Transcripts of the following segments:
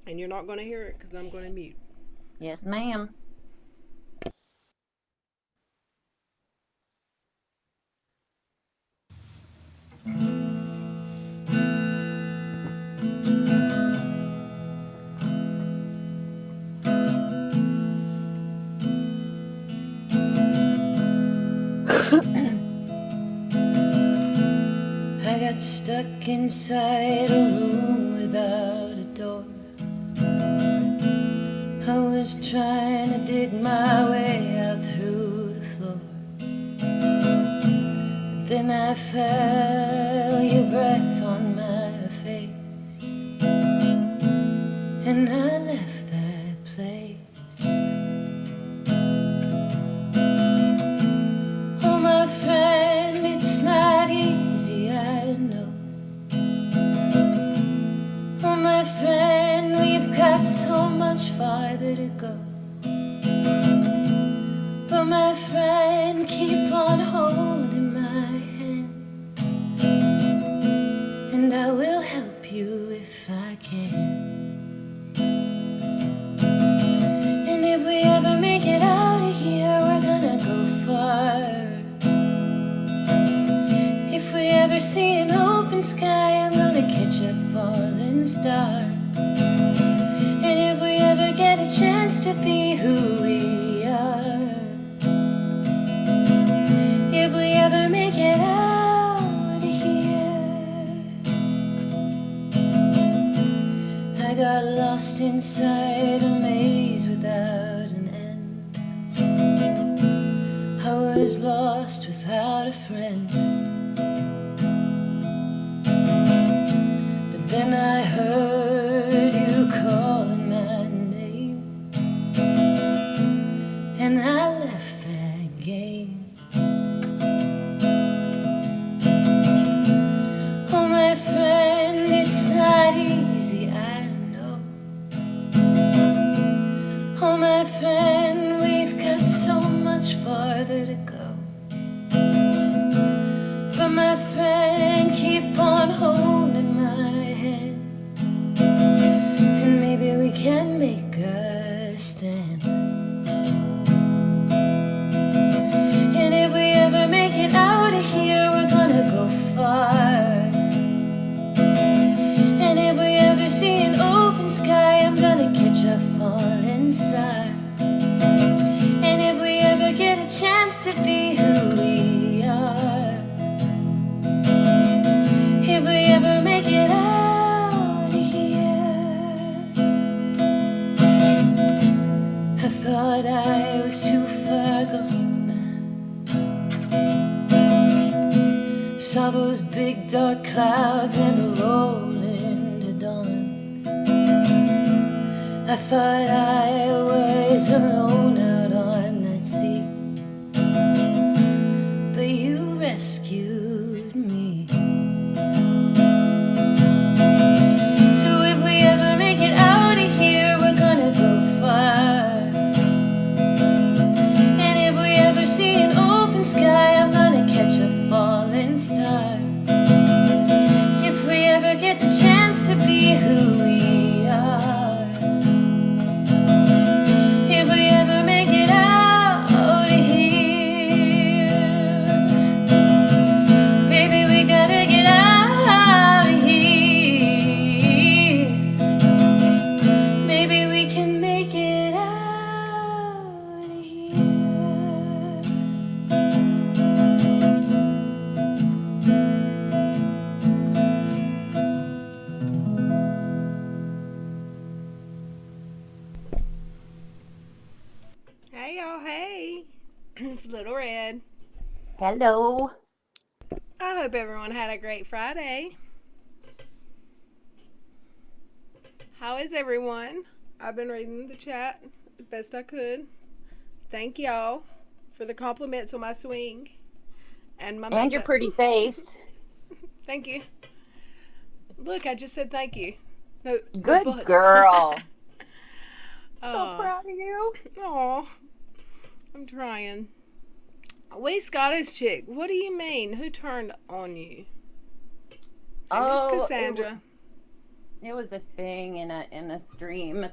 And you're not going to hear it because I'm going to mute. Yes, ma'am. I got stuck inside a room without a door. I was trying to dig my way out through the floor. But then I felt your breath on my face, and I left that place. Oh, my friend, it's not easy, I know. Oh, my friend, we've got so much farther to go. But my friend, keep on holding my hand, and I will help you if I can. And if we ever make it out of here, we're gonna go far. If we ever see an open sky, I'm gonna catch a falling star. And if we ever get a chance to be who we are, if we ever make it out of here. I got lost inside a maze without an end. I was lost without a friend. But then I heard you calling my name, and I left that game. Oh, my friend, it's not easy, I know. Oh, my friend, we've got so much farther to go. But my friend, keep on holding my hand, and maybe we can make a stand. And if we ever make it out of here, we're gonna go far. And if we ever see an open sky, I'm gonna catch a falling star. And if we ever get a chance to be who we are, if we ever make it out of here. I thought I was too far gone. Saw those big dark clouds never roll into dawn. I thought I was alone out on that sea, but you rescued me. So if we ever make it out of here, we're gonna go far. And if we ever see an open sky, I'm gonna catch a falling star. If we ever get the chance to be who we are, if we ever make it out of here, baby, we gotta get out of here. Maybe we can make it out of here. Hey, y'all. Hey. It's Little Red. Hello. I hope everyone had a great Friday. How is everyone? I've been reading the chat as best I could. Thank y'all for the compliments on my swing and my makeup. And your pretty face. Thank you. Look, I just said thank you. No, Good but. girl. So Aw. proud of you. Aw. I'm trying. We Scottish chick. What do you mean? Who turned on you? And Miss Oh, Cassandra. It was a thing in a stream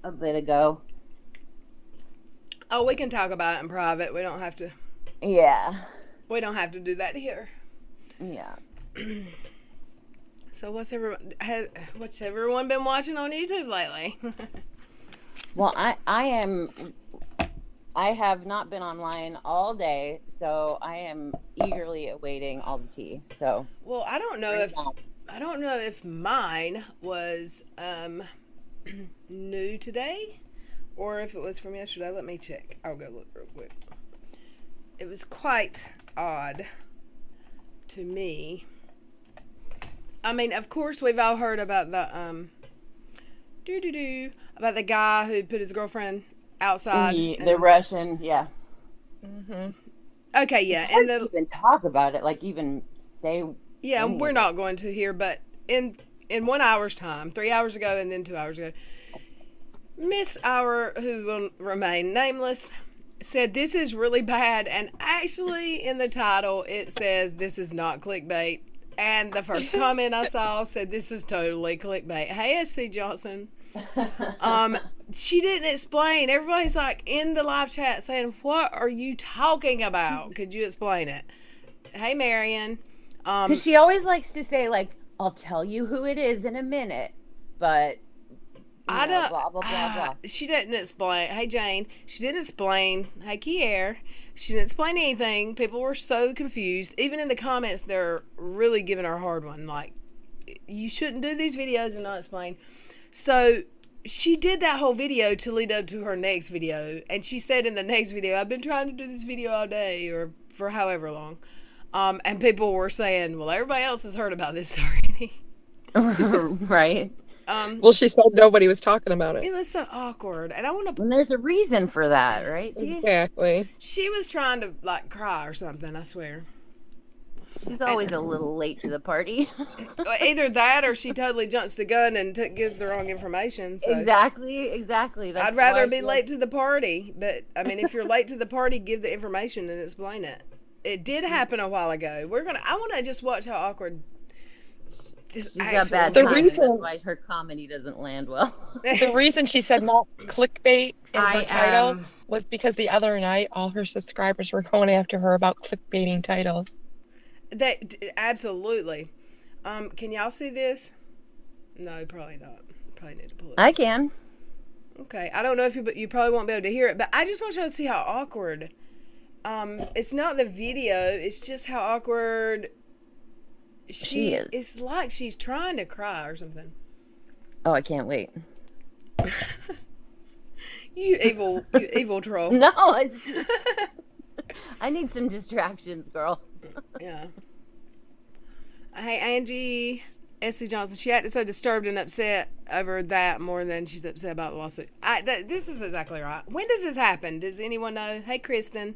a bit ago. Oh, we can talk about it in private. We don't have to. Yeah. We don't have to do that here. Yeah. So what's everyone been watching on YouTube lately? Well, I have not been online all day, so I am eagerly awaiting all the tea. So Well, I don't know if mine was new today or if it was from yesterday. Let me check. I'll go look real quick. It was quite odd to me. I mean, of course, we've all heard about the about the guy who put his girlfriend outside. the Russian, yeah. Mm-hmm. Okay, yeah, It's and hard to even talk about it, like even say. Yeah, we're not going to here, but in 1 hour's time, 3 hours ago, and then 2 hours ago, Miss Hour, who will remain nameless, said this is really bad, and actually in the title it says this is not clickbait. And the first comment I saw said this is totally clickbait. Hey, SC Johnson. She didn't explain. Everybody's like in the live chat saying, "What are you talking about? Could you explain it?" Hey, Marion. Because she always likes to say, like, I'll tell you who it is in a minute, but I don't. blah blah blah blah. She didn't explain. Hey, Jane. She didn't explain. Hey, Kier. She didn't explain anything. People were so confused. Even in the comments, they're really giving her a hard one. Like, you shouldn't do these videos and not explain. So she did that whole video to lead up to her next video. And she said in the next video, I've been trying to do this video all day or for however long. And people were saying, well, everybody else has heard about this already. Right. Well, she said nobody was talking about it. It was so awkward. And I want to... And there's a reason for that, right? Exactly. She was trying to, like, cry or something, I swear. She's always a little late to the party. Either that or she totally jumps the gun and gives the wrong information. So. Exactly. That's I'd rather be late to the party. But, I mean, if you're late to the party, give the information and explain it. It did happen a while ago. I want to just watch how awkward... She's got bad timing. That's why her comedy doesn't land well. The reason she said not clickbait in her title was because the other night all her subscribers were going after her about clickbaiting titles. Absolutely. Can y'all see this? No, probably not. Probably need to pull it. I can. Okay. I don't know if you probably won't be able to hear it, but I just want you to see how awkward. It's not the video. It's just how awkward. She is. It's like she's trying to cry or something. Oh, I can't wait. You evil troll. No, I need some distractions, girl. Yeah. Hey, Angie, SC Johnson, she acted so disturbed and upset over that more than she's upset about the lawsuit. This is exactly right. When does this happen? Does anyone know? Hey, Kristen.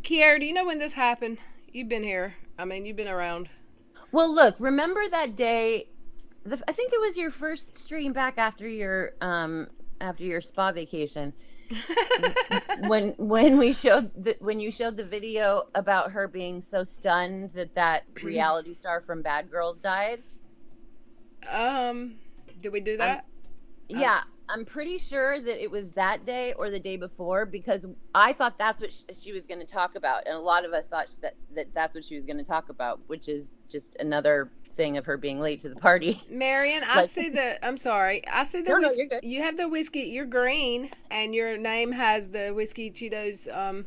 Kiara, do you know when this happened? You've been here. I mean, you've been around. Well, look, remember that day? I think it was your first stream back after your spa vacation. when you showed the video about her being so stunned that reality star from Bad Girls died. Did we do that? Yeah. I'm pretty sure that it was that day or the day before because I thought that's what she was going to talk about. And a lot of us thought that's what she was going to talk about, which is just another thing of her being late to the party. Marion, I'm sorry. I see the no, you're good. You have the whiskey. You're green and your name has the Whiskey Cheetos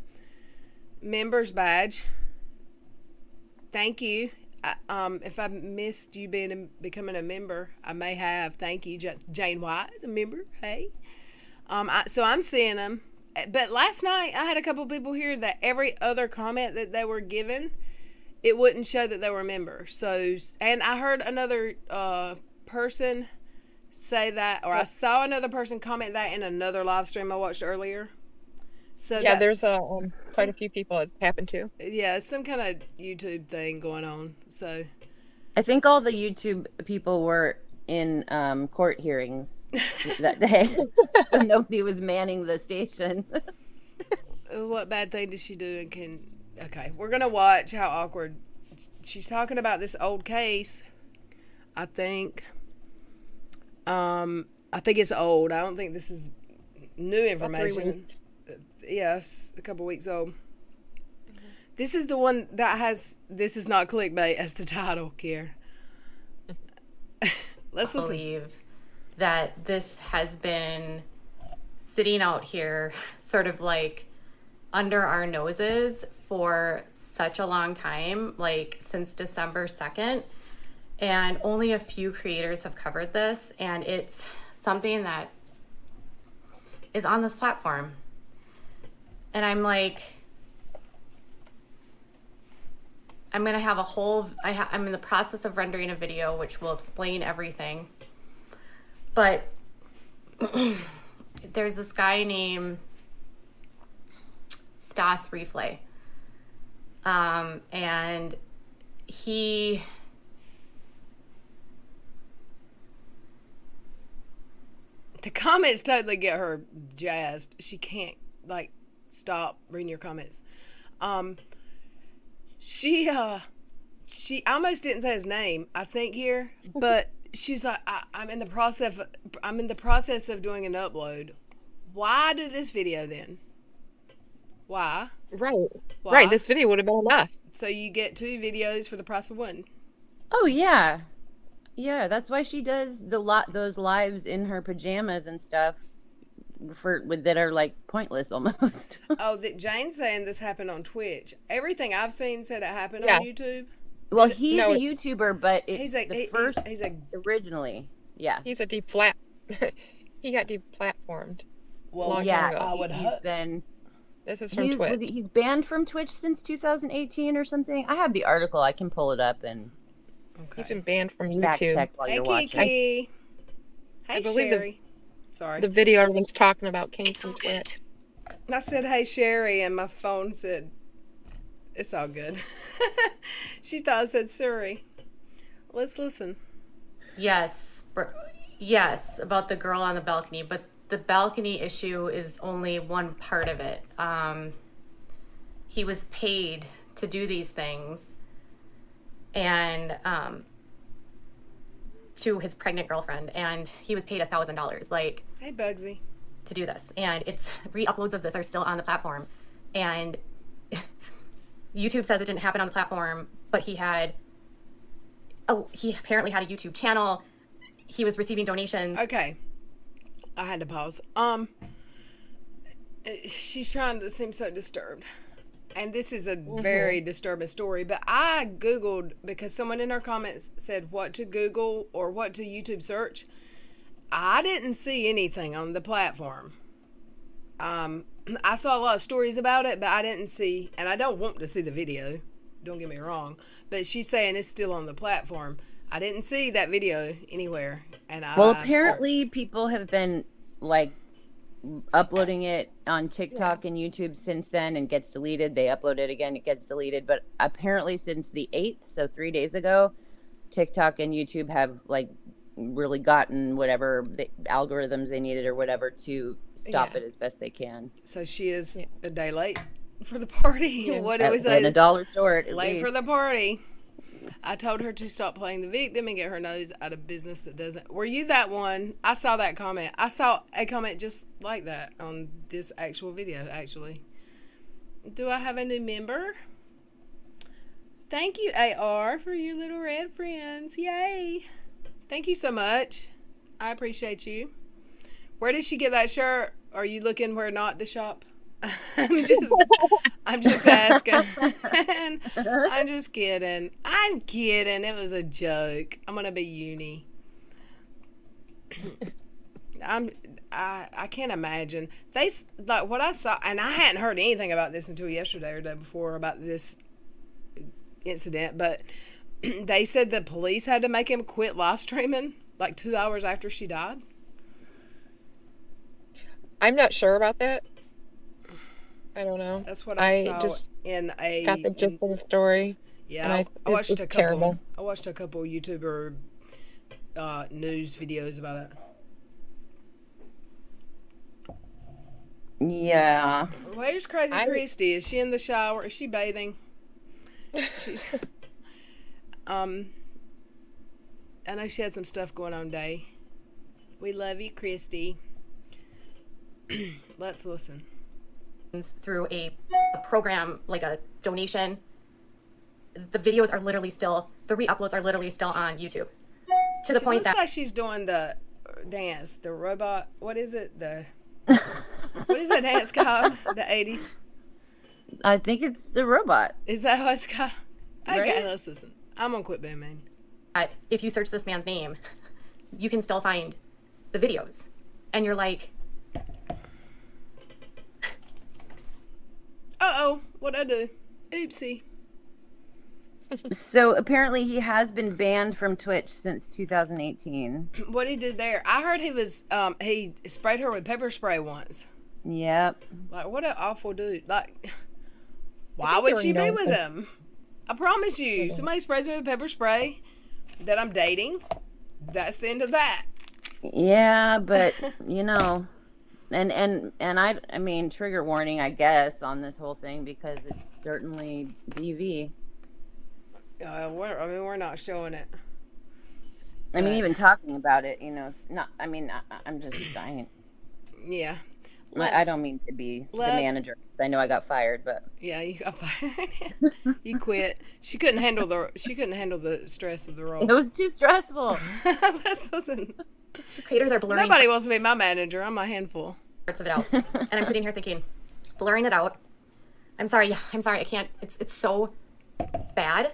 members badge. Thank you. If I missed you becoming a member, I may have. Thank you, Jane White is a member. Hey, so I'm seeing them. But last night I had a couple people here that every other comment that they were given, it wouldn't show that they were members. So, and I heard another person say that, or I saw another person comment that in another live stream I watched earlier. So yeah, there's quite a few people it's happened to. Yeah, it's some kind of YouTube thing going on. So I think all the YouTube people were in court hearings that day, so nobody was manning the station. What bad thing did she do? Okay, we're gonna watch how awkward. She's talking about this old case. I think. I think it's old. I don't think this is new About 3 information. weeks. Yes, a couple weeks old. This is the one that has "This is not clickbait" as the title, Kier. Let's listen. Believe that this has been sitting out here sort of like under our noses for such a long time, like since December 2nd, and only a few creators have covered this, and it's something that is on this platform. And I'm like, I'm gonna have a whole, I'm in the process of rendering a video which will explain everything. But there's this guy named Stas Reflay. And he The comments totally get her jazzed. She can't like stop reading your comments. She almost didn't say his name, I think here, but she's like, I'm in the process of doing an upload. Why do this video then? Why? Right. Why? Right. This video would have been enough. So you get 2 videos for the price of 1. Oh yeah, yeah. That's why she does those lives in her pajamas and stuff that are like pointless almost. Oh, Jane's saying this happened on Twitch. Everything I've seen said it happened on Yes. YouTube. Well, he's No, a YouTuber, but it's He's a the he- first he's a originally. Yeah. He's a he got deplatformed. well, Long Yeah, time ago. I would he's hope. been This is from Twitch. he's banned from Twitch since 2018 or something. I have the article. I can pull it up and He's Okay. been banned from fact YouTube. check while Hey, you're watching. Kiki. Hey, I believe the- Sherry. Sorry. The video everyone's talking about came from Twitch. I said, hey, Sherry, and my phone said, it's all good. She thought I said Suri. Let's listen. Yes, about the girl on the balcony, but the balcony issue is only one part of it. He was paid to do these things, and to his pregnant girlfriend, and he was paid $1,000, like, Hey, Bugsy. to do this. And it's re-uploads of this are still on the platform, and YouTube says it didn't happen on the platform, but he apparently had a YouTube channel. He was receiving donations. Okay. I had to pause. She's trying to seem so disturbed. And this is a very disturbing story, but I Googled because someone in our comments said what to Google or what to YouTube search. I didn't see anything on the platform. I saw a lot of stories about it, but I didn't see, and I don't want to see the video, don't get me wrong, but she's saying it's still on the platform. I didn't see that video anywhere. And Well, apparently people have been like uploading it on TikTok and YouTube since then, and gets deleted. They upload it again, it gets deleted. But apparently since the 8th, so 3 days ago, TikTok and YouTube have like really gotten whatever the algorithms they needed or whatever to stop it as best they can. So she is a day late for the party. What do we say? And $1 short at Late least. for the party. I told her to stop playing the victim and get her nose out of business that doesn't. Were you that one? I saw that comment. I saw a comment just like that on this actual video, actually. Do I have a new member? Thank you, AR, for your little red friends. Yay. Thank you so much. I appreciate you. Where did she get that shirt? Are you looking where not to shop? I'm just asking. I'm just kidding. I'm kidding. It was a joke. I'm gonna be uni. I can't imagine. They like what I saw, and I hadn't heard anything about this until yesterday or the day before about this incident. But they said the police had to make him quit live streaming like 2 hours after she died. I'm not sure about that. I don't know. That's what I saw just in a. got the gist of the story. Yeah, and I watched it's a couple. terrible. I watched a couple YouTuber news videos about it. Yeah. Where's Crazy Christy? Is she in the shower? Is she bathing? She's. I know she had some stuff going on today. We love you, Christy. Let's listen. Through a program, like a donation, the videos are literally still, the re-uploads are literally still on YouTube. To the She point looks that like she's doing the dance, the robot. What is it? What is that dance called? The 80s. I think it's the robot. Is that what it's called? Okay, Right? let's listen. I'm gonna quit being mean. if you search this man's name, you can still find the videos. And you're like, Uh-oh, what'd I do? Oopsie. So apparently he has been banned from Twitch since 2018. What'd he do there? I heard he was, he sprayed her with pepper spray once. Yep. Like, what an awful dude. Like, why would she be with him? I promise you, somebody sprays me with pepper spray that I'm dating, that's the end of that. Yeah, but you know, and I mean, trigger warning, I guess, on this whole thing because it's certainly DV. We're not showing it. I mean, even talking about it, you know, it's not. I mean, I'm just dying. Yeah. I don't mean to be the manager, 'cause I know I got fired, but Yeah, you got fired. You quit. She couldn't handle the stress of the role. it was too stressful. Let's listen. creators are blurring Nobody wants to be my manager. I'm a handful. parts of it out. And I'm sitting here thinking, blurring it out. I'm sorry. I can't. It's so bad.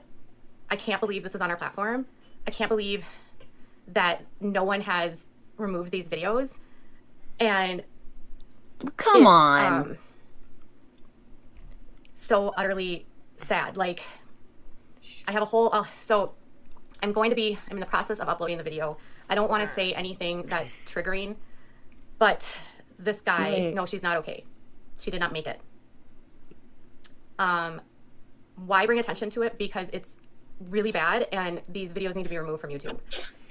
I can't believe this is on our platform. I can't believe that no one has removed these videos. And Come on. So utterly sad. Like, I have a whole, so I'm in the process of uploading the video. I don't want to say anything that's triggering, but this guy, Right. no, she's not okay. She did not make it. Why bring attention to it? Because it's really bad and these videos need to be removed from YouTube.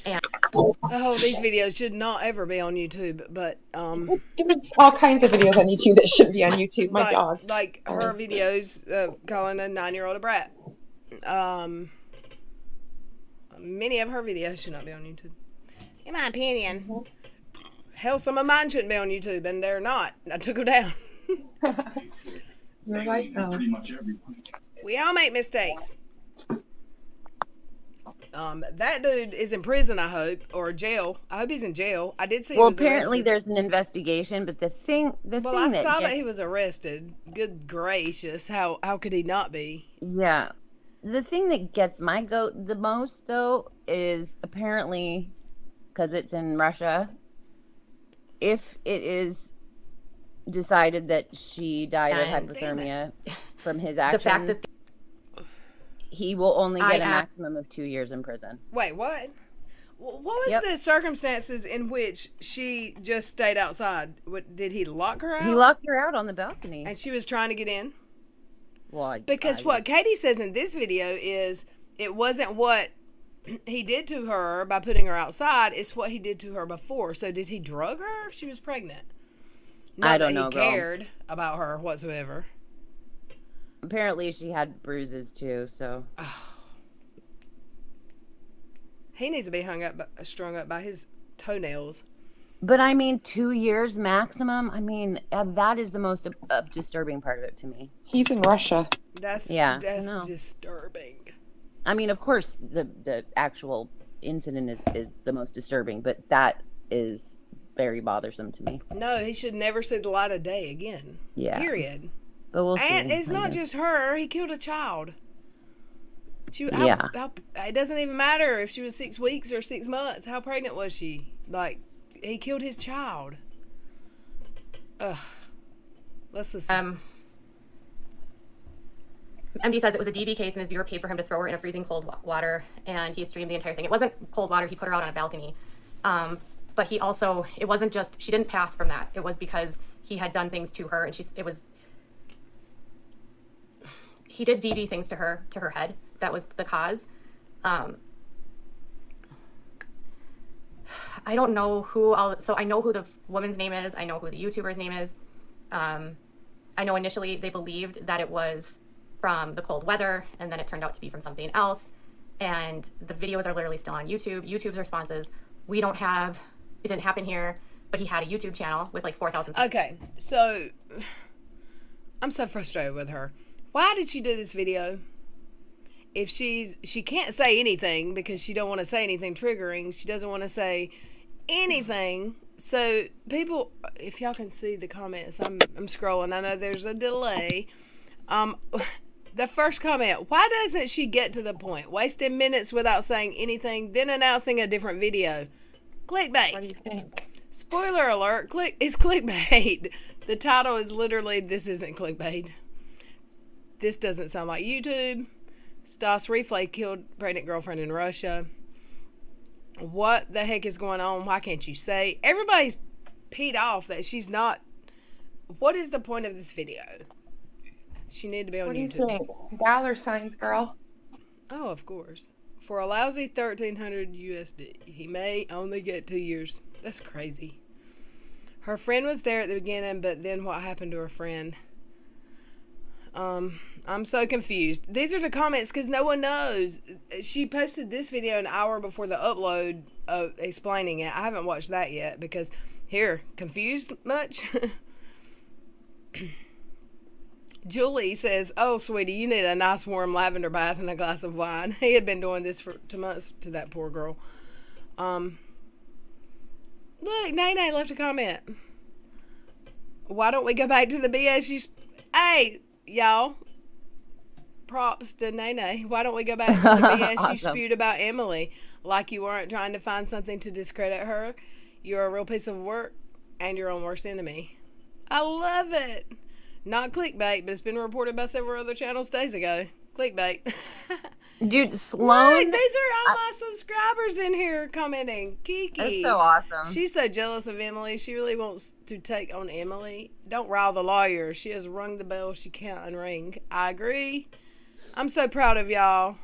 And Oh, these videos should not ever be on YouTube. But There's all kinds of videos on YouTube that shouldn't be on YouTube. My dogs. like her videos calling a 9-year-old a brat. Many of her videos should not be on YouTube, in my opinion. Hell, some of mine shouldn't be on YouTube, and they're not. I took them down. You're right. Oh. We all make mistakes. That dude is in prison, I hope, or jail. I hope he's in jail. I did see. Well, he was apparently arrested. there's an investigation, but the thing Well, I that saw that gets- he was arrested. Good gracious, how could he not be? Yeah. The thing that gets my goat the most, though, is apparently, because it's in Russia, if it is decided that she died of And- hypothermia from his the actions, fact that he will only get a I- maximum of 2 years in prison. Wait, what? What was Yep. the circumstances in which she just stayed outside? Did he lock her out? He locked her out on the balcony. And she was trying to get in? Well, Because I what guess- Katie says in this video is it wasn't what he did to her by putting her outside, it's what he did to her before. So did he drug her? She was pregnant. Not I don't that know, he girl. cared about her whatsoever. apparently she had bruises too, so He needs to be strung up by his toenails. but I mean 2 years maximum. I mean that is the most disturbing part of it to me. He's in Russia. That's Yeah, I that's know. disturbing. I mean, of course, the actual incident is the most disturbing, but that is very bothersome to me. No, he should never see the light of day again. Yeah. Period. But we'll see. And it's I not guess. just her. He killed a child. Yeah. It doesn't even matter if she was 6 weeks or 6 months. How pregnant was she? Like, he killed his child. Ugh. Let's listen. MD says it was a DV case and his viewer paid for him to throw her in a freezing cold water, and he streamed the entire thing. It wasn't cold water. He put her out on a balcony. But he also, it wasn't just, she didn't pass from that. It was because he had done things to her, and he did DV things to her head. That was the cause. I don't know so I know who the woman's name is. I know who the YouTuber's name is. I know initially they believed that it was from the cold weather, and then it turned out to be from something else. and the videos are literally still on YouTube. YouTube's responses, it didn't happen here, but he had a YouTube channel with like 4,000 subscribers. Okay, so I'm so frustrated with her. Why did she do this video? If she can't say anything because she don't want to say anything triggering. She doesn't want to say anything. So people, if y'all can see the comments, I'm scrolling. I know there's a delay. The first comment, why doesn't she get to the point? Wasting minutes without saying anything, then announcing a different video. Clickbait. What do you think? Spoiler alert, it's clickbait. The title is literally, this isn't clickbait. This doesn't sound like YouTube. Stas Reflay killed pregnant girlfriend in Russia. What the heck is going on? Why can't you say? Everybody's peed off that she's not. What is the point of this video? She needed to be on What do you YouTube. think? Dollar signs, girl. Oh, of course. For a lousy $1,300 USD, he may only get 2 years. That's crazy. Her friend was there at the beginning, but then what happened to her friend? I'm so confused. These are the comments because no one knows. She posted this video an hour before the upload explaining it. I haven't watched that yet because, here, confused much? Julie says, oh, sweetie, you need a nice warm lavender bath and a glass of wine. He had been doing this for 2 months to that poor girl. Look, Nene left a comment. Why don't we go back to the BS? Hey, y'all. Props to Nene. Why don't we go back to the BS Awesome. you spewed about Emily? Like you weren't trying to find something to discredit her. You're a real piece of work and your own worst enemy. I love it. Not clickbait, but it's been reported by several other channels days ago. Clickbait. Dude, Sloan. Look, these are all my subscribers in here commenting. Kiki. That's so awesome. She's so jealous of Emily. She really wants to take on Emily. Don't rile the lawyer. She has rung the bell she can't unring. I agree. I'm so proud of y'all.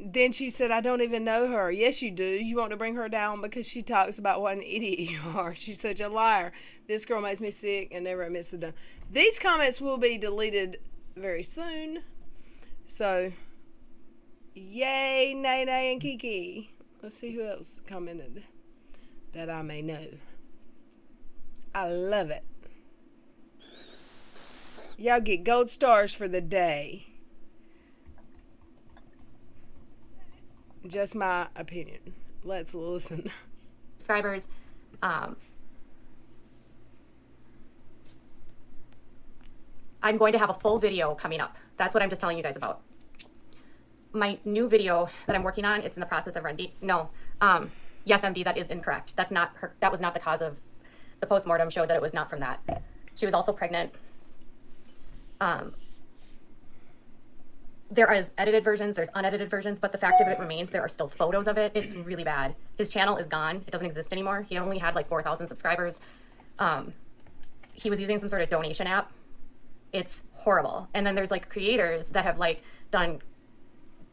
Then she said, I don't even know her. Yes, you do. You want to bring her down because she talks about what an idiot you are. She's such a liar. This girl makes me sick and never admits the dumb. These comments will be deleted very soon. So, yay, Nene and Kiki. Let's see who else commented that I may know. I love it. Y'all get gold stars for the day. Just my opinion. Let's listen. Subscribers. I'm going to have a full video coming up. That's what I'm just telling you guys about. My new video that I'm working on, it's in the process of rendering. No. Yes, MD, that is incorrect. That's not her. That was not the cause of the postmortem showed that it was not from that. She was also pregnant. There is edited versions, there's unedited versions, but the fact of it remains there are still photos of it. It's really bad. His channel is gone. It doesn't exist anymore. He only had like 4,000 subscribers. He was using some sort of donation app. It's horrible. And then there's like creators that have like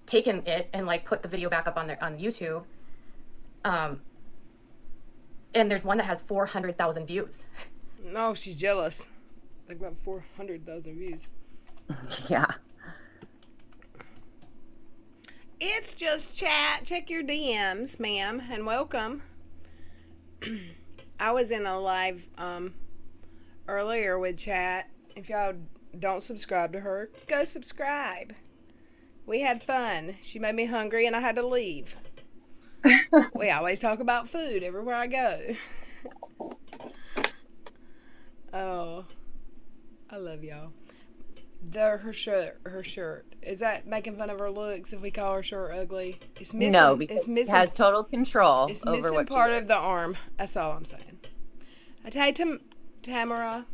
taken it and like put the video back up on YouTube. And there's one that has 400,000 views. No, she's jealous. Like about 400,000 views. Yeah. It's just chat. Check your DMs, ma'am, and welcome. I was in a live earlier with chat. If y'all don't subscribe to her, go subscribe. We had fun. She made me hungry and I had to leave. We always talk about food everywhere I go. Oh, I love y'all. Her shirt. Is that making fun of her looks if we call her shirt ugly? It's missing. No, because it's missing, it has total control it's over missing what part you of the arm. That's all I'm saying. Hey, Tamara.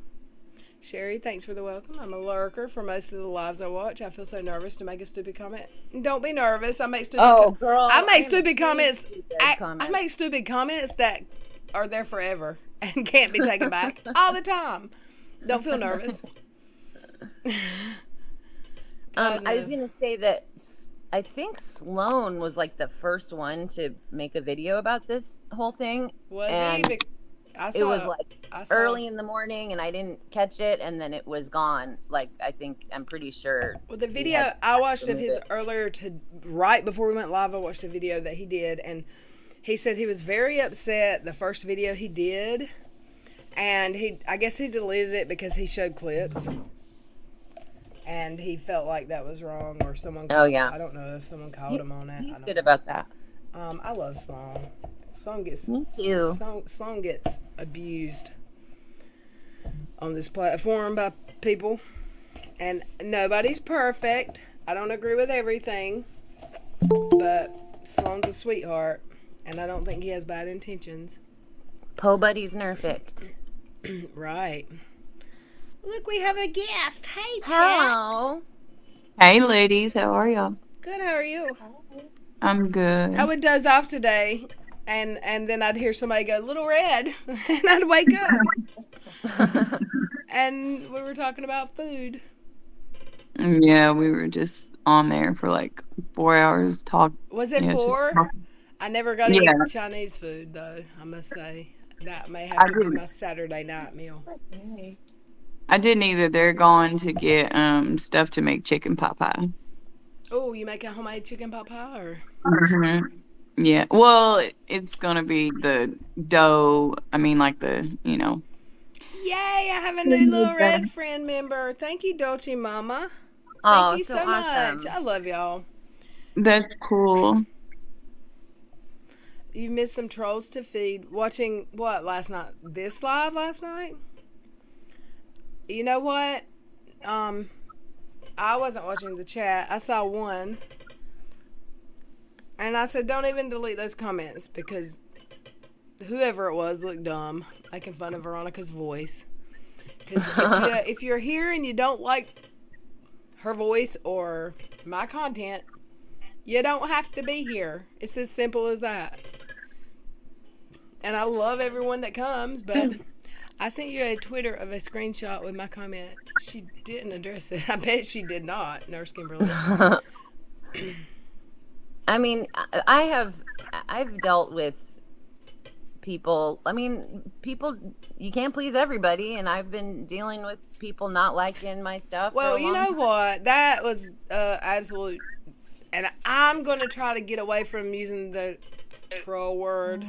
Sherry, thanks for the welcome. I'm a lurker for most of the lives I watch. I feel so nervous to make a stupid comment. Don't be nervous. I make stupid girl. I make am stupid comments. stupid I comments. make stupid comments that are there forever and can't be taken back all the time. Don't feel nervous. I was gonna say that I think Sloan was like the first one to make a video about this whole thing. Was and he? I saw it was like I saw early in the morning and I didn't catch it, and then it was gone. Like, I'm pretty sure. Well, the he video had I watched of removed his it. earlier right before we went live, I watched a video that he did, and he said he was very upset the first video he did, and I guess he deleted it because he showed clips, and he felt like that was wrong, or someone. Oh, yeah. I don't know if someone called him on it. He's good about that. I love Sloan. Sloan gets Me too. Sloan gets abused on this platform by people, and nobody's perfect. I don't agree with everything, but Sloan's a sweetheart, and I don't think he has bad intentions. Po Buddy's nerfect. Right. Look, we have a guest. Hey, Chat. Hello. Hey ladies, how are y'all? Good. How are you? I'm good. I would doze off today, and then I'd hear somebody go, "Little Red," and I'd wake up. And we were talking about food. Yeah, we were just on there for like 4 hours talk. Was it Yeah, just 4? talking. I never got to Yeah. eat Chinese food, though, I must say. That may have to be my Saturday night meal. I didn't either. They're going to get stuff to make chicken pot pie. Oh, you make a homemade chicken pot pie? Or? Yeah. Well, it's gonna be the dough. I mean, like Yay, I have a new Little Red friend member. Thank you, Dolce Mama. Oh, Thank you so awesome. much. I love y'all. That's cool. You missed some trolls to feed. Watching what last night? This live last night? You know what? I wasn't watching the chat. I saw one. And I said, don't even delete those comments because whoever it was looked dumb, making fun of Veronica's voice. Because if you're here and you don't like her voice or my content, you don't have to be here. It's as simple as that. And I love everyone that comes, but I sent you a Twitter of a screenshot with my comment. She didn't address it. I bet she did not, Nurse Kimberly. I mean, I've dealt with people. I mean, people, you can't please everybody, and I've been dealing with people not liking my stuff. Well, for a you long know time. what? That was absolute. And I'm going to try to get away from using the troll word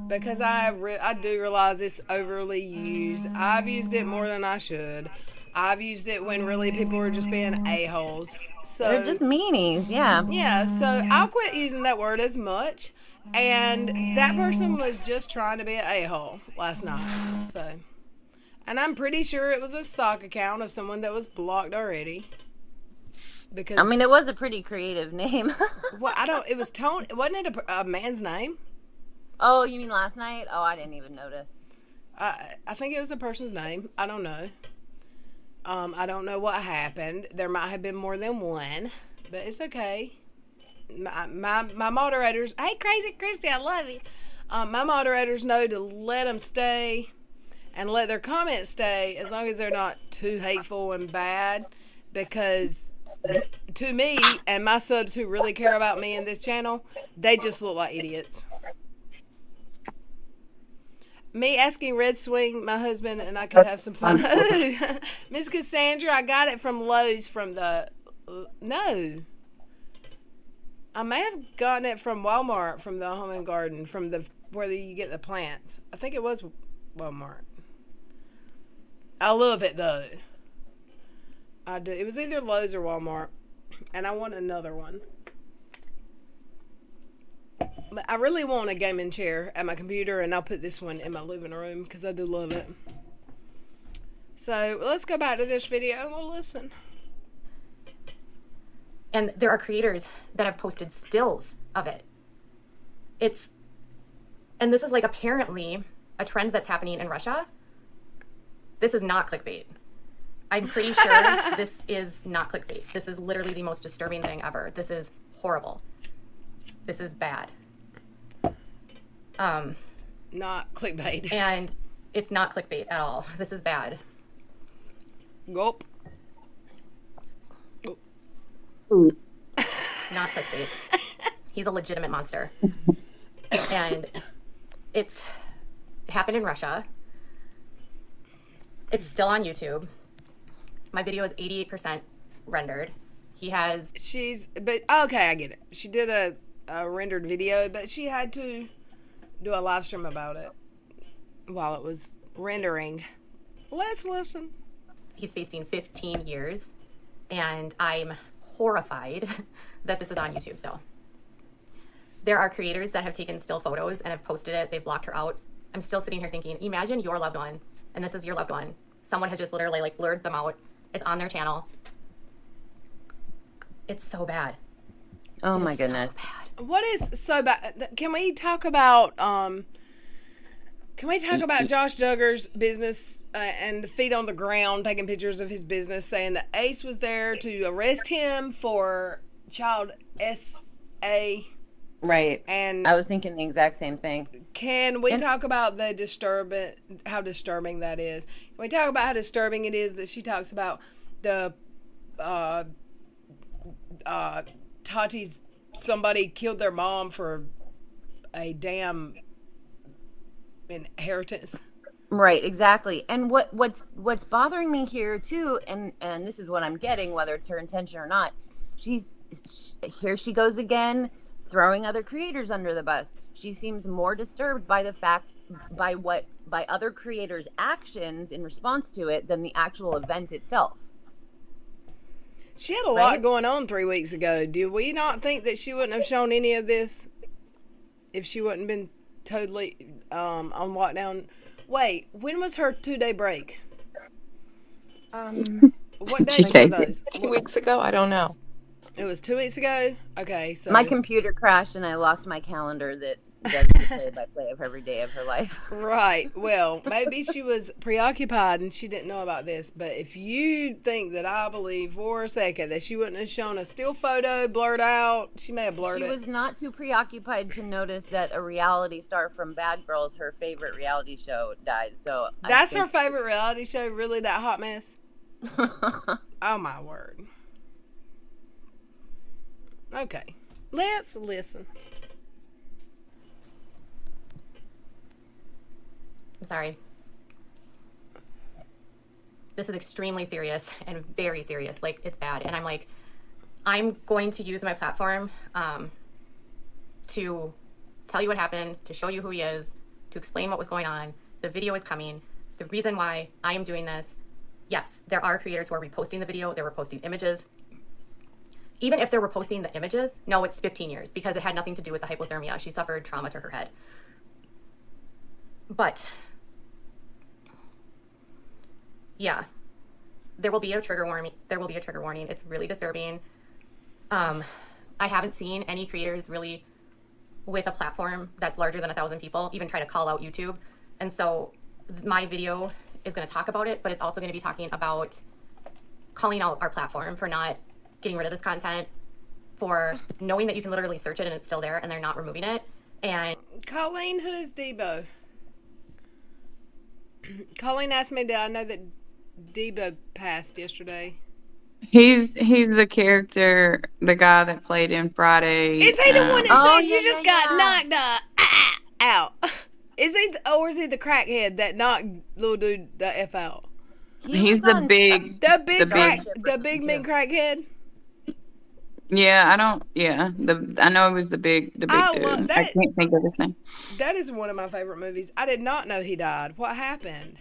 because I do realize it's overly used. I've used it more than I should. I've used it when really people are just being a-holes. So They're just meanies, yeah. yeah, so I'll quit using that word as much. And that person was just trying to be an a-hole last night. So, and I'm pretty sure it was a sock account of someone that was blocked already. Because I mean, it was a pretty creative name. well, it was Tony. Wasn't it a man's name? Oh, you mean last night? Oh, I didn't even notice. I think it was a person's name. I don't know. I don't know what happened. There might have been more than one, but it's okay. My moderators, hey, Crazy Christy, I love you. My moderators know to let them stay and let their comments stay as long as they're not too hateful and bad, because to me and my subs who really care about me and this channel, they just look like idiots. Me asking Red Swing, my husband, and I could have some fun. Miss Cassandra, I got it from Lowe's from the... No. I may have gotten it from Walmart, from the Home and Garden, from where you get the plants. I think it was Walmart. I love it, though. I do. It was either Lowe's or Walmart, and I want another one. But I really want a gaming chair at my computer, and I'll put this one in my living room because I do love it. So let's go back to this video and we'll listen. And there are creators that have posted stills of it. And this is like apparently a trend that's happening in Russia. This is not clickbait. I'm pretty sure this is not clickbait. This is literally the most disturbing thing ever. This is horrible. This is bad. Not clickbait. And it's not clickbait at all. This is bad. Gulp. Not clickbait. He's a legitimate monster. And it happened in Russia. It's still on YouTube. My video is 88% rendered. He has. But okay, I get it. She did a rendered video, but she had to do a live stream about it while it was rendering. Let's listen. He's facing 15 years, and I'm horrified that this is on YouTube still. There are creators that have taken still photos and have posted it. They've blocked her out. I'm still sitting here thinking, imagine your loved one, and this is your loved one. Someone has just literally like blurred them out. It's on their channel. It's so bad. Oh my goodness. So bad. What is so bad? Can we talk about Josh Duggar's business and the feet on the ground, taking pictures of his business, saying that Ace was there to arrest him for child SA? Right. And I was thinking the exact same thing. can we talk about how disturbing that is? Can we talk about how disturbing it is that she talks about the Tati's somebody killed their mom for a damn inheritance? Right, exactly. And what's bothering me here too, and this is what I'm getting, whether it's her intention or not. Here she goes again, throwing other creators under the bus. She seems more disturbed by other creators' actions in response to it than the actual event itself. She had a lot going on 3 weeks ago. Do we not think that she wouldn't have shown any of this if she wouldn't been totally on lockdown? Wait, when was her 2-day break? What days were those? 2 weeks ago? I don't know. It was 2 weeks ago? Okay, so... My computer crashed and I lost my calendar that does the play-by-play of every day of her life. Right. Well, maybe she was preoccupied and she didn't know about this. But if you think that I believe for a second that she wouldn't have shown a still photo blurred out, she may have blurred it. She was not too preoccupied to notice that a reality star from Bad Girls, her favorite reality show, died. So that's her favorite reality show? Really, that hot mess? Oh, my word. Okay. Let's listen. I'm sorry. This is extremely serious and very serious. Like, it's bad. And I'm like, I'm going to use my platform to tell you what happened, to show you who he is, to explain what was going on. The video is coming. The reason why I am doing this, yes, there are creators who are reposting the video. They were posting images. Even if they were posting the images, no, it's 15 years because it had nothing to do with the hypothermia. She suffered trauma to her head. But yeah, there will be a trigger warning. It's really disturbing. I haven't seen any creators really with a platform that's larger than 1,000 people even try to call out YouTube. And so my video is going to talk about it, but it's also going to be talking about calling out our platform for not getting rid of this content, for knowing that you can literally search it and it's still there and they're not removing it. And Colleen, who is Debo? Colleen asked me, did I know that Debo passed yesterday? He's the character, the guy that played in Friday. Is he the one that said you yeah, just yeah, got knocked out? Is he, or is he the crackhead that knocked little dude the F out? He's the big mean crackhead? Yeah, I know it was the big dude. I can't think of his name. That is one of my favorite movies. I did not know he died. What happened?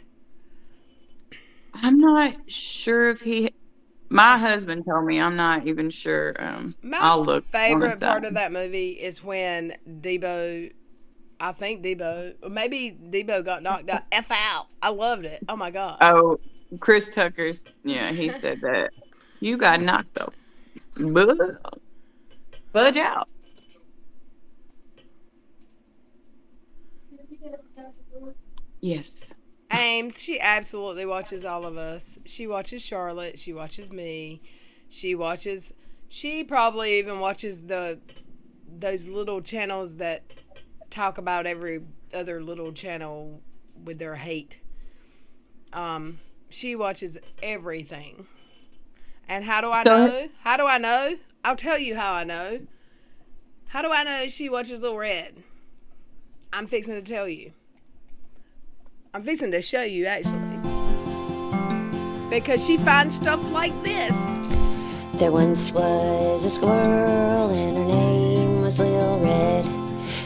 I'm not sure if my husband told me. I'm not even sure. I'll look. My favorite part of that movie is when Debo, maybe Debo got knocked out. F out. I loved it. Oh my God. Oh, Chris Tucker's, he said that. You got knocked out. Budge out. Yes. Ames, she absolutely watches all of us. She watches Charlotte. She watches me. She probably even watches those little channels that talk about every other little channel with their hate. She watches everything. And how do I know? How do I know? I'll tell you how I know. How do I know she watches Little Red? I'm fixing to tell you. I'm fixing to show you, actually. because she finds stuff like this. There once was a squirrel and her name was Lil Red.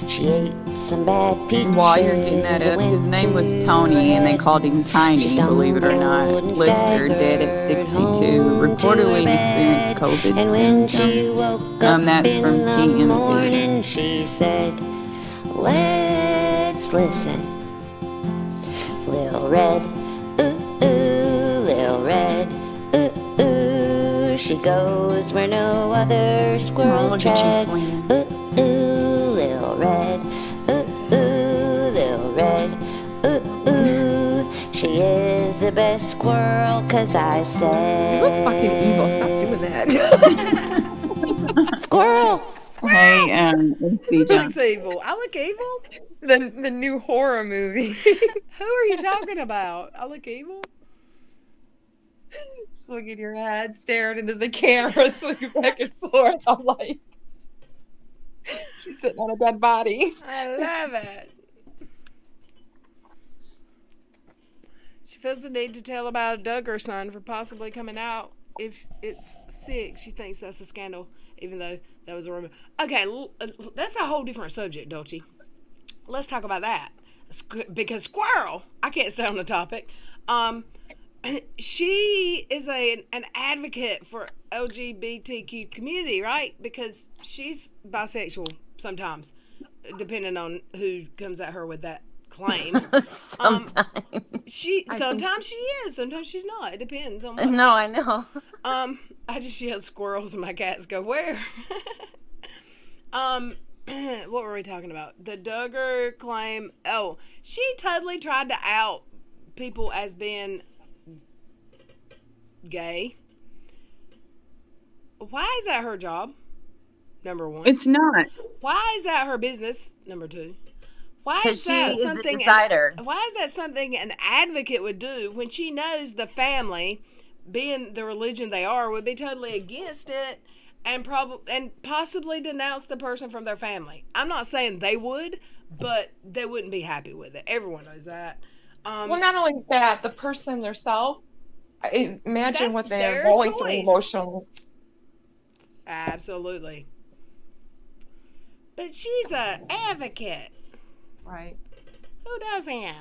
She ate some bad peaches. While you're getting that up, his name was Tony, and they called him Tiny, believe it or not. Lister, dead at 62, reportedly experienced COVID symptoms. That's from TMZ. She said, let's listen. Lil Red, ooh, ooh, Lil Red, ooh, ooh. She goes where no other squirrels tread. Ooh, ooh, Lil Red, ooh, ooh, Lil Red, ooh, ooh. She is the best squirrel, 'cause I said. You look fucking evil. Stop doing that. Squirrel. Hey, let's see, Who John. looks evil? I look evil? The new horror movie. Who are you talking about? I look evil? Swinging your head, staring into the camera, swinging back and forth. I'm like, she's sitting on a dead body. I love it. She feels the need to tell about a Duggar son for possibly coming out if it's sick. She thinks that's a scandal, even though that was a rumor. Okay, that's a whole different subject, Dolce. Let's talk about that. Because squirrel, I can't stay on the topic. She is an advocate for LGBTQ community, right? Because she's bisexual sometimes, depending on who comes at her with that claim. Sometimes. Sometimes she is, sometimes she's not. It depends on what. No, I know. I just yell squirrels and my cats go, where? What were we talking about? The Duggar claim. Oh, she totally tried to out people as being gay. Why is that her job? Number one. It's not. Why is that her business? Number two. Why is Because she that is the something? decider. Why is that something an advocate would do when she knows the family, being the religion they are, would be totally against it and possibly denounce the person from their family? I'm not saying they would, but they wouldn't be happy with it. Everyone knows that. Well, not only that, the person themselves, imagine what they're their going through choice. emotionally. Absolutely. But she's an advocate. Right. Who doesn't?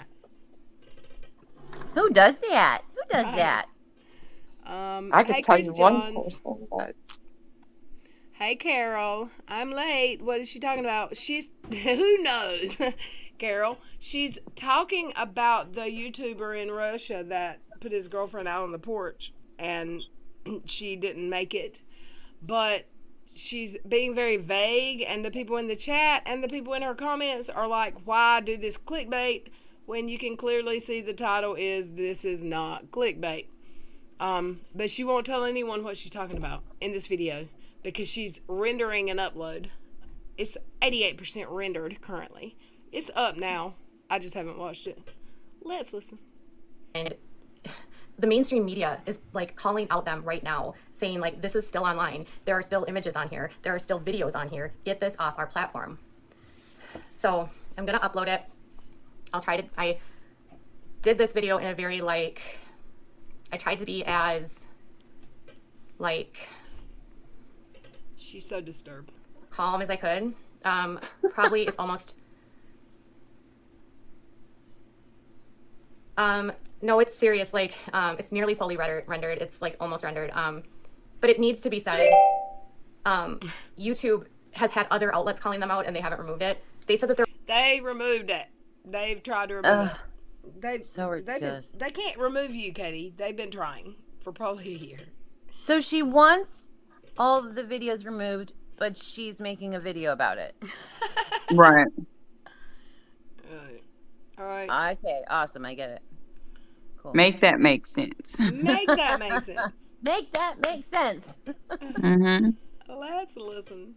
Who does that? Who does that? I could Hey, tell Chris you one Johns. person, but Hey, Carol. I'm late. What is she talking about? Who knows? Carol. She's talking about the YouTuber in Russia that put his girlfriend out on the porch and she didn't make it. But she's being very vague, and the people in the chat and the people in her comments are like, why do this clickbait when you can clearly see the title is "This is not clickbait." But she won't tell anyone what she's talking about in this video because she's rendering an upload. It's 88% rendered currently. It's up now. I just haven't watched it. Let's listen. And the mainstream media is like calling out them right now, saying like, this is still online. There are still images on here. There are still videos on here. Get this off our platform. So I'm going to upload it. I did this video in a very I tried to be as She's so disturbed. calm as I could. Probably it's almost, no, it's serious. It's nearly fully rendered. It's almost rendered. But it needs to be said. YouTube has had other outlets calling them out and they haven't removed it. They said that They removed it. They've tried to remove it. So ridiculous. They can't remove you, Katie. They've been trying for probably a year. So she wants all of the videos removed, but she's making a video about it. Right. All right. Okay, awesome. I get it. Cool. Make that make sense. Make that make sense. Make that make sense. Mm-hmm. Let's listen.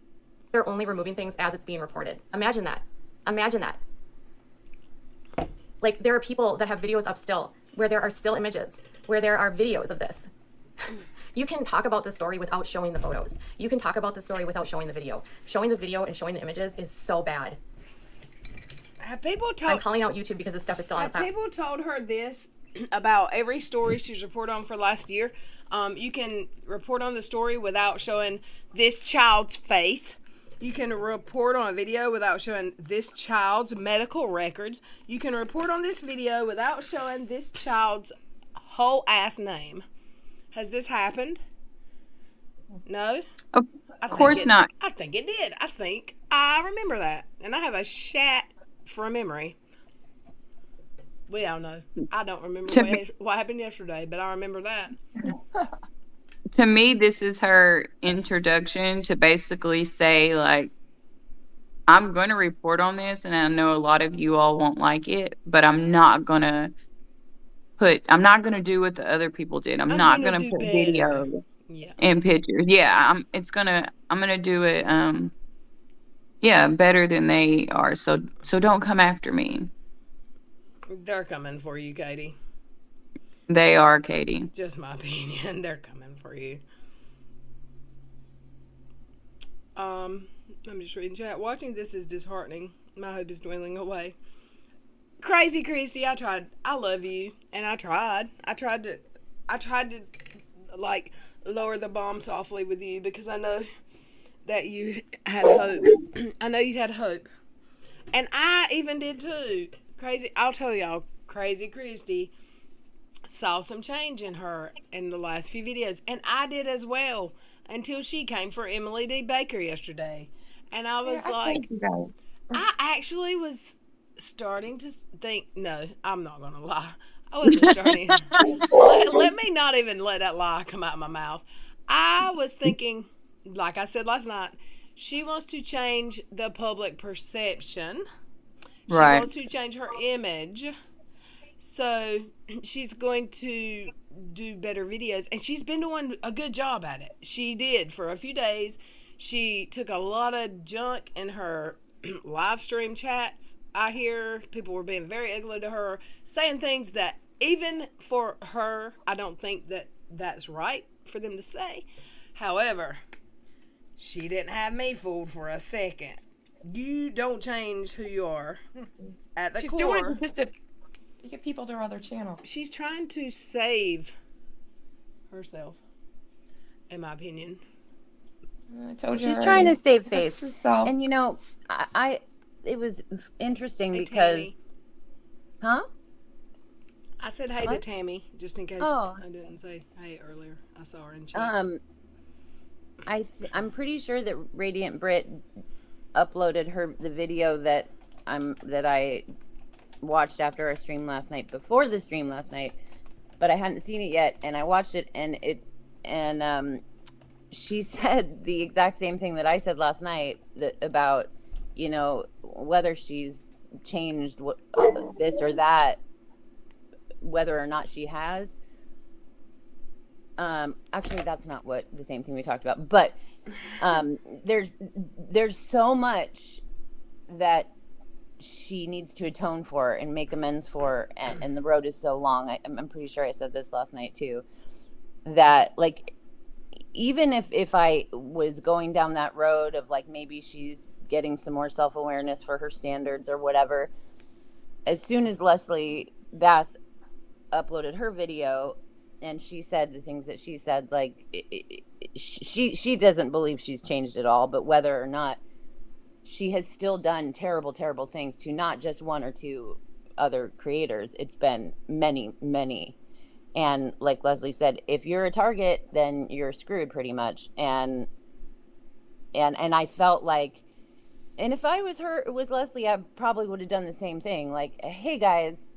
they're only removing things as it's being reported. Imagine that. Imagine that. There are people that have videos up still, where there are still images, where there are videos of this. You can talk about the story without showing the photos. You can talk about the story without showing the video. Showing the video and showing the images is so bad. Have people I'm told calling out YouTube because this stuff is still on the have platform. people told her this about every story she's reported on for last year. You can report on the story without showing this child's face. You can report on a video without showing this child's medical records. You can report on this video without showing this child's whole ass name. Has this happened? No? Of course not. I think it did. I think I remember that. And I have a shat for a memory. We all know. I don't remember what happened yesterday, but I remember that. To me, this is her introduction to basically say, like, I'm going to report on this, and I know a lot of you all won't like it, but I'm not going to do what the other people did. I'm not going to put video and pictures. Yeah, I'm going to do it, better than they are. So don't come after me. They're coming for you, Katie. They are, Katie. Just my opinion. They're coming for you. I'm just reading chat. Watching this is disheartening. My hope is dwindling away. Crazy Christy, I tried. I love you, and I tried. I tried to like lower the bomb softly with you because I know that you had hope. I know you had hope, and I even did too. Crazy. I'll tell y'all. Crazy Christy saw some change in her in the last few videos, and I did as well until she came for Emily D. Baker yesterday, and I was I actually was starting to think, no, I'm not gonna lie, I wasn't starting let me not even let that lie come out of my mouth. I was thinking, like I said last night, she wants to change the public perception. She wants to change her image. So she's going to do better videos, and she's been doing a good job at it. She did for a few days. She took a lot of junk in her live stream chats. I hear people were being very ugly to her, saying things that even for her, I don't think that that's right for them to say. However, she didn't have me fooled for a second. You don't change who you are at the core. She's doing it just to get people to her other channel. She's trying to save herself, in my opinion. I told you She's already. trying to save face. So, And it was interesting because, Tammy. I said hey to Tammy just in case I didn't say hey earlier. I saw her in chat. I'm pretty sure that Radiant Brit uploaded the video that I watched after our stream last night, before the stream last night, but I hadn't seen it yet, and I watched it, and she said the exact same thing that I said last night, about, whether she's changed this or that, whether or not she has. Actually, that's not the same thing we talked about, but there's so much that she needs to atone for and make amends for, and the road is so long. I'm pretty sure I said this last night too, that, like, even if I was going down that road of, like, maybe she's getting some more self-awareness for her standards or whatever, as soon as Leslie Bass uploaded her video and she said the things that she said, like, she doesn't believe she's changed at all, but whether or not, she has still done terrible, terrible things to not just one or two other creators. It's been many, many. And like Leslie said, if you're a target, then you're screwed pretty much. And I felt like, and if I was Leslie, I probably would have done the same thing. Like, hey guys,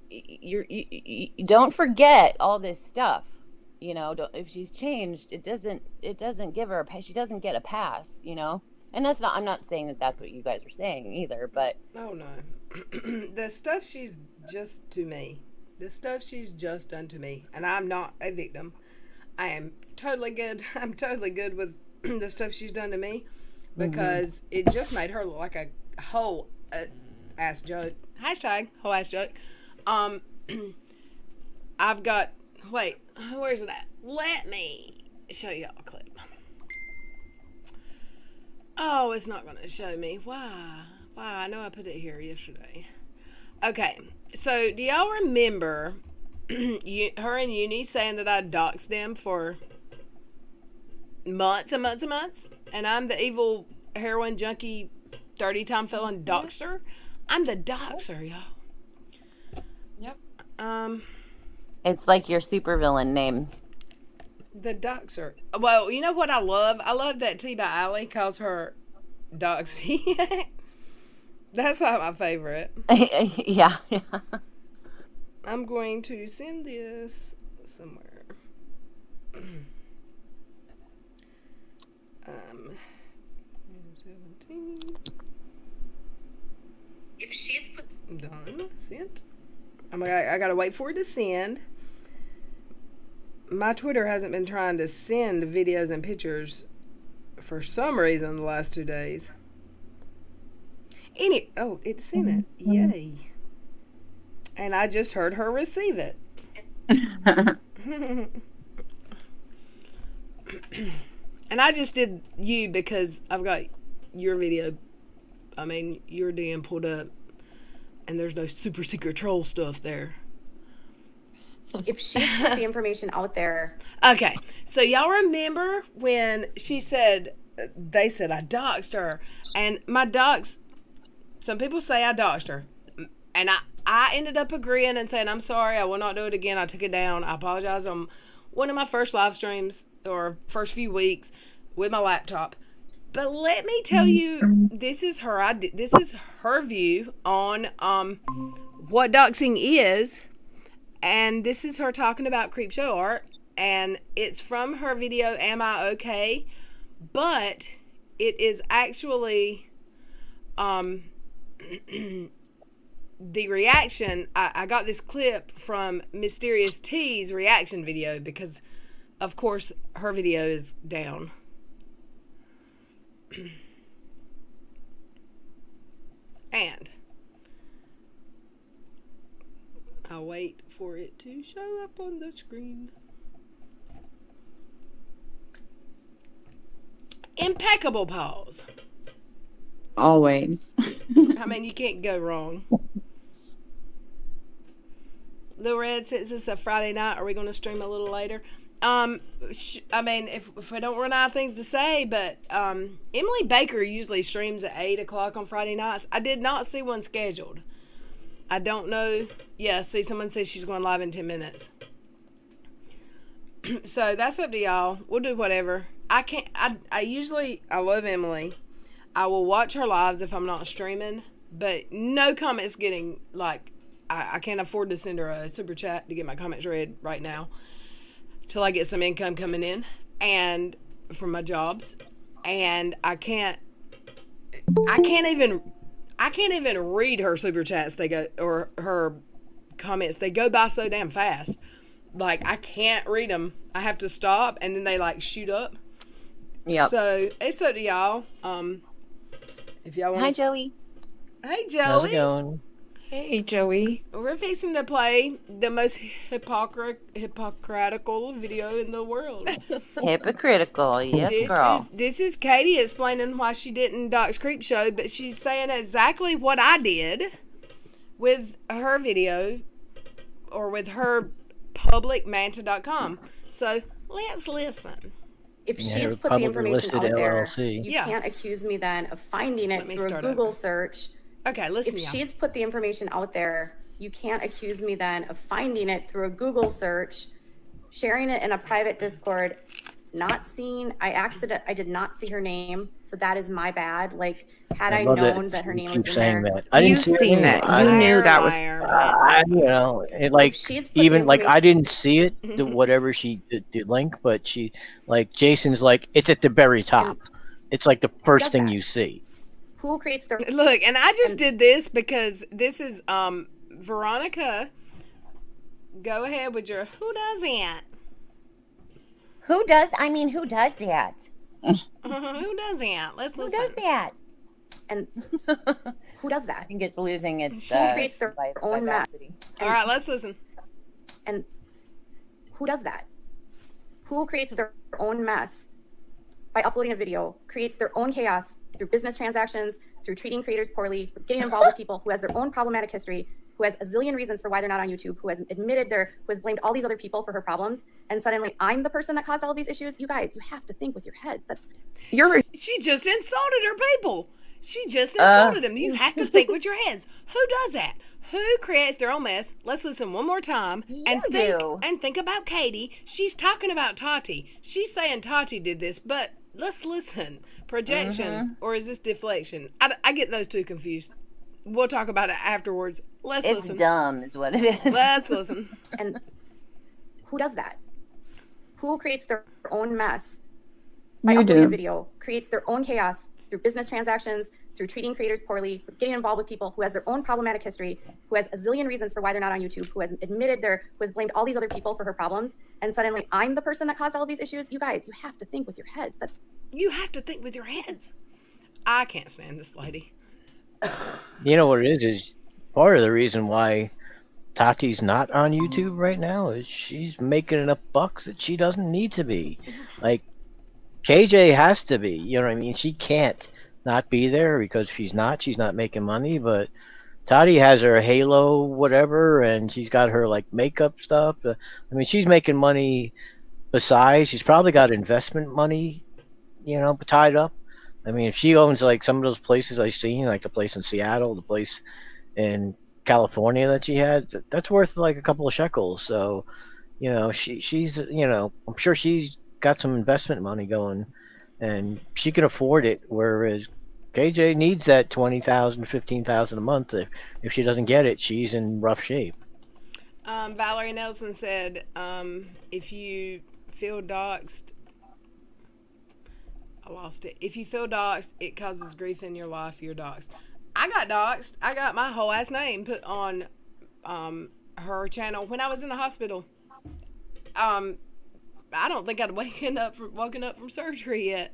you don't forget all this stuff. If she's changed, it doesn't give her she doesn't get a pass, And I'm not saying that that's what you guys are saying either, but. Oh no. The stuff she's just to me. The stuff she's just done to me. And I'm not a victim. I am totally good. I'm totally good with the stuff she's done to me. Because it just made her look like a whole ass joke. Hashtag whole ass joke. I've got, wait, where's it at? Let me show y'all a clip. Oh, it's not going to show me. Why? I know I put it here yesterday. Okay, so do y'all remember her and Uni saying that I doxed them for months and months and months, and I'm the evil heroin junkie 30-time felon doxer. I'm the doxer, y'all. Yep. It's like your supervillain name. The doxer. Well, you know what I love? I love that T by Allie calls her Doxy. That's not my favorite. Yeah. I'm going to send this somewhere. 17. If she's put done, sent. I gotta wait for it to send. My Twitter hasn't been trying to send videos and pictures for some reason the last 2 days. It sent it. Yay. And I just heard her receive it. And I just did you because I've got your video. I mean, your DM pulled up. And there's no super secret troll stuff there. If she put the information out there. Okay, so y'all remember when they said I doxed her, and my dox, some people say I doxed her, and I ended up agreeing and saying, I'm sorry, I will not do it again. I took it down. I apologize on one of my first live streams or first few weeks with my laptop. But let me tell you, this is her view on what doxing is, and this is her talking about creep show art, and it's from her video Am I Okay? But it is actually the reaction. I got this clip from Mysterious T's reaction video because of course her video is down. And I'll wait for it to show up on the screen. Impeccable paws. Always. I mean, you can't go wrong. Lil Red says it's a Friday night. Are we going to stream a little later? I mean, if I don't run out of things to say, but Emily Baker usually streams at 8 o'clock on Friday nights. I did not see one scheduled. I don't know. Yeah, see, someone says she's going live in 10 minutes. So that's up to y'all. We'll do whatever. I love Emily. I will watch her lives if I'm not streaming, but no comments getting, like, I can't afford to send her a super chat to get my comments read right now till I get some income coming in and from my jobs, and I can't even read her super chats. They go, or her comments, they go by so damn fast. Like, I can't read them. I have to stop, and then they like shoot up. Yep. So it's up to y'all. If y'all want. Hi, Joey. Hey, Joey. How's it going? Hey, Joey. We're fixing to play the most hypocritical video in the world. Hypocritical, yes, girl. This is Katie explaining why she didn't dox Creep Show, but she's saying exactly what I did with her video or with her publicmanta.com. So let's listen. If Yeah, she's her put the publicly information listed out there, LLC. you Yeah. can't accuse me then of finding it Let me through a start Google over. search. Okay, listen, If y'all. she's put the information out there, you can't accuse me then of finding it through a Google search, sharing it in a private Discord, not seeing. I did not see her name, so that is my bad. Like, had I love known that her you name keep was in saying there, that. I didn't You've see her seen name. that. You knew that was. It like she's put the even like information- I didn't see it, the whatever she the link, but she like Jason's like it's at the very top. It's like the first does thing that? you see. who creates their Look, and I just did this because this is Veronica. Go ahead with your who does it? Who does that? Who does it? Let's Who listen. does that? and who does I that? think it's losing its Who creates their own mess? vivacity. All right, let's listen. And who does that? Who creates their own mess by uploading a video, creates their own chaos through business transactions, through treating creators poorly, getting involved with people who has their own problematic history, who has a zillion reasons for why they're not on YouTube, who has who has blamed all these other people for her problems, and suddenly I'm the person that caused all of these issues. You guys, you have to think with your heads. She just insulted her people. She just insulted them. You have to think with your heads. Who does that? Who creates their own mess? Let's listen one more time and think about Katie. She's talking about Tati. She's saying Tati did this, but let's listen. Projection or is this deflection? I get those two confused. We'll talk about it afterwards. Let's listen. It's dumb is what it is. Let's listen. And who does that? Who creates their own mess by uploading a video, creates their own chaos through business transactions, through treating creators poorly, getting involved with people, who has their own problematic history, who has a zillion reasons for why they're not on YouTube, who has who has blamed all these other people for her problems, and suddenly I'm the person that caused all of these issues? You guys, you have to think with your heads. You have to think with your heads. I can't stand this lady. You know what it is part of the reason why Tati's not on YouTube right now is she's making enough bucks that she doesn't need to be. Like, KJ has to be, you know what I mean? She can't not be there because she's not making money, but Tati has her Halo whatever, and she's got her like makeup stuff. I mean, she's making money besides. She's probably got investment money, tied up. I mean, if she owns like some of those places I've seen, like the place in Seattle, the place in California that she had, that's worth like a couple of shekels. So, she's, I'm sure she's got some investment money going, and she can afford it. Whereas KJ needs that $20,000, $15,000 a month. If she doesn't get it, she's in rough shape. Valerie Nelson said, if you feel doxxed, I lost it. If you feel doxxed, it causes grief in your life. You're doxxed. I got doxxed. I got my whole ass name put on her channel when I was in the hospital. I don't think I'd woken up from surgery yet,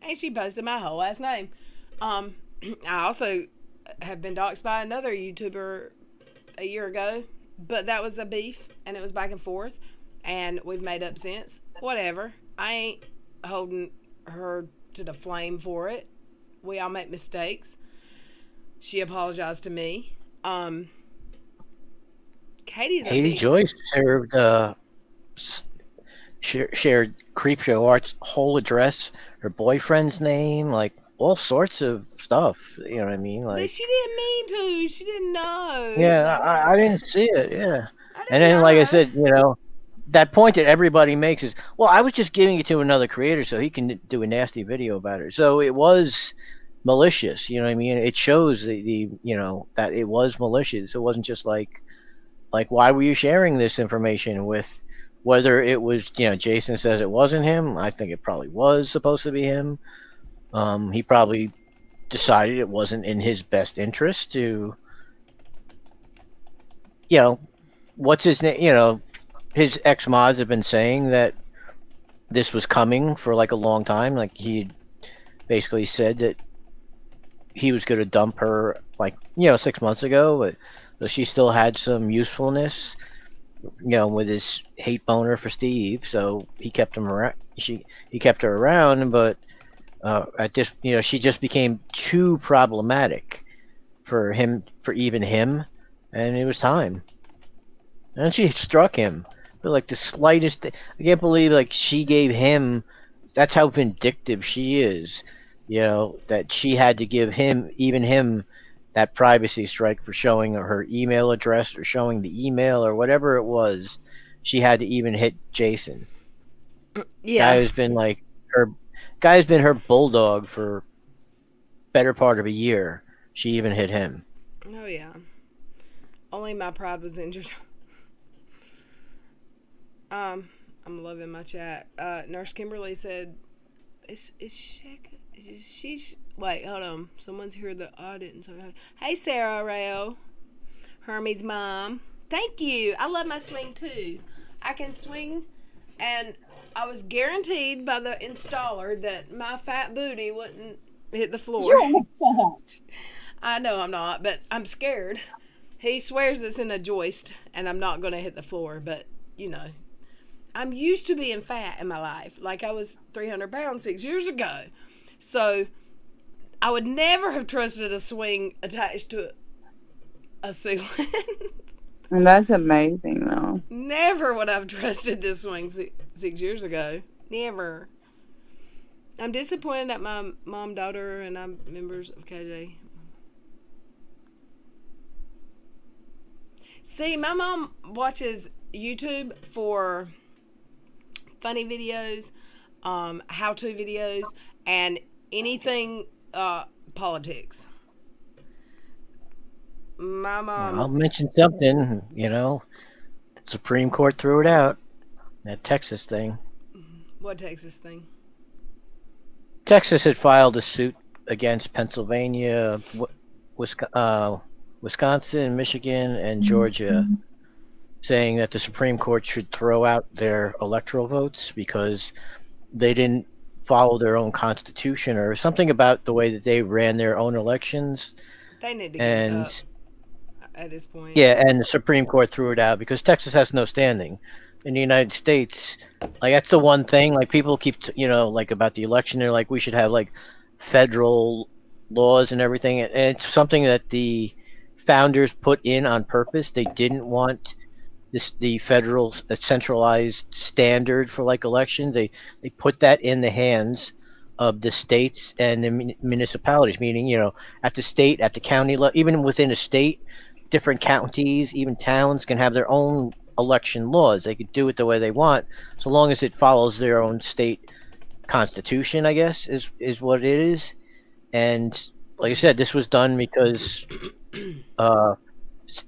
and she posted my whole ass name. I also have been doxxed by another YouTuber a year ago, but that was a beef, and it was back and forth, and we've made up since. Whatever. I ain't holding her to the flame for it. We all make mistakes. She apologized to me. Katie Joyce shared Creepshow Art's whole address, her boyfriend's name, like all sorts of stuff. You know what I mean? Like, but she didn't mean to. She didn't know. Yeah, I didn't see it. Yeah, and then like I said, that point that everybody makes is, well, I was just giving it to another creator so he can do a nasty video about it. So it was malicious. You know what I mean? It shows the that it was malicious. It wasn't just like why were you sharing this information with? Whether it was, Jason says it wasn't him. I think it probably was supposed to be him. He probably decided it wasn't in his best interest to, what's his name? His ex-mods have been saying that this was coming for like a long time. Like he basically said that he was going to dump her 6 months ago, but she still had some usefulness. With his hate boner for Steve, so he kept him around. He kept her around, but at this, she just became too problematic for him, and it was time. And she struck him, but like the slightest. I can't believe she gave him. That's how vindictive she is. That she had to give him that privacy strike for showing her email address or showing the email or whatever it was. She had to even hit Jason. Yeah. Guy has been her bulldog for better part of a year. She even hit him. Oh yeah. Only my pride was injured. I'm loving my chat. Nurse Kimberly said, she's wait, hold on. Someone's here that I didn't say hi. Hey, Sarah Rayo. Hermie's mom. Thank you. I love my swing, too. I can swing, and I was guaranteed by the installer that my fat booty wouldn't hit the floor. You're not. I know I'm not, but I'm scared. He swears it's in a joist, and I'm not going to hit the floor, but, I'm used to being fat in my life. Like I was 300 pounds 6 years ago. So I would never have trusted a swing attached to a ceiling. And that's amazing, though. Never would I've trusted this swing 6 years ago. Never. I'm disappointed that my mom, daughter, and I'm members of KJ. See, my mom watches YouTube for funny videos, how-to videos, and anything politics. My mom. I'll mention something. Supreme Court threw it out. That Texas thing. What Texas thing? Texas had filed a suit against Pennsylvania, Wisconsin, Michigan, and Georgia, saying that the Supreme Court should throw out their electoral votes because they didn't follow their own constitution or something about the way that they ran their own elections. They need to give it up at this point. Yeah, and the Supreme Court threw it out because Texas has no standing. In the United States, like that's the one thing, like people keep, like about the election, they're like, we should have like federal laws and everything. And it's something that the founders put in on purpose. They didn't want the federal centralized standard for like elections. They put that in the hands of the states and the municipalities, meaning, at the state, at the county level, even within a state, different counties, even towns can have their own election laws. They could do it the way they want, so long as it follows their own state constitution, I guess, is what it is. And like I said, this was done because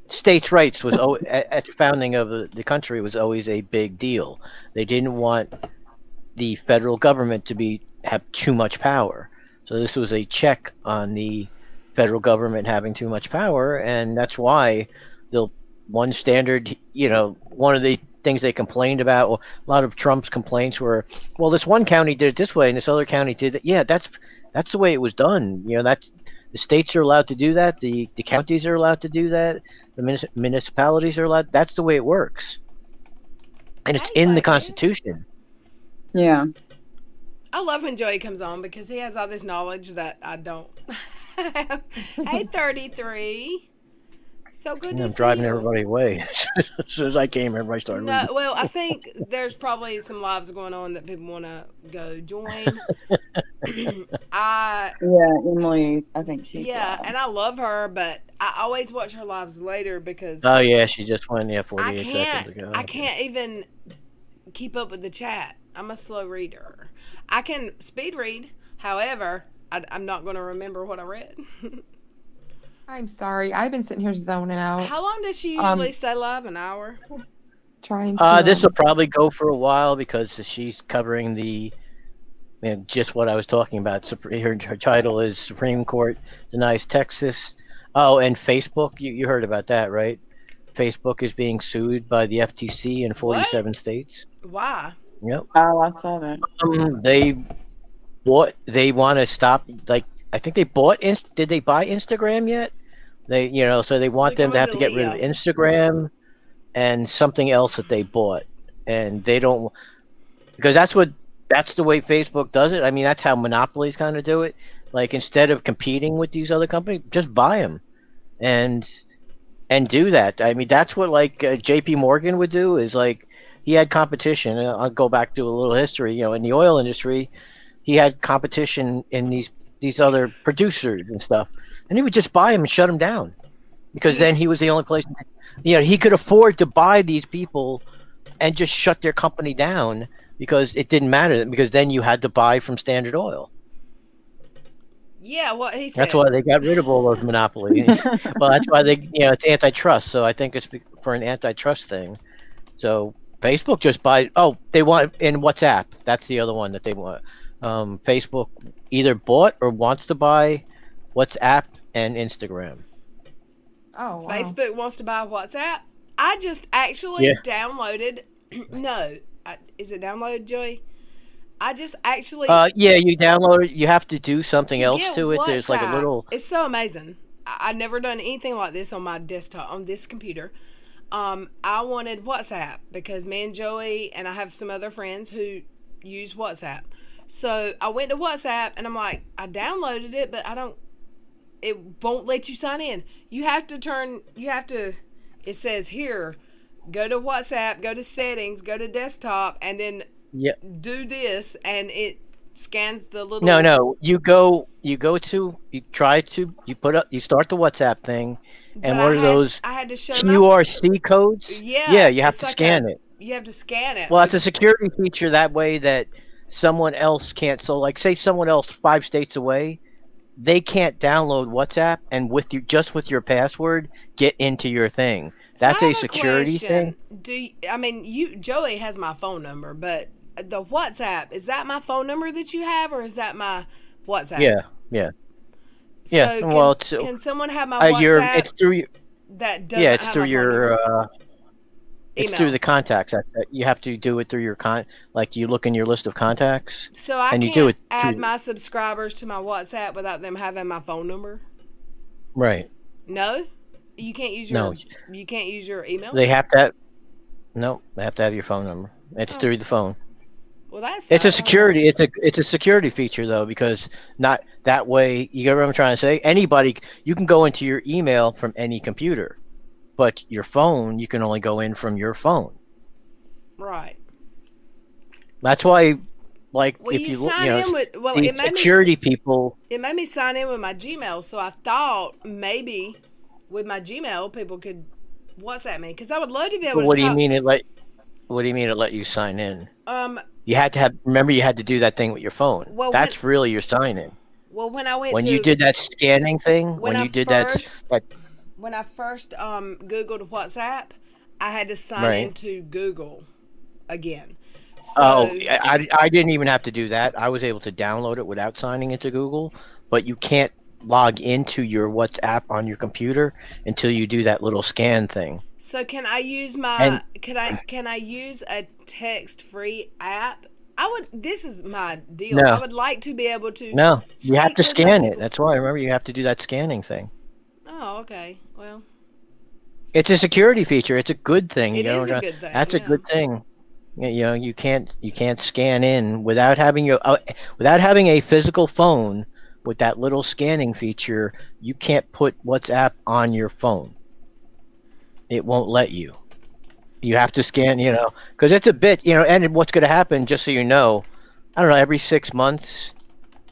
states' rights was at the founding of the country was always a big deal. They didn't want the federal government to have too much power, so this was a check on the federal government having too much power, and that's why they'll one standard, one of the things they complained about, well, a lot of Trump's complaints were, well, this one county did it this way and this other county did it. Yeah, that's the way it was done. That's the states are allowed to do that. The counties are allowed to do that. The municipalities are allowed. That's the way it works. And it's in the Constitution. Yeah. I love when Joey comes on because he has all this knowledge that I don't. Hey, 33. So good to see I'm driving you. everybody away. As soon as I came, everybody started reading. Well, I think there's probably some lives going on that people want to go join. Yeah, Emily, I think she's. Yeah, and I love her, but I always watch her lives later because. Oh yeah, she just went 48 seconds ago. I can't even keep up with the chat. I'm a slow reader. I can speed read, however, I'm not going to remember what I read. I'm sorry. I've been sitting here zoning out. How long does she usually stay live? An hour? Trying to. This will probably go for a while because she's covering just what I was talking about. Her title is Supreme Court Denies Texas. Oh, and Facebook. You heard about that, right? Facebook is being sued by the FTC in 47 states. Why? Yep. Oh, I saw that. They want to stop. Like I think they bought. Did they buy Instagram yet? They, so they want them to have to get rid of Instagram and something else that they bought, and they don't, because that's the way Facebook does it. I mean, that's how monopolies kind of do it. Like instead of competing with these other companies, just buy them, and do that. I mean, that's what like J.P. Morgan would do. Is like he had competition. I'll go back to a little history. In the oil industry, he had competition in these other producers and stuff. And he would just buy them and shut them down because then he was the only place. He could afford to buy these people and just shut their company down because it didn't matter. Because then you had to buy from Standard Oil. Yeah, what he said. That's why they got rid of all those monopolies. Well, that's why it's antitrust. So I think it's for an antitrust thing. So Facebook just buy. Oh, they want in WhatsApp. That's the other one that they want. Facebook either bought or wants to buy WhatsApp and Instagram. Oh, wow. Facebook wants to buy WhatsApp. I just actually downloaded. No, is it downloaded, Joey? I just actually. Yeah, you download it. You have to do something else to it. WhatsApp. There's like a little. It's so amazing. I've never done anything like this on my desktop on this computer. I wanted WhatsApp because me and Joey and I have some other friends who use WhatsApp. So I went to WhatsApp and I'm like, I downloaded it, but I don't it won't let you sign in. You have to, it says here, go to WhatsApp, go to settings, go to desktop, and then do this, and it scans the little. No. You start the WhatsApp thing, and what are those I had to show QRC codes? Yeah, you have to scan it. You have to scan it. Well, it's a security feature that way that someone else can't. So, like, say someone else 5 states away, they can't download WhatsApp and with your password get into your thing. That's a security thing. Joey has my phone number, but the WhatsApp, is that my phone number that you have, or is that my WhatsApp? Yeah. So can someone have my WhatsApp? It's through your. That doesn't. It's through your. It's through the contacts. You have to do it through your like you look in your list of contacts. So I can't add my subscribers to my WhatsApp without them having my phone number. Right. No, you can't use your. No. You can't use your email. They have to have. No, they have to have your phone number. It's through the phone. Well, that's. It's a security. It's a security feature though, because not that way. You get what I'm trying to say? Anybody, you can go into your email from any computer. But your phone, you can only go in from your phone. Right. That's why, like, well, if you look, security people. It made me sign in with my Gmail, so I thought maybe with my Gmail people could WhatsApp me, because I would love to be able to. What do you mean it let you sign in? You had to remember you had to do that thing with your phone. Well, that's really your sign in. Well, when you did that scanning thing, when I first Googled WhatsApp, I had to sign into Google again. So, I didn't even have to do that. I was able to download it without signing into Google, but you can't log into your WhatsApp on your computer until you do that little scan thing. So can I use can I use a text-free app? This is my deal. No. I would like to be able to. No, you have to scan it. That's why. Remember, you have to do that scanning thing. Oh, okay. Well, it's a security feature. It's a good thing. It is a good thing. That's a good thing. You can't scan in without having a physical phone with that little scanning feature. You can't put WhatsApp on your phone. It won't let you. You have to scan, because it's a bit, and what's going to happen, just so you know, I don't know, every 6 months,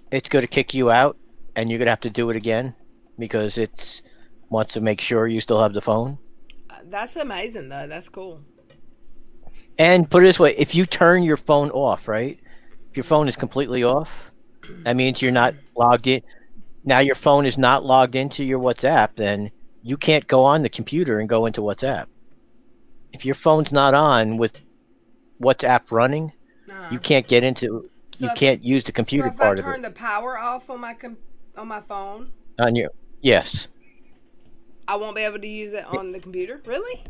it's going to kick you out, and you're going to have to do it again, because it wants to make sure you still have the phone. That's amazing, though. That's cool. And put it this way, if you turn your phone off, right? If your phone is completely off, that means you're not logged in. Now your phone is not logged into your WhatsApp, then you can't go on the computer and go into WhatsApp. If your phone's not on with WhatsApp running, you can't get into. You can't use the computer part of it. So if I turn the power off on my phone. Yes. I won't be able to use it on the computer. Really?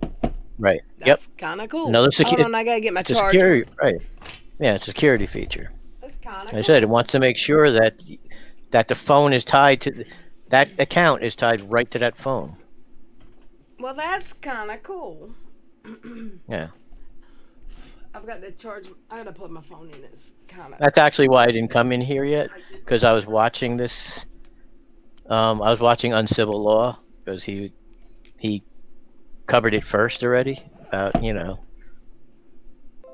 Right. That's kind of cool. Another Hold on, I gotta get my charger. Right. Yeah, it's a security feature. That's kind of. I said it wants to make sure that the phone is tied to that account is tied right to that phone. Well, that's kind of cool. Yeah. I've got to charge. I gotta plug my phone in. It's kind of. That's actually why I didn't come in here yet, because I was watching this. I was watching Uncivil Law because he covered it first already.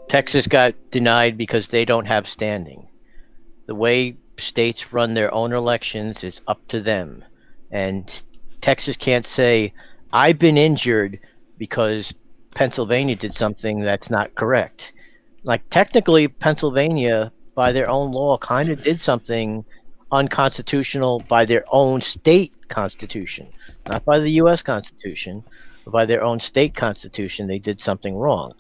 Texas got denied because they don't have standing. The way states run their own elections is up to them, and Texas can't say, "I've been injured because Pennsylvania did something that's not correct." Like, technically, Pennsylvania, by their own law, kind of did something unconstitutional by their own state constitution, not by the U.S. Constitution, but by their own state constitution. They did something wrong.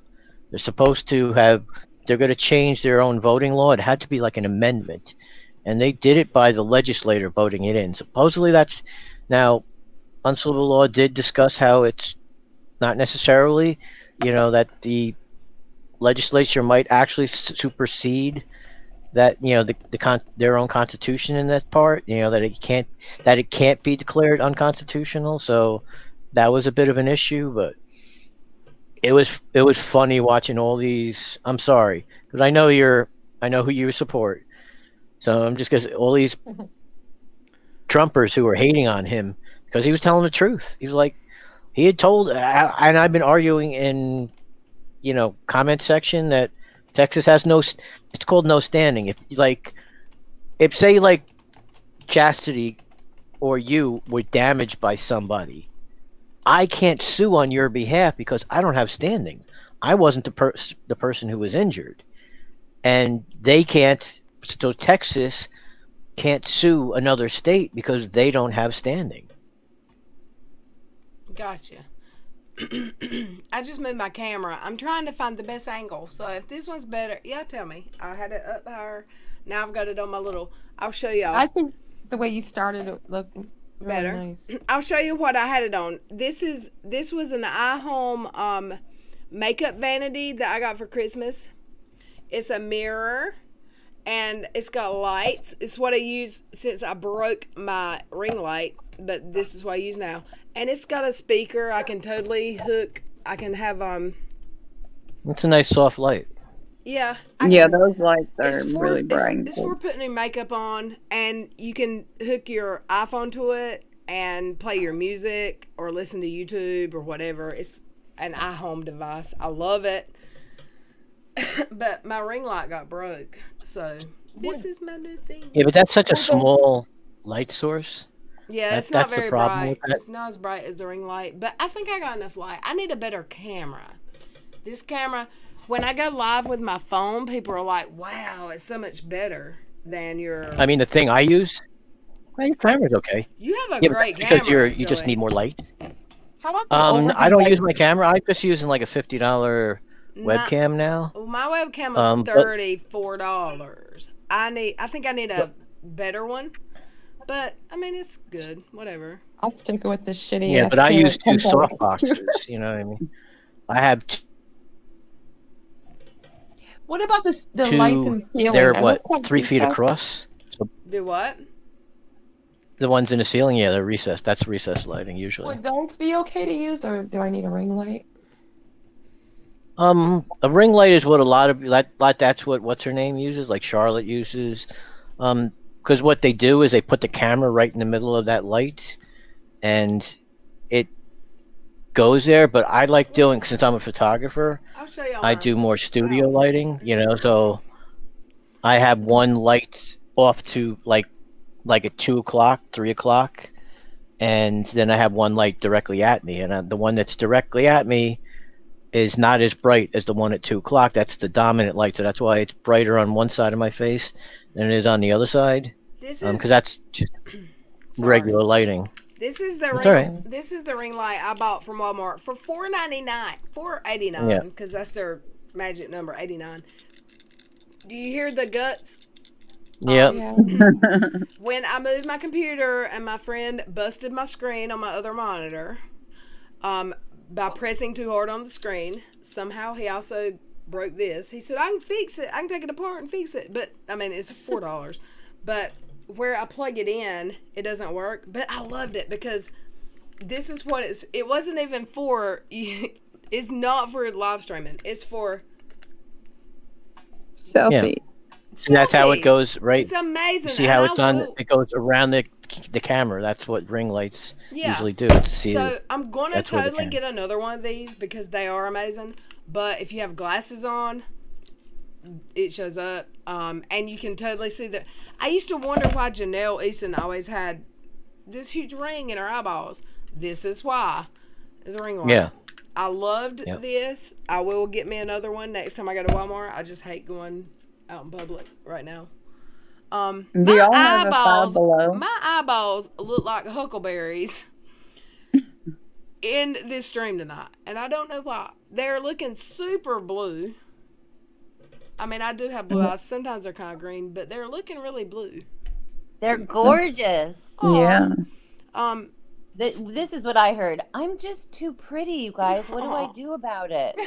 They're supposed to have. They're going to change their own voting law. It had to be like an amendment, and they did it by the legislator voting it in. Supposedly, that's now. Uncivil Law did discuss how it's not necessarily, that the legislature might actually supersede that, their own constitution in that part, that it can't be declared unconstitutional. So that was a bit of an issue, but it was funny watching all these. I'm sorry, because I know who you support. So I'm just gonna all these Trumpers who were hating on him because he was telling the truth. He was like, he had told, and I've been arguing in, comment section that Texas has it's called no standing. If say like Chastity or you were damaged by somebody, I can't sue on your behalf because I don't have standing. I wasn't the person who was injured, and they can't. So Texas can't sue another state because they don't have standing. Gotcha. I just moved my camera. I'm trying to find the best angle. So if this one's better, tell me. I had it up higher. Now I've got it on my little. I'll show y'all. I think the way you started it looked really better. Nice. I'll show you what I had it on. This was an iHome makeup vanity that I got for Christmas. It's a mirror. And it's got lights. It's what I use since I broke my ring light, but this is what I use now. And it's got a speaker. I can totally hook. I can have It's a nice soft light. Yeah. Those lights are really bright. It's for putting new makeup on, and you can hook your iPhone to it and play your music or listen to YouTube or whatever. It's an iHome device. I love it. But my ring light got broke, so this is my new thing. Yeah, but that's such a small light source. Yeah, it's not very bright. It's not as bright as the ring light, but I think I got enough light. I need a better camera. This camera, when I go live with my phone, people are like, wow, it's so much better than your... I mean, the thing I use, your camera's okay. You have a great camera, because you just need more light. How about the I don't use my camera. I'm just using like a $50 webcam now. Well, my webcam was $34. I think I need a better one, but I mean it's good. Whatever. I'll stick with the shitty. Yeah, but I use 2 soft boxes. You know what I mean? I have. What about the lights in the ceiling? They're 3 feet across. So do what? The ones in the ceiling, they're recessed. That's recessed lighting usually. Would those be okay to use, or do I need a ring light? A ring light is what a lot of that's what what's her name uses, like Charlotte uses. Because what they do is they put the camera right in the middle of that light, and it goes there. But I like doing, since I'm a photographer, I'll show you. I do more studio lighting. So I have one light off to like at 2 o'clock, 3 o'clock, and then I have one light directly at me, and the one that's directly at me is not as bright as the one at 2 o'clock. That's the dominant light, so that's why it's brighter on one side of my face than it is on the other side. Because that's just regular lighting. This is the ring. This is the ring light I bought from Walmart for $4.99, $4.89, because that's their magic number, 89. Do you hear the guts? Yep. When I moved my computer and my friend busted my screen on my other monitor, by pressing too hard on the screen. Somehow he also broke this. He said, I can fix it. I can take it apart and fix it. But, I mean, it's $4. But where I plug it in, it doesn't work. But I loved it because this is what it wasn't even for, it's not for live streaming. It's for selfie. And that's how it goes, right? It's amazing. See how it's on? It goes around the camera. That's what ring lights usually do. So I'm going to totally get another one of these because they are amazing. But if you have glasses on, it shows up. And you can totally see that. I used to wonder why Janelle Easton always had this huge ring in her eyeballs. This is why. It's a ring light. Yeah. I loved this. I will get me another one next time I go to Walmart. I just hate going out in public right now. Do y'all have a file below? My eyeballs look like huckleberries in this stream tonight, and I don't know why. They're looking super blue. I mean, I do have blue eyes. Sometimes they're kind of green, but they're looking really blue. They're gorgeous. Yeah. This is what I heard. I'm just too pretty, you guys. What do I do about it?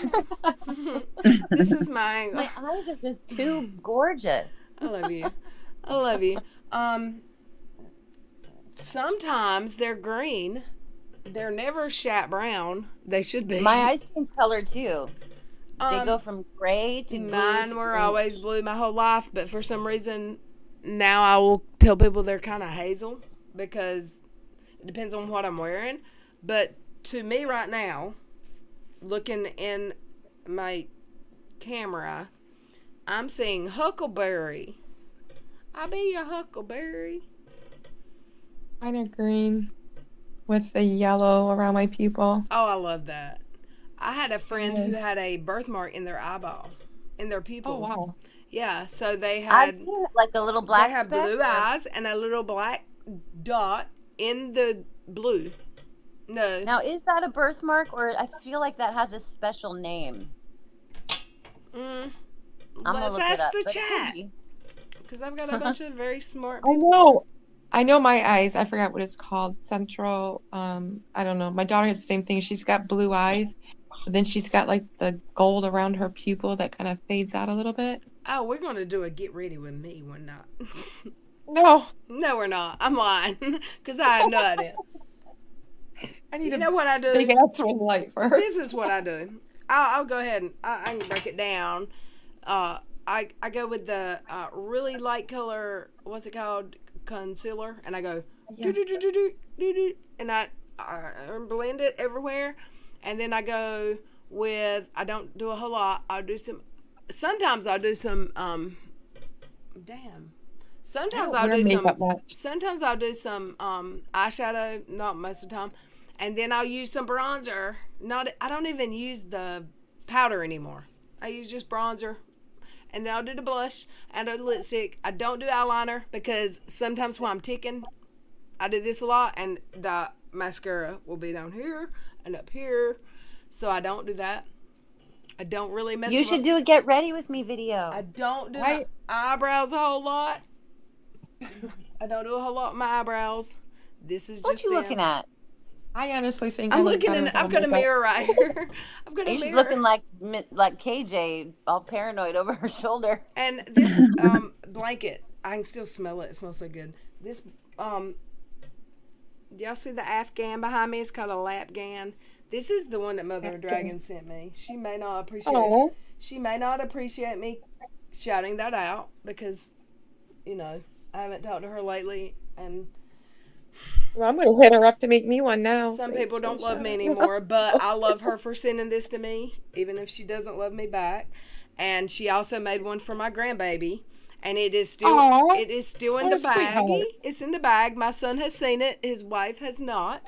This is my angle. My eyes are just too gorgeous. I love you. I love you. Sometimes they're green. They're never chat brown. They should be. My eyes change color too. They go from gray to blue. Mine were always blue my whole life, but for some reason now I will tell people they're kind of hazel. because it depends on what I'm wearing. But to me right now, looking in my camera, I'm seeing huckleberry. I be your huckleberry. Mine are green with the yellow around my pupil. Oh, I love that. I had a friend who had a birthmark in their eyeball, in their pupil. Oh, wow. Yeah, so they I've had seen it, like a little black they have speck, blue or- eyes and a little black dot in the blue. No. Now, is that a birthmark, or I feel like that has a special name? Mm, I'm gonna let's look it ask up. the but it could chat, be. because I've got a bunch of very smart I people. know my eyes. I forgot what it's called. Central. I don't know. My daughter has the same thing. She's got blue eyes, but then she's got like the gold around her pupil that kind of fades out a little bit. Oh, we're going to do a get ready with me one night. No, No, we're not. I'm lying, because I have no idea. I need You a know what I do? big ass ring light for her. This is what I do. I'll go ahead and I can break it down. I go with the really light color, what's it called, concealer, and I go Yeah. do, and I blend it everywhere, and then I go with, I don't do a whole lot. Sometimes I'll do some sometimes I'll wear do makeup some much. sometimes I'll do some eyeshadow, not most of the time, and then I'll use some bronzer. I don't even use the powder anymore. I use just bronzer, and then I'll do the blush and the lipstick. I don't do eyeliner because sometimes when I'm ticking, I do this a lot, and the mascara will be down here and up here, so I don't do that. I don't really mess. You should do a get ready with me video. I don't do my eyebrows a whole lot. I don't do a whole lot with my eyebrows. This is What just you them. looking at? I honestly think I'm I look looking better in. without I've got a makeup. mirror right here. I've got a She's mirror. looking like KJ, all paranoid over her shoulder. And this blanket, I can still smell it. It smells so good. This do y'all see the Afghan behind me? It's called a Lapgan. This is the one that Mother of Dragon sent me. She may not appreciate. Oh, She may not appreciate me shouting that out because, I haven't talked to her lately, and well, I'm gonna hit her up to make me one now. some Thanks people for don't the love me shout. anymore, but I love her for sending this to me, even if she doesn't love me back. And she also made one for my grandbaby, and it is still Aw, in what the a sweetheart. baggie. It's in the bag. My son has seen it. His wife has not,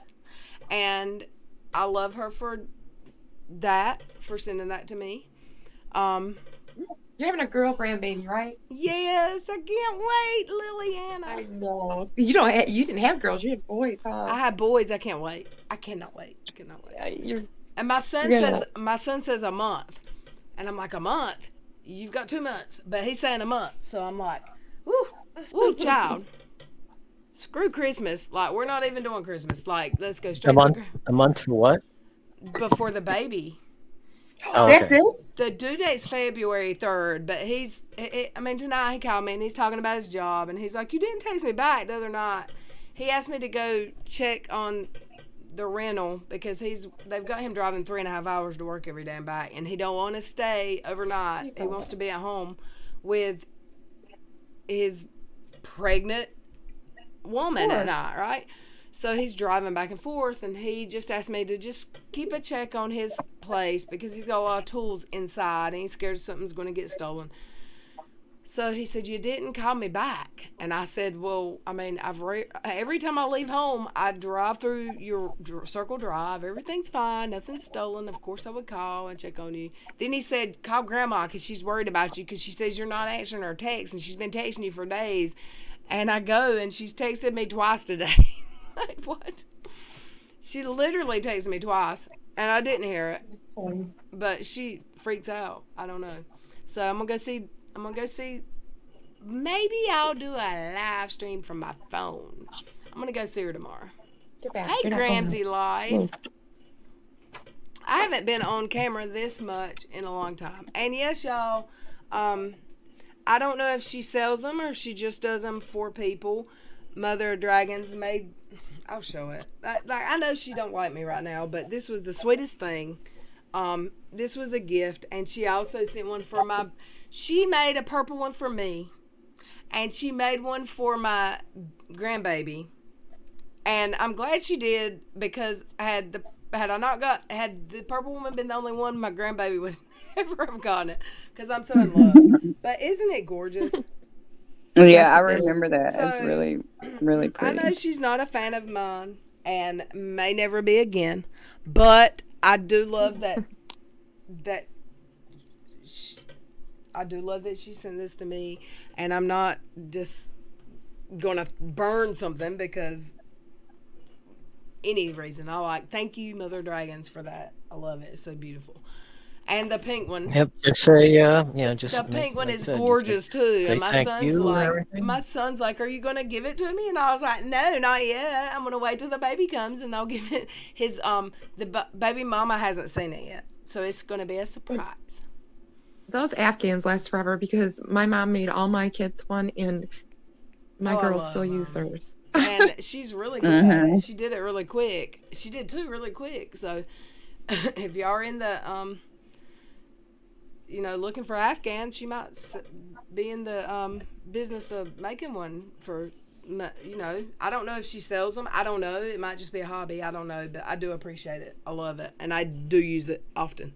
and I love her for that, for sending that to me. You're having a girl grandbaby, right? Yes, I can't wait, Liliana. I know. You didn't have girls. You had boys, huh? I have boys. I can't wait. I cannot wait. Yeah, you're And my son You're says gonna- a month, and I'm like, a month? You've got 2 months, but he's saying a month, so I'm like, woo, child. Screw Christmas. Like, we're not even doing Christmas. Like, let's go straight A month for what? before the baby. Oh, That's okay. it. The due date's February 3rd, but tonight he called me and he's talking about his job, and he's like, you didn't text me back the other night. He asked me to go check on the rental because they've got him driving 3.5 hours to work every day and back, and he don't want to stay overnight. He wants to be at home with his pregnant woman at night, right? So he's driving back and forth, and he just asked me to just keep a check on his place because he's got a lot of tools inside, and he's scared something's going to get stolen. So he said, you didn't call me back. And I said, well, I mean, every time I leave home, I drive through your Circle Drive. Everything's fine. Nothing's stolen. Of course I would call and check on you. Then he said, call Grandma because she's worried about you because she says you're not answering her texts, and she's been texting you for days. And I go, and she's texted me twice today. Like, what? She literally texted me twice, and I didn't hear it. But she freaks out. I don't know. So I'm gonna go see. Maybe I'll do a live stream from my phone. I'm gonna go see her tomorrow. Hey, Gramsy Life. I haven't been on camera this much in a long time. And yes, y'all, I don't know if she sells them or if she just does them for people. Mother of Dragons made. I'll show it. I know she don't like me right now, but this was the sweetest thing. This was a gift, and she also sent one for she made a purple one for me, and she made one for my grandbaby, And I'm glad she did, because had the purple woman been the only one, my grandbaby would never have gotten it, because I'm so in love. But isn't it gorgeous? Yeah, I remember that. So, It's really, really I know pretty. she's not a fan of mine and may never be again, but I do love that I do love that she sent this to me, and I'm not just gonna burn something because any reason. Thank you, Mother Dragons, for that. I love it. It's so beautiful. And the pink one. Yep. Just say, just The pink one like is I said, gorgeous too. say And thank you and everything. my son's like, "Are you gonna give it to me?" And I was like, "No, not yet. I'm gonna wait till the baby comes, and I'll give it." His baby mama hasn't seen it yet, so it's gonna be a surprise. Those Afghans last forever, because my mom made all my kids one, and my girls still use theirs. And she's really good at it. She did it really quick. She did two really quick. So if you are in the looking for Afghans, she might be in the business of making one for, I don't know if she sells them. I don't know. It might just be a hobby. I don't know, but I do appreciate it. I love it, and I do use it often.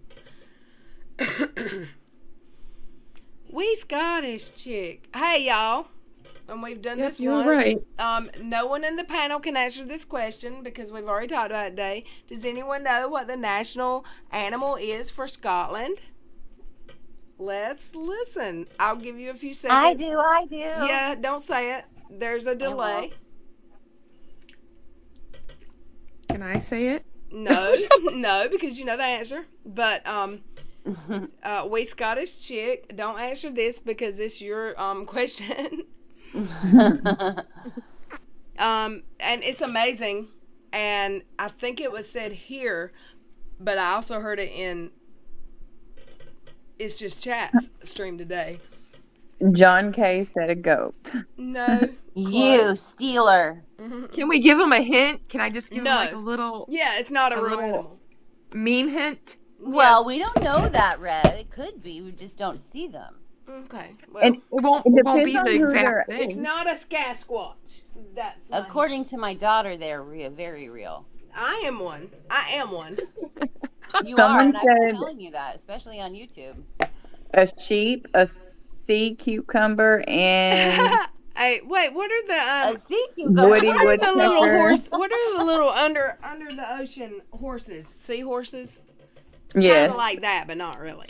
We Scottish chick. Hey, y'all. And we've done this you're once. right. No one in the panel can answer this question because we've already talked about it today. Does anyone know what the national animal is for Scotland? Let's listen. I'll give you a few seconds. I do. Yeah, don't say it. There's a delay. Can I say it? No, no, because you know the answer. But we Scottish chick, don't answer this because it's your question. And it's amazing, and I think it was said here, but I also heard it in It's Just Chat's stream today. John K. said a goat. No, you stealer. Can we give him a hint? Can I just give him like a little? Yeah, it's not a real animal. Meme hint. Well, we don't know that, Red. It could be. We just don't see them. Okay. Well, And It won't be the exact it's thing. not a Sasquatch. That's According to my daughter, they're very real. I am one. You Someone are, and I've been said- telling you that, especially on YouTube. A sheep, a sea cucumber, and Hey, wait. What are the A sea cucumber. Woody What are the little woodpecker. horse? What are the little under the ocean horses? Seahorses? Yes. Kind of like that, but not really.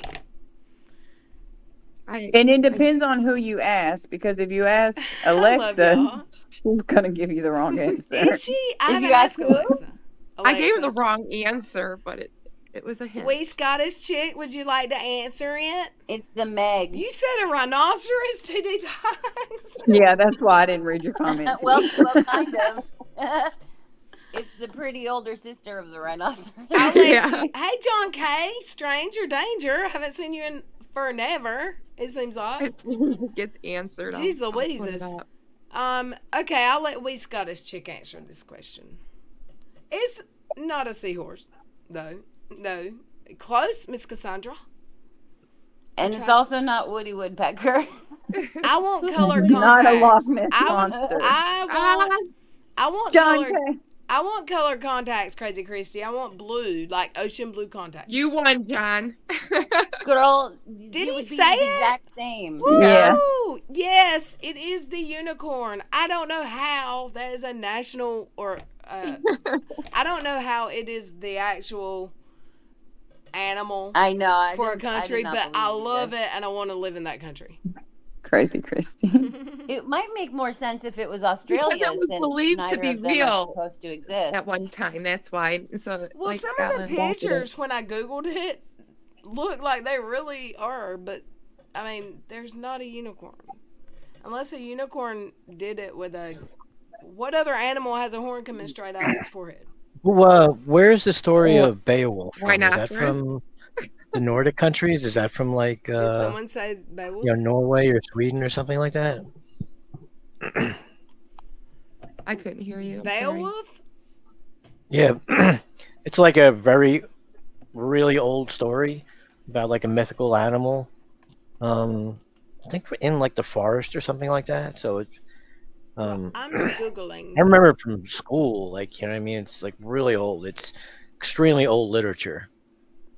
And it depends on who you ask, because if you ask love Alexa, y'all. she's gonna give you the wrong answer. Is she? I If haven't you ask asked who? Alexa. I gave him the wrong answer, but it was a hint. We Scottish chick, would you like to answer it? It's the Meg. You said a rhinoceros 2D times. Yeah, that's why I didn't read your comment. well, kind of. It's the pretty older sister of the rhinoceros. I'll let you. Hey, John K. Stranger danger. I haven't seen you in forever. It seems like. It gets answered. Jeez I'll put it Louises. up. Okay, I'll let we Scottish chick answer this question. It's not a seahorse, though. No. Close, Miss Cassandra. And it's also not Woody Woodpecker. I want color Not contacts. a Loch Ness monster. I want John colored. K. I want colored contacts, Crazy Christy. I want blue, like ocean blue contacts. You won, John. Girl, Did it he would be say the it? exact same. Woo! Yeah. Yes, it is the unicorn. I don't know how that is a national or I don't know how it is the actual animal I know. for a country, but I love it and I want to live in that country. Crazy Christy. It might make more sense if it was Australia, Because it was since believed to neither be of them are real supposed to exist. At one time, that's why. So, Well, like some Scotland of the wanted it. pictures when I googled it look like they really are, but I mean, there's not a unicorn. Unless a unicorn did it with a. What other animal has a horn coming straight out of its forehead? Well, where's the story of Beowulf? Why From? Is not? that from the Nordic countries? Is that from like Did someone say Beowulf? Norway or Sweden or something like that? I couldn't hear you. I'm sorry. Beowulf? Yeah, it's like a really old story about like a mythical animal. I think in like the forest or something like that. So I'm Googling. I remember it from school. Like, you know what I mean? It's like really old. It's extremely old literature.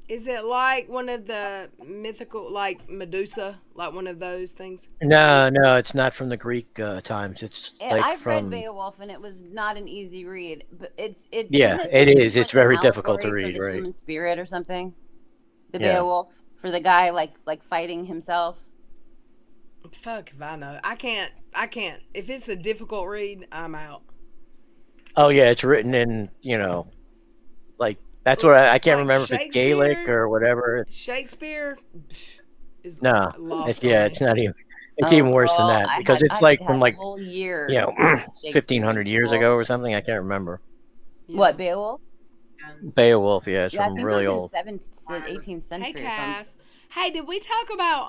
Is it like one of the mythical, like Medusa, like one of those things? No, it's not from the Greek times. It's like I've read from Beowulf, and it was not an easy read. But it's isn't yeah, it it supposed to is. be It's like an very difficult to allegory for read, the right? human spirit or something? The Yeah. Beowulf, for the guy like fighting himself. Fuck if I know. I can't. If it's a difficult read, I'm out. Oh yeah, it's written in, like that's what I can't Like remember if it's Gaelic Shakespeare? or whatever. Shakespeare is No, lost on me. it's not even. It's Oh, even worse than girl, that because it's like I from had a like whole year with Shakespeare 1500 in years school. ago or something. I can't remember. Yeah. What, Beowulf? Beowulf, yeah, it's Yeah, I from think really it was old. in the 18th century. Hey, Kath. Hey, did we talk about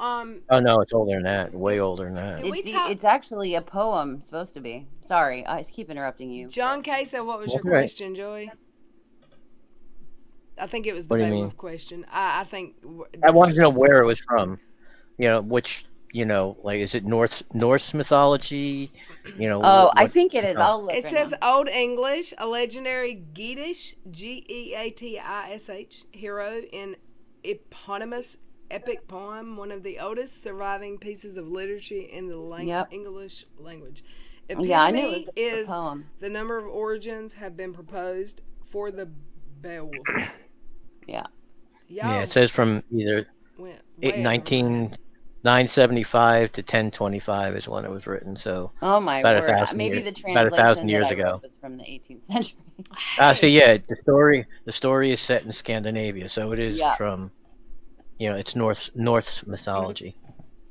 Oh no, it's older than that. Way older than that. It's actually a poem, supposed to be. Sorry, I keep interrupting you. John K said, "What was your That's right. question, Joey?" I think it was the What do you mean? Beowulf question. I think I wanted to know where it was from. Which like is it Norse mythology? Oh, I what think it is. I'll look. It right says now. Old English, a legendary Geatish, Geatish hero in eponymous epic poem, one of the oldest surviving pieces of literature in the English language. Yeah, I knew it was a is poem. the number of origins have been proposed for the Beowulf. Yeah. Yeah, it says from either Went way over my head. 975 to 1025 is when it was written. So Oh my about word! 1,000 Maybe years, the about 1,000 translation that years I ago. read was from the 18th century. So yeah, the story is set in Scandinavia, so it is Yeah. from, it's Norse mythology.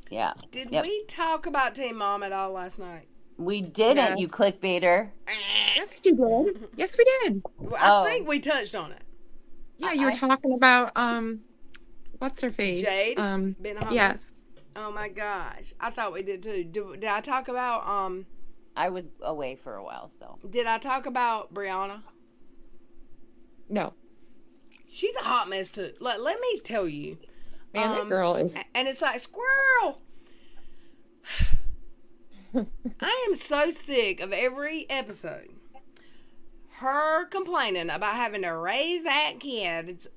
Yeah. Did we talk about Teen Mom at all last night? We didn't, you clickbaiter. Yes, you did. Yes, we did. I think we touched on it. Yeah, you were talking about what's her face? Jade being homeless? Yes. Oh my gosh, I thought we did too. Did I talk about I was away for a while, so. Did I talk about Brianna? No. She's a hot mess too. Let me tell you. Man, that girl is. And it's like squirrel. I am so sick of every episode. Her complaining about having to raise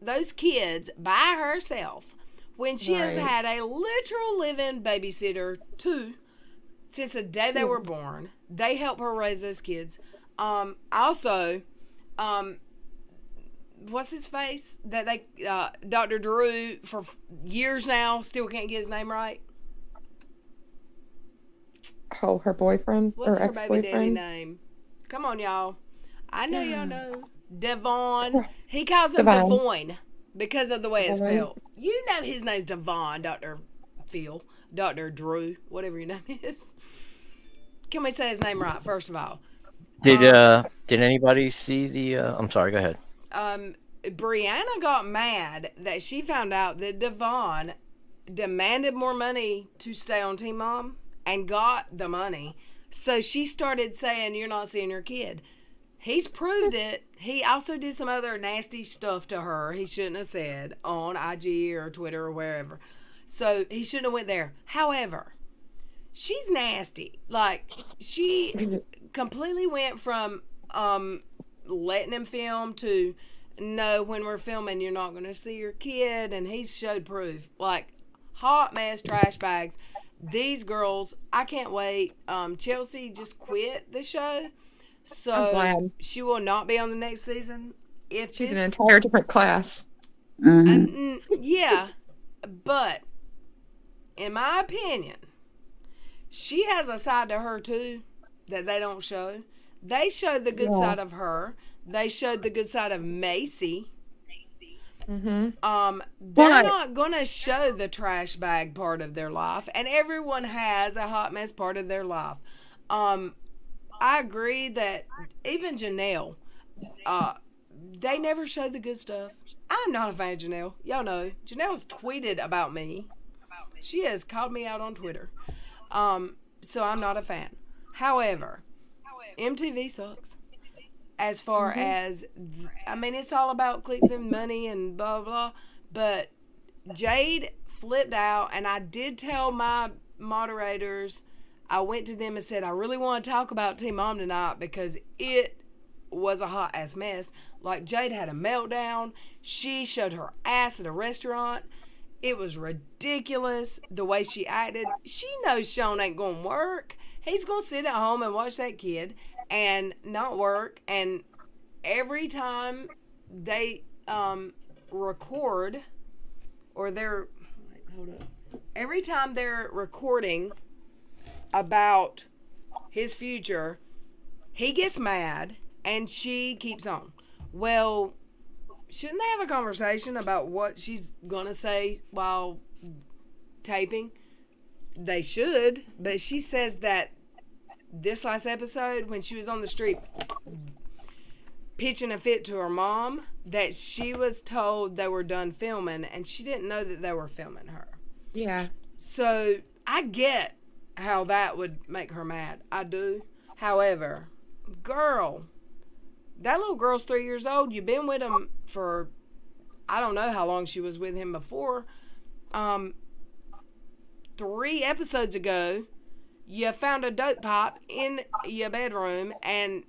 those kids by herself, when she has had a literal living babysitter since the day they were born. They help her raise those kids. Also, what's his face? That they Dr. Drew for years now still can't get his name right. Oh, her boyfriend What's or her baby daddy ex-boyfriend? name? Come on, y'all. I know y'all know. Devon. He calls him Devon because of the way it's spelled. You know his name's Devon, Dr. Phil, Dr. Drew, whatever your name is. Can we say his name right, first of all? Did anybody see the I'm sorry, go ahead. Brianna got mad that she found out that Devon demanded more money to stay on Teen Mom and got the money. So she started saying, "You're not seeing your kid." He's proved it. He also did some other nasty stuff to her he shouldn't have said on IG or Twitter or wherever. So he shouldn't have went there. However, she's nasty. Like, she completely went from letting him film to, no, when we're filming, you're not going to see your kid. And he showed proof. Like, hot mess, trash bags. These girls, I can't wait. Chelsea just quit the show. So I'm glad. she will not be on the next season. She's an entire different class. Yeah, but in my opinion, she has a side to her too that they don't show. They showed the good side of her. They showed the good side of Macy. They're not gonna show the trash bag part of their life, and everyone has a hot mess part of their life. I agree that even Janelle, they never show the good stuff. I'm not a fan of Janelle. Y'all know. Janelle's tweeted about me. She has called me out on Twitter. So I'm not a fan. However, MTV sucks. As far as, it's all about clicks and money and blah, blah. But Jade flipped out, and I did tell my moderators I went to them and said, I really want to talk about Teen Mom tonight because it was a hot ass mess. Like, Jade had a meltdown. She showed her ass at a restaurant. It was ridiculous the way she acted. She knows Sean ain't going to work. He's going to sit at home and watch that kid and not work. And every time they record, or they're, hold up. Every time they're recording about his future, he gets mad and she keeps on. Well, shouldn't they have a conversation about what she's gonna say while taping? They should, but she says that this last episode, when she was on the street pitching a fit to her mom, that she was told they were done filming and she didn't know that they were filming her. Yeah. So I get how that would make her mad. I do. However, girl, that little girl's 3 years old. You've been with him for, I don't know how long she was with him before. 3 episodes ago, you found a dope pipe in your bedroom, and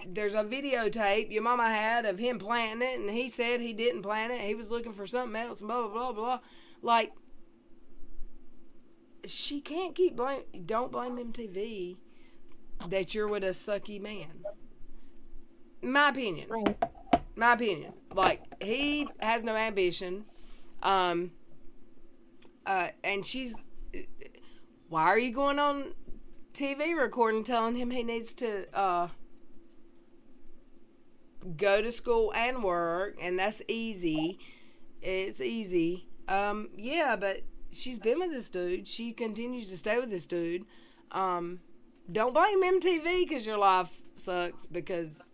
there's a videotape your mama had of him planting it, and he said he didn't plant it. He was looking for something else, and blah, blah, blah, blah. Like, she can't keep blame. Don't blame MTV that you're with a sucky man. My opinion. Right. My opinion. Like, he has no ambition. And she's, why are you going on TV recording telling him he needs to go to school and work, and that's easy. It's easy. Yeah, but she's been with this dude. She continues to stay with this dude. Don't blame MTV because your life sucks, because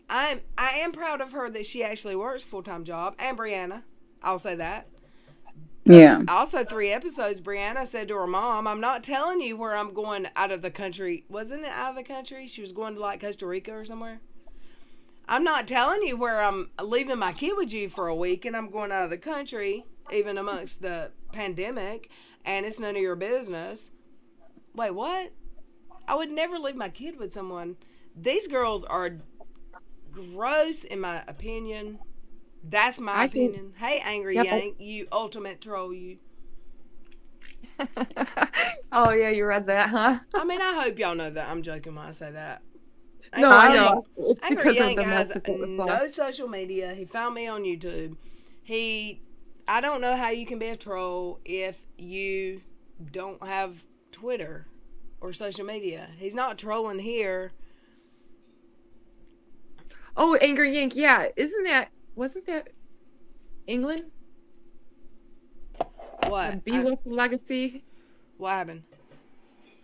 I am proud of her that she actually works a full-time job, and Brianna, I'll say that. Yeah. Also, 3 episodes, Brianna said to her mom, I'm not telling you where I'm going out of the country. Wasn't it out of the country? She was going to, like, Costa Rica or somewhere. I'm not telling you where I'm leaving my kid with you for a week and I'm going out of the country, even amongst the pandemic, and it's none of your business. Wait, what? I would never leave my kid with someone. These girls are gross, in my opinion. That's my opinion. Hey, Angry Yank, you ultimate troll, you. Oh, yeah, you read that, huh? I mean, I hope y'all know that. I'm joking when I say that. No, I know. It's Angry because of Yank the has message that was no left. social media. He found me on YouTube. I don't know how you can be a troll if you don't have Twitter or social media. He's not trolling here. Oh, Angry Yank, yeah. Wasn't that England? What? The Beowulf Legacy? What happened?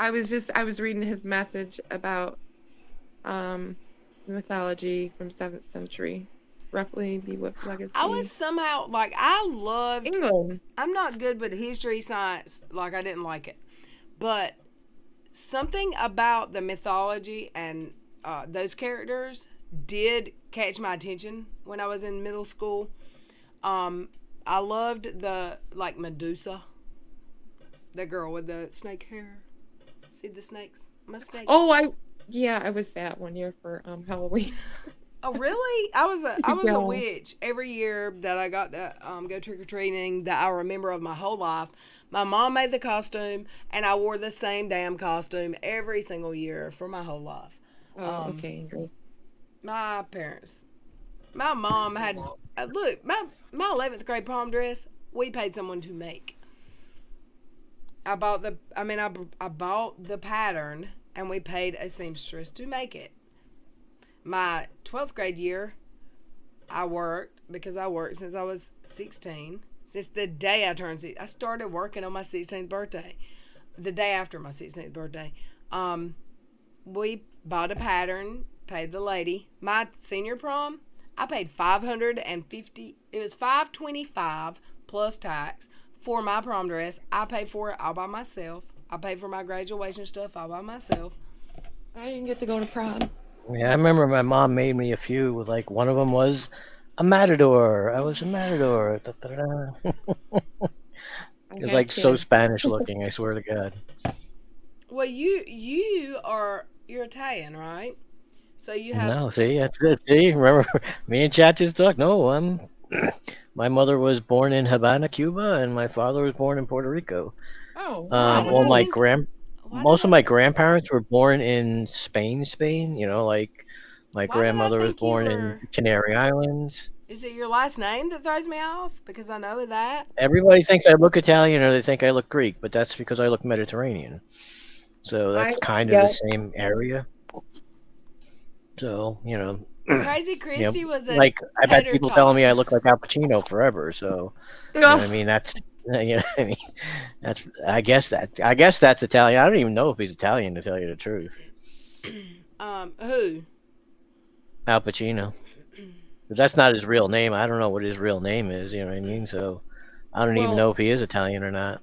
I was reading his message about the mythology from 7th century. Roughly Beowulf Legacy. I was somehow, like, I loved England. I'm not good with history, science, like, I didn't like it. But something about the mythology and those characters did catch my attention when I was in middle school. I loved like, Medusa. The girl with the snake hair. See the snakes? My snake. Oh, I was that one year for Halloween. Oh, really? I was Yeah. a witch every year that I got to go trick-or-treating that I remember of my whole life. My mom made the costume, and I wore the same damn costume every single year for my whole life. Oh, okay, Ingrid. My parents. My mom had... look, my 11th grade prom dress, we paid someone to make. I bought the pattern, and we paid a seamstress to make it. My 12th grade year, I worked, because I worked since I was 16. Since the day I turned 16. I started working on my 16th birthday. The day after my 16th birthday. We bought a pattern, paid the lady. My senior prom, I paid $550. It was $525 plus tax for my prom dress. I paid for it all by myself. I paid for my graduation stuff all by myself. I didn't get to go to prom. Yeah, I remember my mom made me a few. Like, one of them was a matador. I was a matador. Da, da, da. It was like so Spanish looking, I swear to God. Well, you're Italian, right? So you have. No, see, that's good. See, remember, me and Chat just talked. No, I'm. My mother was born in Havana, Cuba, and my father was born in Puerto Rico. Oh, Why did All I wow. my think? Why did most of I? my grandparents were born in Spain. You know, like my Why did I grandmother was think you born in were? Canary Islands. Is it your last name that throws me off? Because I know that. Everybody thinks I look Italian or they think I look Greek, but that's because I look Mediterranean. So I that's kind of yeah. the same area. So, Crazy Christie was a like I've had tater people telling tot. me I look like Al Pacino forever. So, what I Oh, mean? That's, I mean, I guess that's Italian. I don't even know if he's Italian to tell you the truth. Who? Al Pacino. But that's not his real name. I don't know what his real name is. You know what I mean? So, I don't even well, know if he is Italian or not.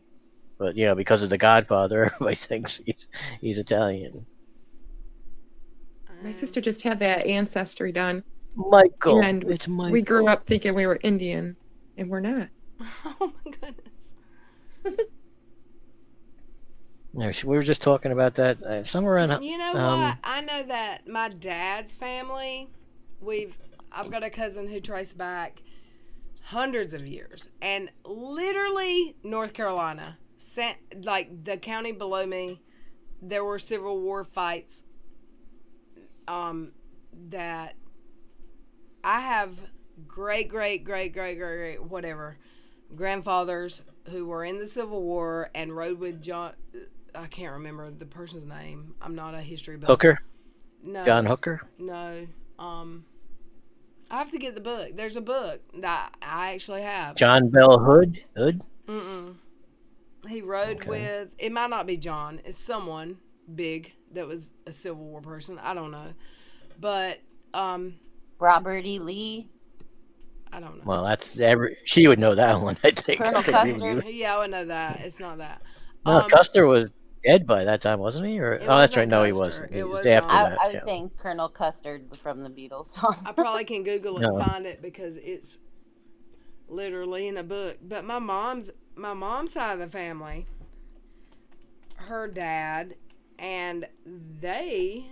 But because of The Godfather, everybody thinks he's Italian. my sister just had that ancestry done, Michael, and it's we grew Michael. up thinking we were Indian, and we're not. Oh my goodness. Yeah, we were just talking about that somewhere around. You know what? I know that my dad's family, I've got a cousin who traced back hundreds of years, and literally North Carolina, like the county below me, there were Civil War fights. That I have great whatever grandfathers who were in the Civil War and rode with John. I can't remember the person's name. I'm not a history buff. Hooker, No, John Hooker. no. I have to get the book. There's a book that I actually have. John Bell Hood. Hood. Mm-mm. He rode Okay. with. It might not be John. It's someone big that was a Civil War person. I don't know, but Robert E. Lee, I don't know. Well, she would know that one. I think. Colonel I agree with Custer. you. Yeah, I would know that. It's not that. No, Custer was dead by that time, wasn't he? Or It that's right. wasn't No, he Custer. wasn't. It It was was, after I, that. I was Yeah. saying Colonel Custard from the Beatles song. I probably can Google it and No. find it because it's literally in a book. But my mom's side of the family, her dad, and they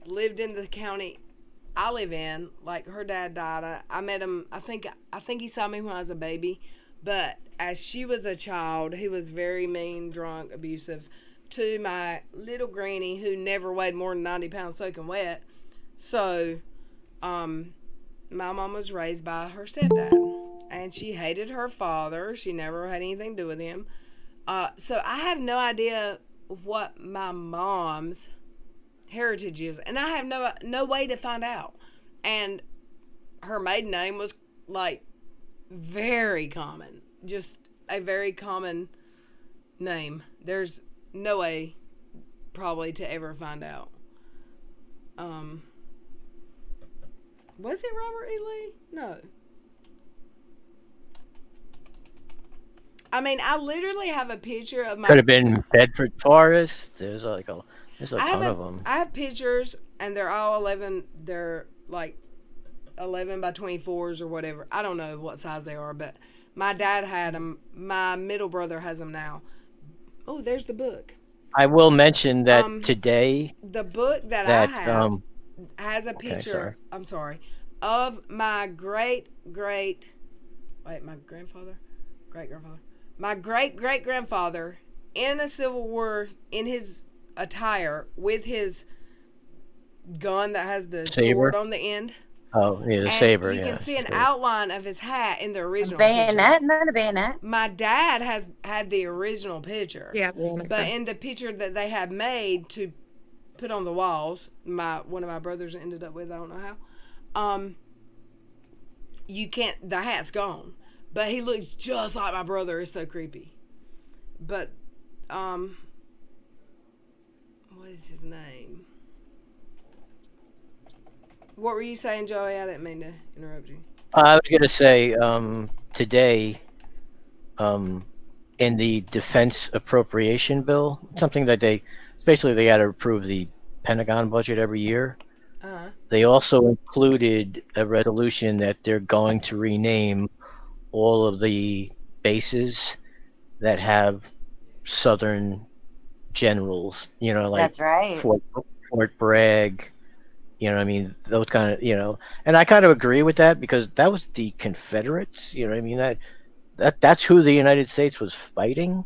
lived in the county I live in. Like her dad died. I met him. I think he saw me when I was a baby, but as she was a child, he was very mean, drunk, abusive to my little granny who never weighed more than 90 pounds soaking wet. So, my mom was raised by her stepdad, and she hated her father. She never had anything to do with him. So I have no idea what my mom's heritage is, and I have no way to find out. And her maiden name was like very common, just a very common name. There's no way probably to ever find out. Was it Robert E. Lee? No. I mean, I literally have a picture of my. Could have been Bedford Forest. There's a ton of them. I have pictures, and they're all 11. They're like 11 by 24s or whatever. I don't know what size they are, but my dad had them. My middle brother has them now. Oh, there's the book. I will mention that today. The book that I have has a picture. Sorry. I'm sorry, of my great grandfather, my great grandfather in a Civil War in his attire with his gun that has the Saber? sword on the end. Oh, yeah, the And saber. you yeah, can see an saber. outline of his hat in the A original bayonet, picture. not a bayonet. My dad has had the original picture. Yeah, But in the picture that they had made to put on the walls, one of my brothers ended up with, I don't know how. You can't. The hat's gone, but he looks just like my brother. It's so creepy. But what is his name? What were you saying, Joey? I didn't mean to interrupt you. I was gonna say today, in the defense appropriation bill, something that they got to approve the Pentagon budget every year. Uh-huh. They also included a resolution that they're going to rename all of the bases that have Southern generals, like That's right. Fort Bragg, I mean, those kind of, and I kind of agree with that because that was the Confederates, I mean, that's who the United States was fighting.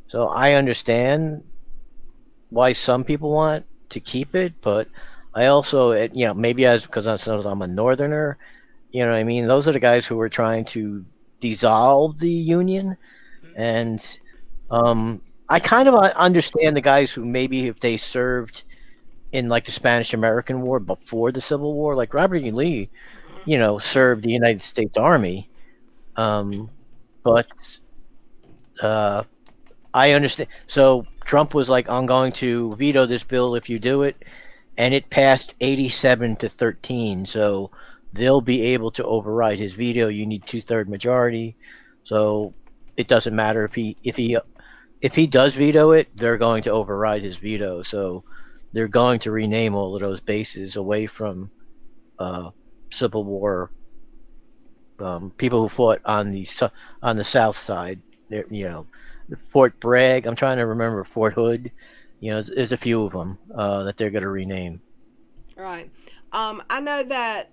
So I understand why some people want to keep it, but I also, maybe because I'm a northerner, what I mean? Those are the guys who were trying to dissolve the Union. And I kind of understand the guys who maybe if they served in like the Spanish American War before the Civil War, like Robert E. Lee, served the United States Army. But I understand. So Trump was like, I'm going to veto this bill if you do it. And it passed 87-13. So they'll be able to override his veto. You need 2/3 majority. So it doesn't matter if he does veto it, they're going to override his veto. So they're going to rename all of those bases away from Civil War people who fought on the South side. Fort Bragg. I'm trying to remember Fort Hood. There's a few of them that they're going to rename. Right. I know that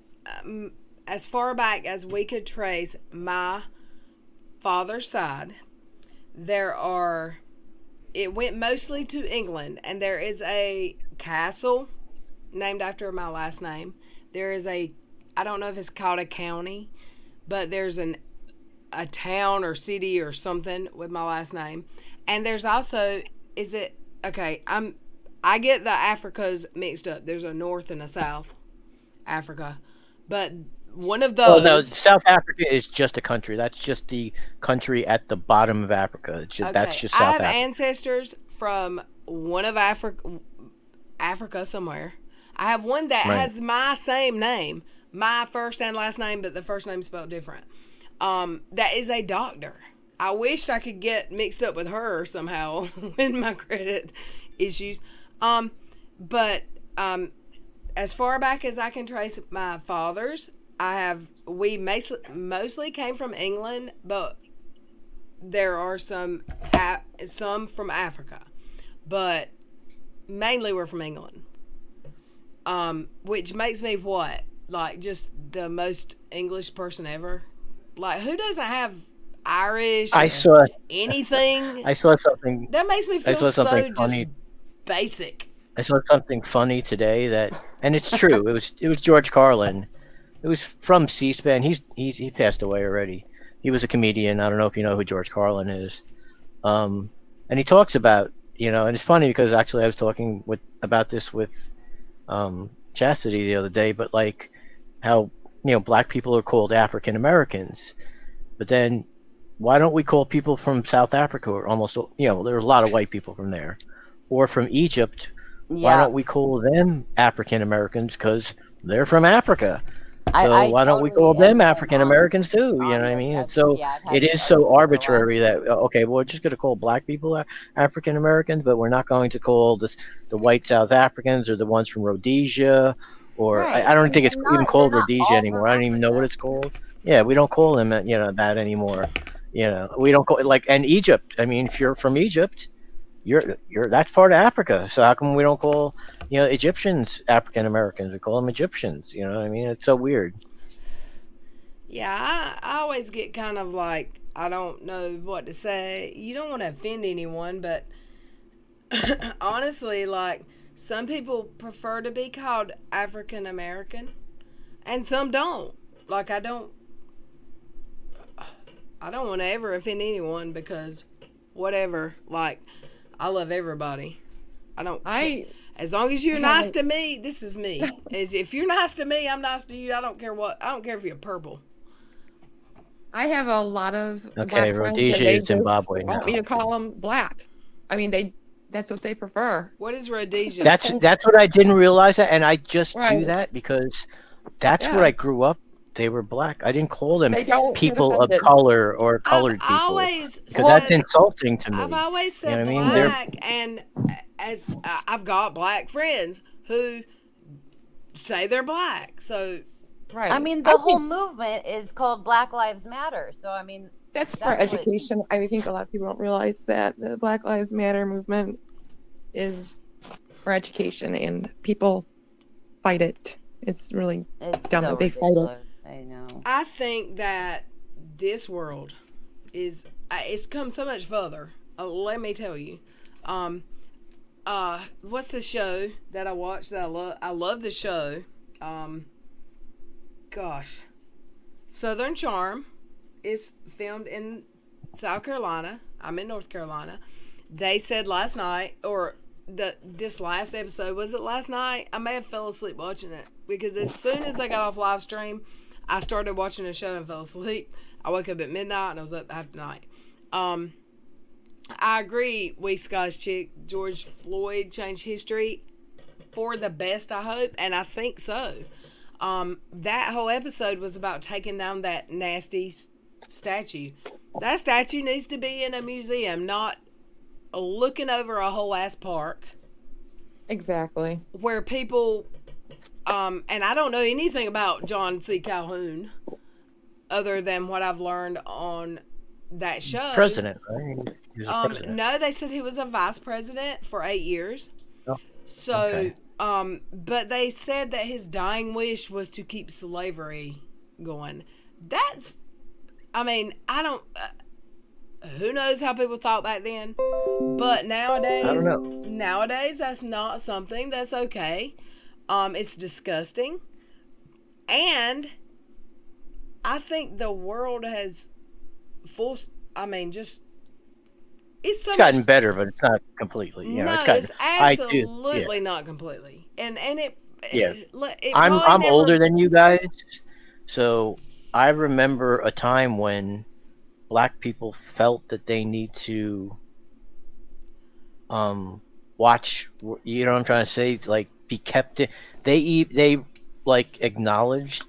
as far back as we could trace my father's side, it went mostly to England, and there is a castle named after my last name. There is I don't know if it's called a county, but there's a town or city or something with my last name. And there's also, I get the Africas mixed up. There's a North and a South Africa. But one of those... Oh, no, South Africa is just a country. That's just the country at the bottom of Africa. That's just South Africa. I have ancestors from one of Africa somewhere. I have one that has my same name. My first and last name, but the first name spelled different. That is a doctor. I wished I could get mixed up with her somehow with my credit issues. But as far back as I can trace my father's, we mostly came from England, but there are some from Africa, but mainly we're from England. Which makes me what? Like just the most English person ever? Like who doesn't have Irish or anything? I saw something. That makes me feel so funny. Just basic. I saw something funny today and it's true. it was George Carlin. It was from C-SPAN. He passed away already. He was a comedian. I don't know if you know who George Carlin is. And he talks about, and it's funny because actually I was talking about this with Chastity the other day, but like how, black people are called African Americans. But then why don't we call people from South Africa or almost, there's a lot of white people from there, or from Egypt. Yeah. Why don't we call them African Americans? Because they're from Africa. So why don't we call them African Americans too? You know what I mean? It is so arbitrary that we're just going to call black people African Americans, but we're not going to call the white South Africans or the ones from Rhodesia, or I don't think it's even called Rhodesia anymore. I don't even know what it's called. Yeah, we don't call them that anymore. We don't call it and Egypt. I mean, if you're from Egypt, that's part of Africa. So how come we don't call Egyptians African Americans? We call them Egyptians. You know what I mean? It's so weird. Yeah, I always get kind of like I don't know what to say. You don't want to offend anyone, but honestly, like some people prefer to be called African American, and some don't. Like I don't want to ever offend anyone because whatever. Like I love everybody. As long as you're nice to me, this is me. If you're nice to me, I'm nice to you. I don't care if you're purple. I have a lot of black Rhodesia is Zimbabwe now. Want me to call them black? I mean, that's what they prefer. What is Rhodesia? That's what I didn't realize that, and I just do that because that's where I grew up. They were black. I didn't call them people of color or colored people because that's insulting to me. I've always said black, and as I've got black friends who say they're black. So, I mean, the whole movement is called Black Lives Matter. So, I mean, that's for education. I think a lot of people don't realize that the Black Lives Matter movement is for education, and people fight it. It's really It's dumb so that they fight it. ridiculous. I know. I think that this world is it's come so much further. Let me tell you. What's the show that I watched that I love? I love the show. Gosh, Southern Charm is filmed in South Carolina. I'm in North Carolina. They said last night, or this last episode, was it last night? I may have fell asleep watching it because as soon as I got off live stream, I started watching a show and fell asleep. I woke up at midnight and I was up half the night. I agree, Weak Scotch Chick. George Floyd changed history for the best, I hope, and I think so. That whole episode was about taking down that nasty statue. That statue needs to be in a museum, not looking over a whole ass park. Exactly. Where people, and I don't know anything about John C. Calhoun other than what I've learned on that show. President, right? He was a president. No, they said he was a vice president for 8 years. Oh, So, okay. but they said that his dying wish was to keep slavery going. That's, I mean, I don't, who knows how people thought back then, but nowadays, I don't know. Nowadays, that's not something that's okay. It's disgusting. And I think the world has just it's so It's gotten much, better, but it's not completely. You know, no, it's absolutely not completely. And Yeah. it I'm probably never, older than you guys, so I remember a time when black people felt that they need to watch. You know what I'm trying to say? Like be kept. They like acknowledged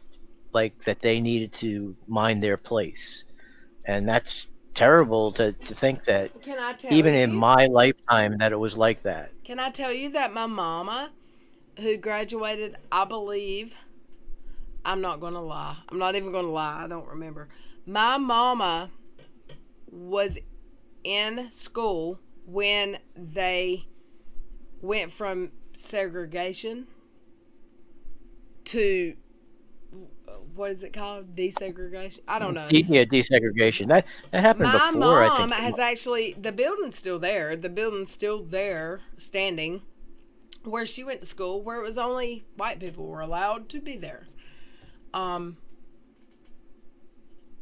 like that they needed to mind their place, and that's terrible to think that can I tell even you? in my lifetime that it was like that. Can I tell you that my mama, who graduated, I believe, I'm not going to lie. I'm not even going to lie. I don't remember. My mama was in school when they went from segregation to, what is it called? Desegregation? I don't know. Yeah, desegregation. That happened My before. I mom think. has actually, the building's still there. The building's still there, standing, where she went to school, where it was only white people were allowed to be there.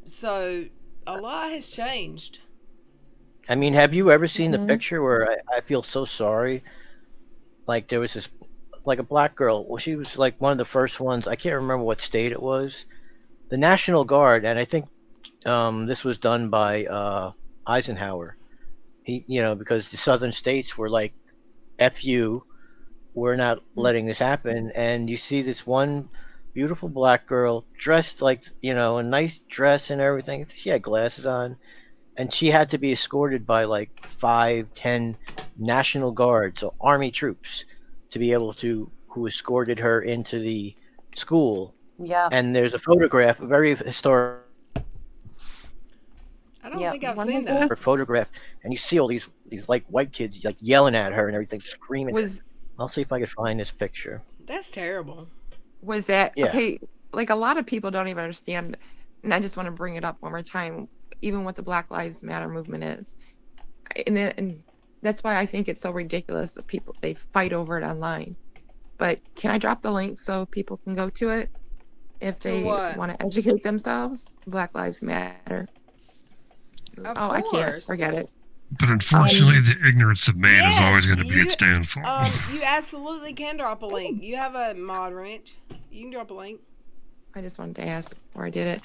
So a lot has changed. I mean, have you ever seen the picture where I feel so sorry? Like there was this, like a black girl. Well, she was like one of the first ones. I can't remember what state it was. The National Guard, and I think this was done by Eisenhower. He, because the southern states were like, "F you, we're not letting this happen." And you see this one beautiful black girl dressed like, a nice dress and everything. She had glasses on, and she had to be escorted by like 5, 10 National Guard, so Army troops, to be able to, who escorted her into the school. Yeah. And there's a photograph, a very historic I don't think I've seen that. photograph, and you see all these like white kids like yelling at her and everything, screaming. I'll see if I can find this picture. That's terrible. Was that Yeah. okay? Like a lot of people don't even understand, and I just want to bring it up one more time. Even what the Black Lives Matter movement is, and that's why I think it's so ridiculous that they fight over it online. But can I drop the link so people can go to it if they want to educate themselves? Black Lives Matter. I can't forget it. But unfortunately, the ignorance of man is always going to be its downfall. You absolutely can drop a link. You have a mod wrench. You can drop a link. I just wanted to ask where I did it.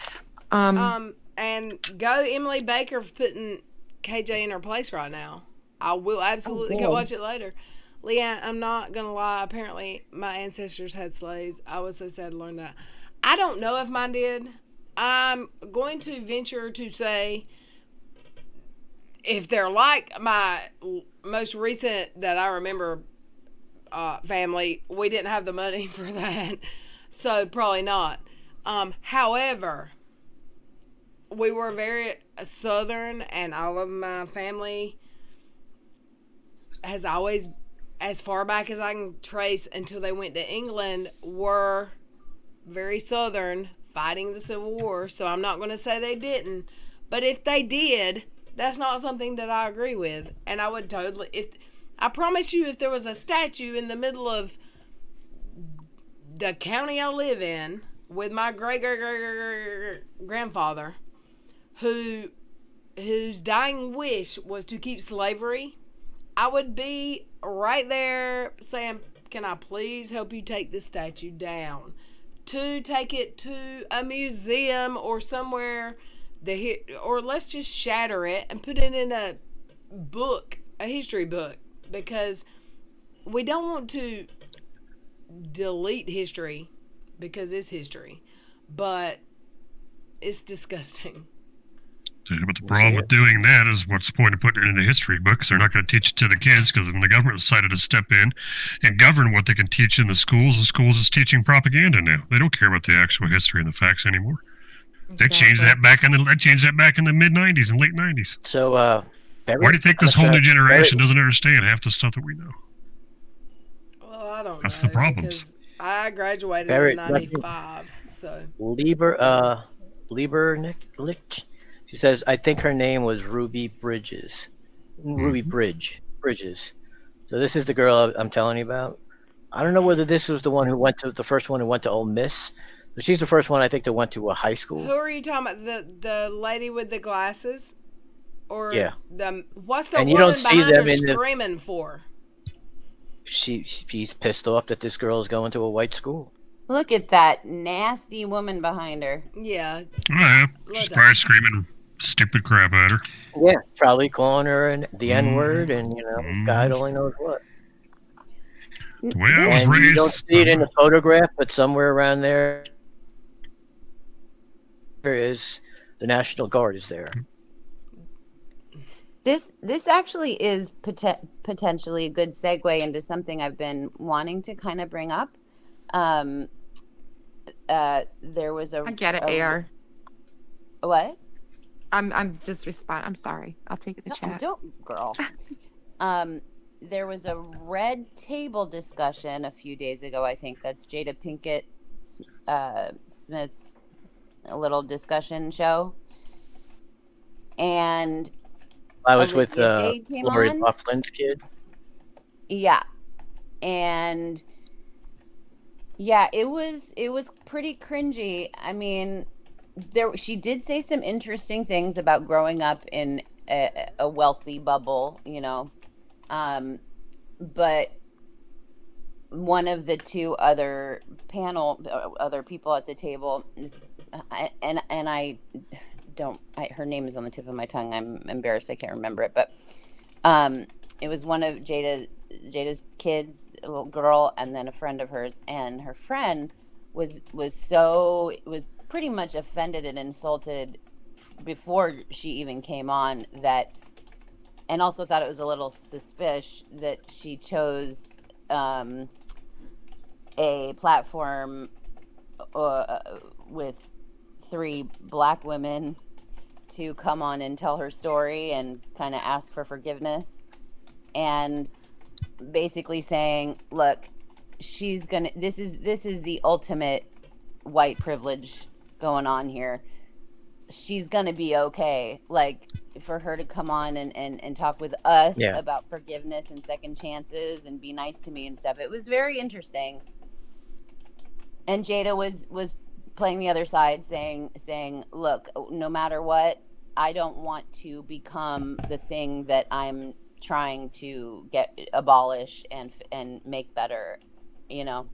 And go Emily Baker for putting KJ in her place right now. I will absolutely go watch it later. Leanne, I'm not going to lie. Apparently, my ancestors had slaves. I was so sad to learn that. I don't know if mine did. I'm going to venture to say, if they're like my most recent that I remember family, we didn't have the money for that. So probably not. However, we were very Southern, and all of my family has always as far back as I can trace until they went to England, were very Southern, fighting the Civil War. So I'm not going to say they didn't. But if they did, that's not something that I agree with. And I would totally, I promise you, if there was a statue in the middle of the county I live in with my great grandfather, whose dying wish was to keep slavery, I would be right there saying, can I please help you take this statue down? To take it to a museum or somewhere, or let's just shatter it and put it in a book, a history book, because we don't want to delete history because it's history, but it's disgusting. But the problem with doing that is, what's the point of putting it in a history book? Because they're not going to teach it to the kids, because when the government decided to step in and govern what they can teach in the schools is teaching propaganda now. They don't care about the actual history and the facts anymore. Exactly. They changed that back in the mid 90s and late 90s. So why do you think this whole new generation doesn't understand half the stuff that we know? Well, I don't know. That's the problems. I graduated in 95, so Lieberlich. She says, I think her name was Ruby Bridges. Bridges. So this is the girl I'm telling you about. I don't know whether this was the first one who went to Ole Miss. But she's the first one, I think, that went to a high school. Who are you talking about? The lady with the glasses? Or yeah. What's the woman behind her screaming for? She's pissed off that this girl is going to a white school. Look at that nasty woman behind her. Yeah. Yeah, she's probably screaming stupid crap at her. Yeah, probably calling her the N-word and, God only knows what. The way I was raised, you don't see it in the photograph, but somewhere around there is the National Guard is there. This actually is potentially a good segue into something I've been wanting to kind of bring up. There was I get it, AR. What? I'm just responding. I'm sorry. I'll take it in the chat. Don't, girl. There was a red table discussion a few days ago. I think that's Jada Pinkett Smith's little discussion show, and I was with LoriLoughlin's kid. Yeah, and yeah, it was pretty cringy. I mean, she did say some interesting things about growing up in a wealthy bubble, but one of the two other people at the table is, her name is on the tip of my tongue. I'm embarrassed I can't remember it, but it was one of Jada's kids, a little girl, and then a friend of hers, and her friend was pretty much offended and insulted before she even came on, and also thought it was a little suspicious that she chose a platform with 3 black women to come on and tell her story and kind of ask for forgiveness, and basically saying, look, this is the ultimate white privilege going on here. She's gonna be okay. Like, for her to come on and talk with us about forgiveness and second chances and be nice to me and stuff. It was very interesting. And Jada was playing the other side, saying, look, no matter what, I don't want to become the thing that I'm trying to abolish and make better, So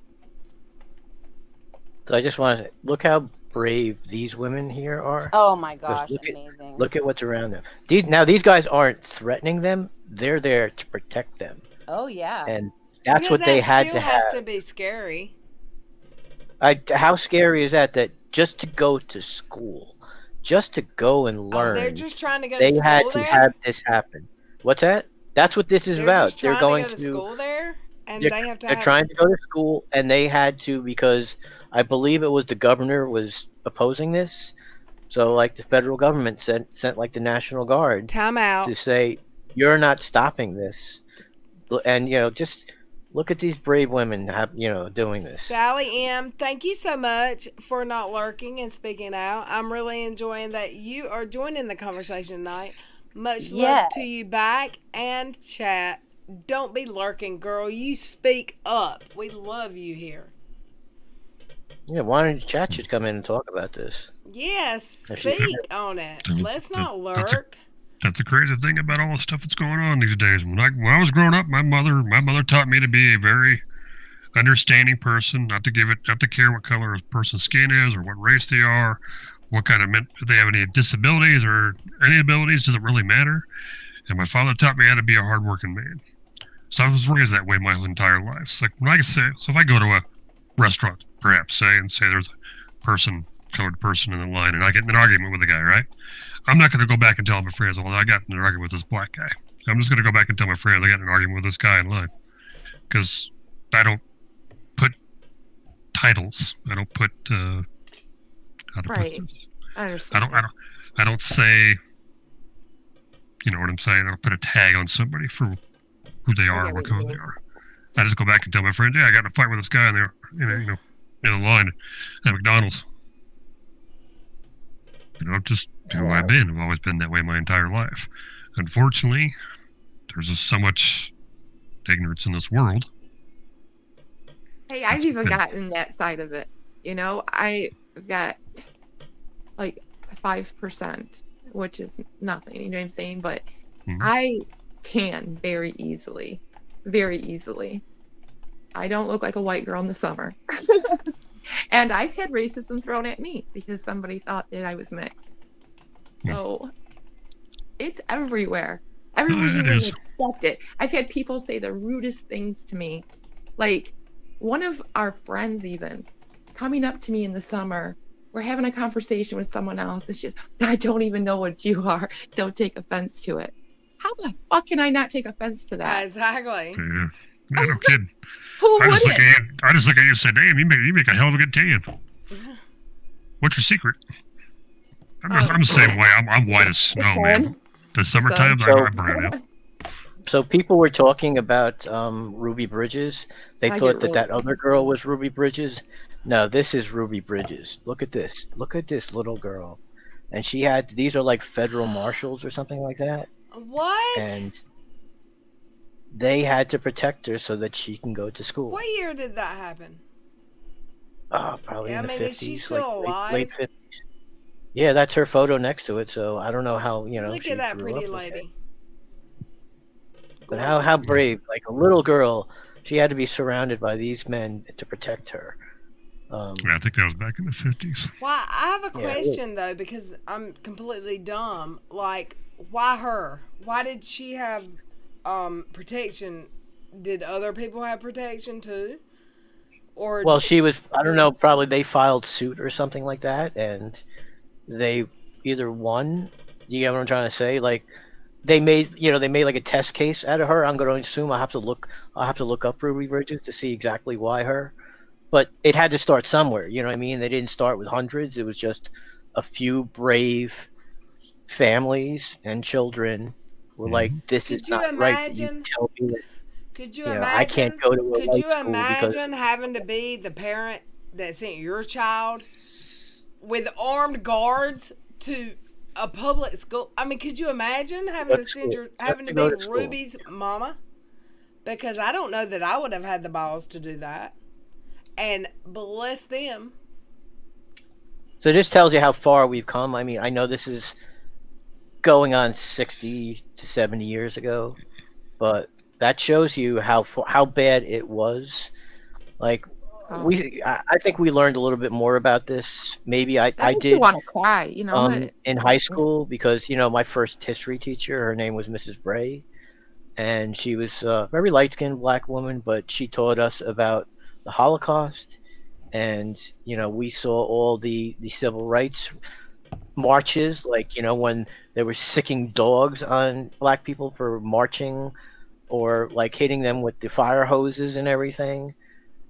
I just want to look how brave these women here are. Oh my gosh, amazing. Look at what's around them. These guys aren't threatening them. They're there to protect them. Oh yeah. And that's what they had to have. Has to be scary. How scary is that just to go to school, just to go and learn. They're just trying to go to school. They had to have this happen. What's that? That's what this is about. They're going to school there, and they're trying to go to school, and they had to, because I believe it was the governor was opposing this. So like the federal government sent like the National Guard time out to say, you're not stopping this. And just Look at these brave women, doing this. Sally M., thank you so much for not lurking and speaking out. I'm really enjoying that you are joining the conversation tonight. Much love to you back, and chat. Don't be lurking, girl. You speak up. We love you here. Yeah, why don't chat should come in and talk about this? Yes, speak on it. Let's not lurk. That's the crazy thing about all the stuff that's going on these days. When I was growing up, my mother taught me to be a very understanding person, not to care what color a person's skin is or what race they are, what kind of if they have any disabilities or any abilities, doesn't really matter. And my father taught me how to be a hardworking man. So I was raised that way my entire life. So if I go to a restaurant, perhaps say there's a colored person in the line, and I get in an argument with a guy, right? I'm not going to go back and tell my friends, well, I got in an argument with this black guy. I'm just going to go back and tell my friends I got in an argument with this guy in line, because I don't put titles. I don't put how to put this. I understand. I don't say, you know what I'm saying? I don't put a tag on somebody for who they are or what color they are. I just go back and tell my friends, I got in a fight with this guy in there, in the line at McDonald's. Just who I've been. I've always been that way my entire life. Unfortunately, there's just so much ignorance in this world. Hey, I've even gotten that side of it. I've got like 5%, which is nothing, you know what I'm saying? But I tan very easily. Very easily. I don't look like a white girl in the summer. And I've had racism thrown at me because somebody thought that I was mixed. So it's everywhere. Everywhere you would accept it. I've had people say the rudest things to me. Like one of our friends even coming up to me in the summer, we're having a conversation with someone else. It's just, I don't even know what you are. Don't take offense to it. How the fuck can I not take offense to that? Exactly. Yeah. No kidding. I just look at you and say, damn, you make a hell of a good tan. What's your secret? I'm the same way. I'm white as snow, man. The summertime, I burn out. So people were talking about Ruby Bridges. They thought that other girl was Ruby Bridges. No, this is Ruby Bridges. Look at this. Look at this little girl. And these are like federal marshals or something like that. What? And they had to protect her so that she can go to school. What year did that happen? Probably in the 50s. Is she still alive? Late 50s. Yeah, that's her photo next to it. So I don't know how, Look at that pretty lady. But how brave, like a little girl, she had to be surrounded by these men to protect her. I think that was back in the 50s. Well, I have a question though, because I'm completely dumb. Like, why her? Why did she have protection? Did other people have protection too? Or well, she was, I don't know, probably they filed suit or something like that, and they either won. Do you get what I'm trying to say? Like they made like a test case out of her. I'm going to assume I'll have to look up Ruby Bridges to see exactly why her. But it had to start somewhere, you know what I mean? They didn't start with hundreds. It was just a few brave families and children were like, this is not right. You tell me that, could you imagine? I can't go to a white school. Could you imagine having to be the parent that sent your child with armed guards to a public school? I mean, could you imagine having to be Ruby's mama? Because I don't know that I would have had the balls to do that. And bless them. So this tells you how far we've come. I mean, I know this is going on 60 to 70 years ago, but that shows you how bad it was. Like I think we learned a little bit more about this. Maybe I did want to cry, in high school, because my first history teacher, her name was Mrs. Bray, and she was a very light-skinned black woman, but she taught us about the Holocaust, and we saw all the civil rights marches, like when they were sicking dogs on black people for marching, or like hitting them with the fire hoses and everything.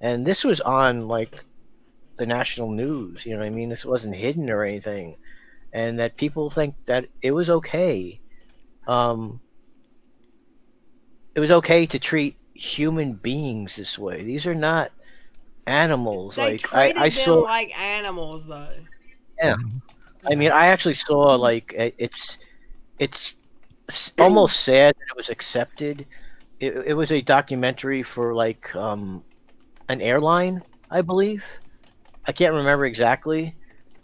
And this was on like the national news, you know what I mean? This wasn't hidden or anything. And that people think that it was okay. It was okay to treat human beings this way. These are not animals. They Like treated I them saw. like animals, though. Yeah. I mean, I actually saw like it's almost sad that it was accepted. It was a documentary for like an airline, I believe. I can't remember exactly,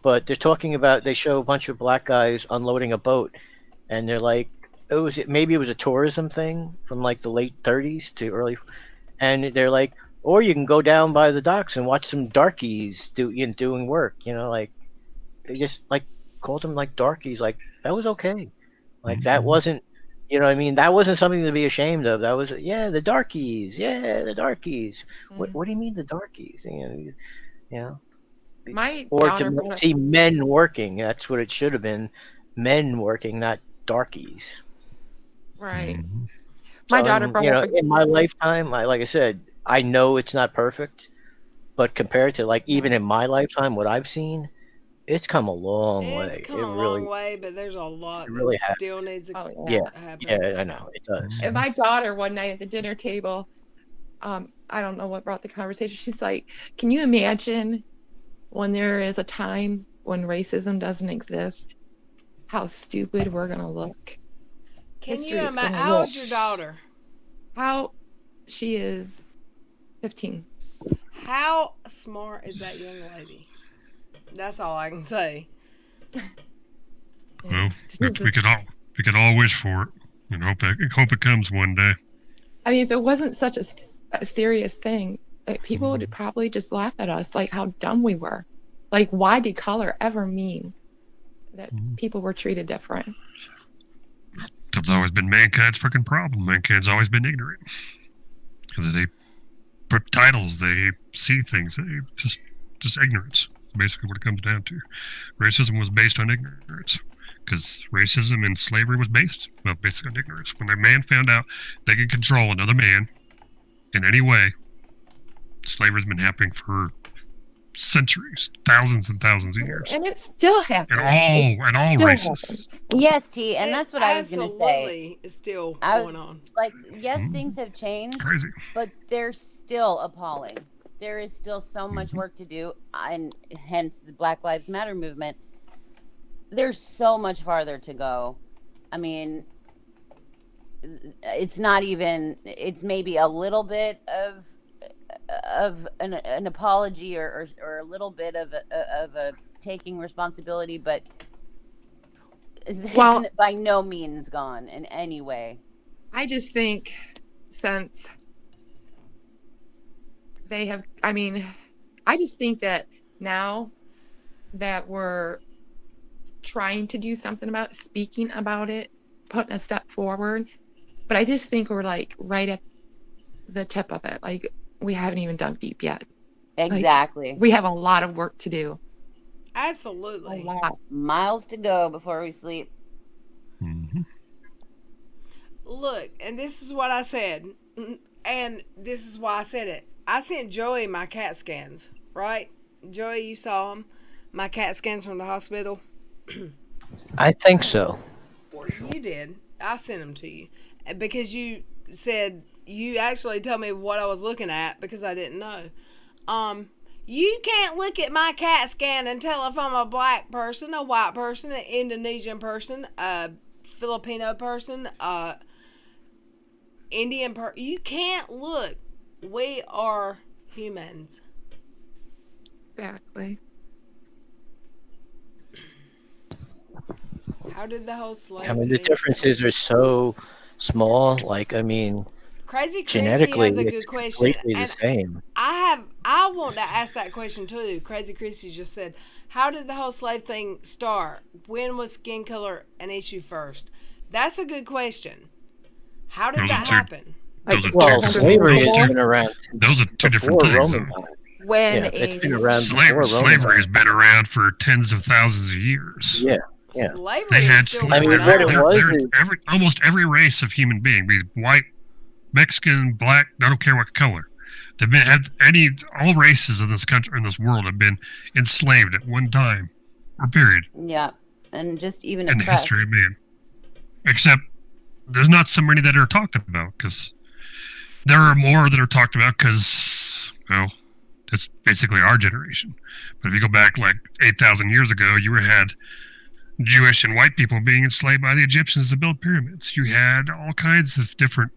but they're talking about they show a bunch of black guys unloading a boat, and they're like, maybe it was a tourism thing from like the late 30s to early, and they're like, or you can go down by the docks and watch some darkies doing work, like they just like called them like darkies, like that was okay, like that wasn't, what I mean, that wasn't something to be ashamed of. That was the darkies, the darkies. What do you mean the darkies? My Or daughter to brought up, see men working. That's what it should have been. Men working, not darkies. right. Mhm. My So, daughter brought up in my lifetime, like I said, I know it's not perfect, but compared to like even in my lifetime, what I've seen, it's come a long It's way. come It a really, long way, but there's a lot it really that has. still needs to oh Yeah, happen. yeah, I know it does. And my daughter one night at the dinner table, I don't know what brought the conversation. She's like, "Can you imagine when there is a time when racism doesn't exist? How stupid we're gonna look." Can History you is imagine? gonna How look. old's your daughter? How she is 15. How smart is that young lady? That's all I can say. Well, It's we just- could all wish for it and hope it comes one day. I mean, if it wasn't such a serious thing, people would probably just laugh at us, like how dumb we were. Like, why did color ever mean that people were treated different? That's always been mankind's freaking problem. Mankind's always been ignorant. Because they put titles, they see things, they just ignorance. Basically, what it comes down to. Racism was based on ignorance. Because racism and slavery was based, basically on ignorance. When a man found out they could control another man in any way, slavery's been happening for centuries, thousands and thousands of years. And it still happens. And all Still races. happens. Yes, T, and It that's what I was going to say. Absolutely, is still I going was on. like, yes, things have changed, Crazy. but they're still appalling. There is still so much work to do, and hence the Black Lives Matter movement. There's so much farther to go. I mean, it's not even, it's maybe a little bit of an apology or a little bit of a taking responsibility, but Well, it's by no means gone in any way. I just think since they have, I mean, I just think that now that we're trying to do something about it, speaking about it, putting a step forward, but I just think we're like right at the tip of it. Like, we haven't even dug deep yet. Exactly. We have a lot of work to do. Absolutely. A lot. Miles to go before we sleep. Mm-hmm. Look, and this is what I said, and this is why I said it. I sent Joey my CAT scans, right? Joey, you saw them, my CAT scans from the hospital. I think so. You did. I sent them to you because you said you actually told me what I was looking at because I didn't know. You can't look at my CAT scan and tell if I'm a black person, a white person, an Indonesian person, a Filipino person, Indian person. You can't look. We are humans. Exactly. How did the whole slave? I mean, the thing differences are so small. Like, I mean, Crazy Chrissy genetically, has a good it's question. completely the And same. I want to ask that question too. Crazy Chrissy just said, how did the whole slave thing start? When was skin color an issue first? That's a good question. How did that happen? Well, slavery has been around Those are two different before things. Roman times. When Yeah, it's been around before Roman Slavery has times. been around for tens of thousands of years. Yeah, yeah. Slavery They is had still slavery. going what it on. was is- Almost every race of human being, be it white, Mexican, black, I don't care what color. They've been all races in this country, in this world, have been enslaved at one time or period Yeah, and just even in the oppressed. history of man. Except there's not so many that are talked about because There are more that are talked about because, well, it's basically our generation. But if you go back like 8,000 years ago, you had Jewish and white people being enslaved by the Egyptians to build pyramids. You had all kinds of different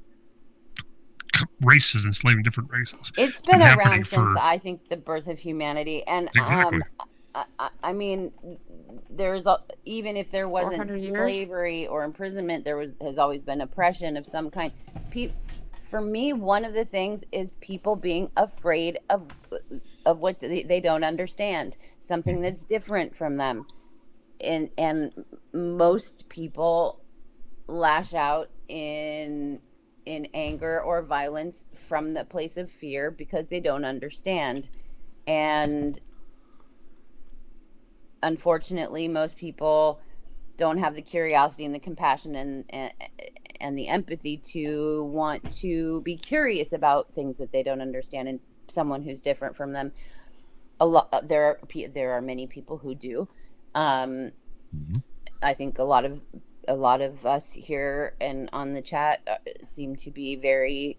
races enslaving different races. It's been around since I think the birth of humanity, and exactly. I mean, even if there wasn't slavery or imprisonment, has always been oppression of some kind. For me, one of the things is people being afraid of what they don't understand, something that's different from them, and most people lash out in anger or violence from the place of fear because they don't understand. And unfortunately, most people don't have the curiosity and the compassion and the empathy to want to be curious about things that they don't understand and someone who's different from them. There are many people who do. I think a lot of us here and on the chat seem to be very,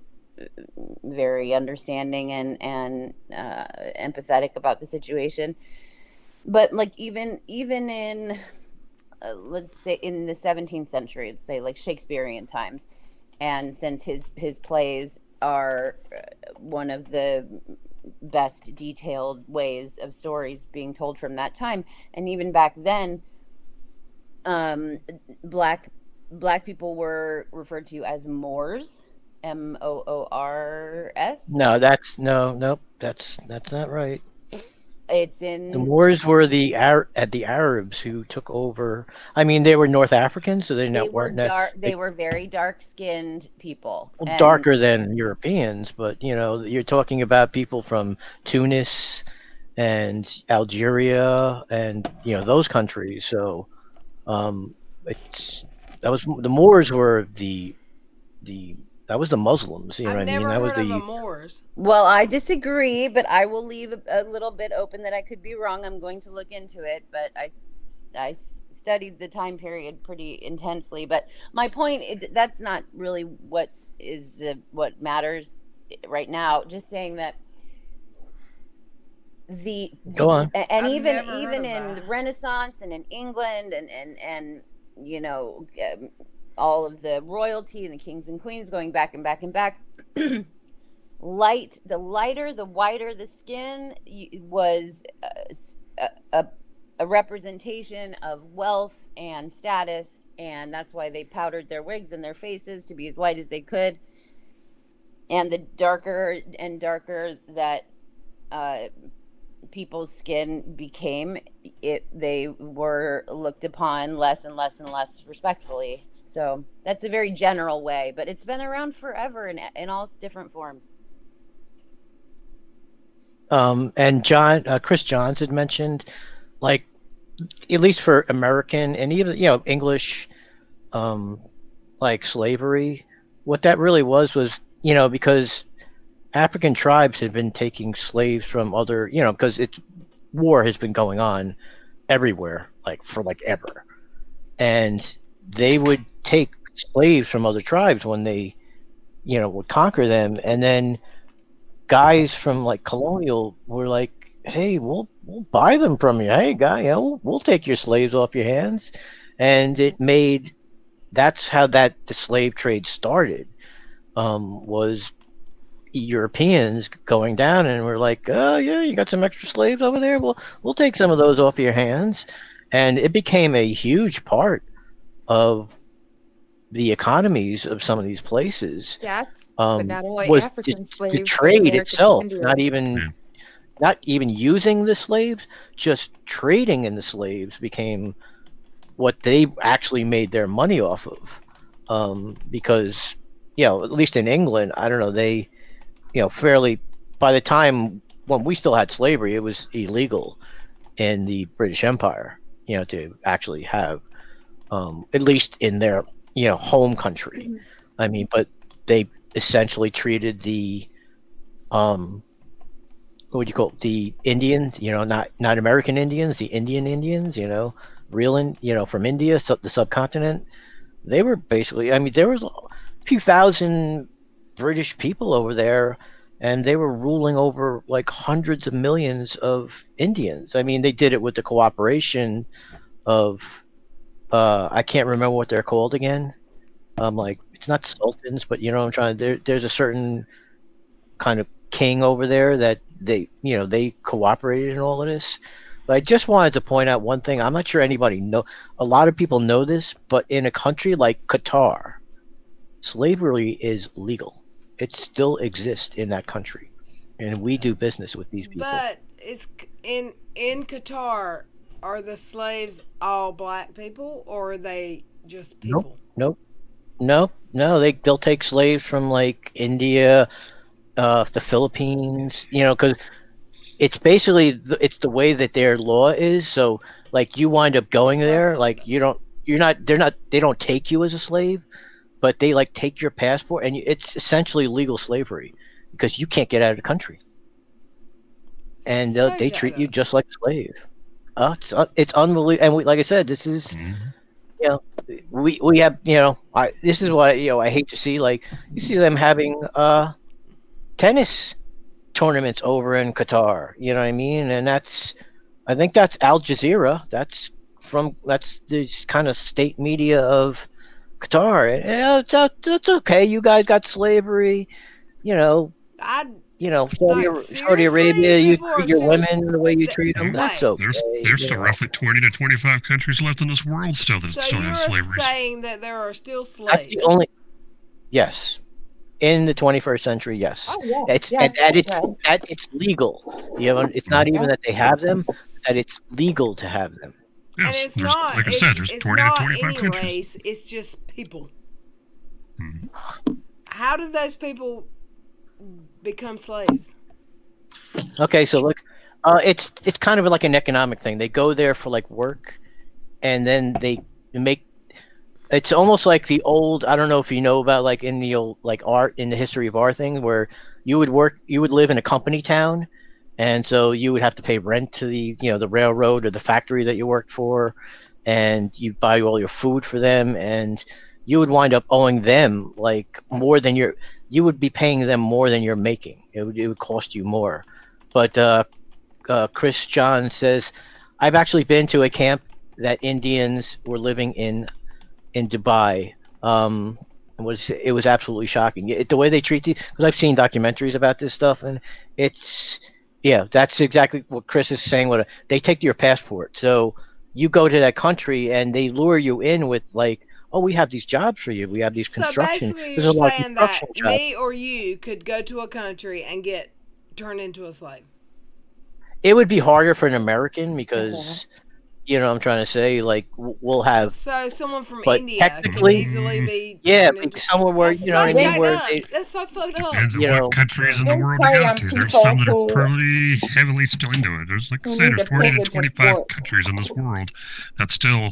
very understanding and empathetic about the situation. But like even in let's say in the 17th century, let's say like Shakespearean times, and since his plays are one of the best detailed ways of stories being told from that time, and even back then, black people were referred to as Moors, Moors. No, that's not right. It's in the Moors were the Arabs who took over. I mean, they were North Africans, so weren't dark. They were very dark-skinned people, darker than Europeans. But you're talking about people from Tunis and Algeria and those countries. So the Moors were that was the Muslims, I've never that was heard the of a Moors. Well, I disagree, but I will leave a little bit open that I could be wrong. I'm going to look into it, but I studied the time period pretty intensely. But my point, that's not really what matters right now. Just saying that go on, and even in the Renaissance and in England and all of the royalty and the kings and queens going back and back and back. The lighter, the whiter the skin was a representation of wealth and status, and that's why they powdered their wigs and their faces to be as white as they could. And the darker and darker that people's skin became, they were looked upon less and less and less respectfully. So that's a very general way, but it's been around forever in all different forms. And Chris Johns had mentioned, like, at least for American and even English, like slavery, what that really was because African tribes had been taking slaves from other, because war has been going on everywhere, like for like ever, and they would take slaves from other tribes when they, would conquer them, and then guys from like colonial were like, "Hey, we'll buy them from you. Hey, guy, we'll take your slaves off your hands," and that's how the slave trade started. Was Europeans going down and we're like, "Oh yeah, you got some extra slaves over there? We'll take some of those off your hands," and it became a huge part of the economies of some of these places. Yes, but not only was African slaves, the trade itself, not Indian. even using the slaves, just trading in the slaves became what they actually made their money off of. Because at least in England, I don't know, they fairly, by the time when we still had slavery, it was illegal in the British Empire, to actually have, at least in their, home country. I mean, but they essentially treated the, what would you call it? The Indians, not American Indians, the Indian Indians, real from India, the subcontinent. They were basically, I mean, there was a few thousand British people over there, and they were ruling over like hundreds of millions of Indians. I mean, they did it with the cooperation of I can't remember what they're called again. Like it's not sultans, but you know what I'm trying. There's a certain kind of king over there that they cooperated in all of this. But I just wanted to point out one thing. I'm not sure anybody know. A lot of people know this, but in a country like Qatar, slavery is legal. It still exists in that country, and we do business with these people. But it's in Qatar. Are the slaves all black people, or are they just people? Nope. No. They'll take slaves from like India, the Philippines. Because it's basically it's the way that their law is. So like you wind up going there, like they don't take you as a slave, but they like take your passport, and it's essentially legal slavery because you can't get out of the country, and they treat you just like a slave. It's unbelievable, and like I said, this is we have this is what I hate to see. Like you see them having tennis tournaments over in Qatar. You know what I mean? And I think that's Al Jazeera. That's this kind of state media of Qatar. It's okay. You guys got slavery. Saudi Arabia, you treat your women the way you treat them. That's okay. There's still roughly 20 to 25 countries left in this world still that still have slavery. So you're saying that there are still slaves? Yes. In the 21st century, yes. Oh, yes. It's legal. It's not even that they have them, that it's legal to have them. Yes, and it's not, like I said, there's 20 to 25 countries. Race, it's just people. Mm-hmm. How did those people become slaves? Okay, so look, it's kind of like an economic thing. They go there for like work, and then they make. It's almost like the old. I don't know if you know about like in the old like art in the history of art thing where you would live in a company town, and so you would have to pay rent to the railroad or the factory that you worked for, and you buy all your food for them, and you would wind up owing them like more than you would be paying them more than you're making. It would cost you more. But Chris John says, I've actually been to a camp that Indians were living in Dubai. It was absolutely shocking. The way they treat you, because I've seen documentaries about this stuff, and that's exactly what Chris is saying. They take your passport, so you go to that country and they lure you in with like, oh, we have these jobs for you. We have these construction. So basically, There's you're a lot of saying that construction jobs. me or you could go to a country and get turned into a slave. It would be harder for an American because, you know what I'm trying to say, like we'll have. So someone from but India could easily be. Somewhere where you know what I mean, where that's so fucked up. Depends on what countries in the world you go to. There's some that are pretty heavily still into it. There's, like I said, there's 20 to 25 countries in this world that still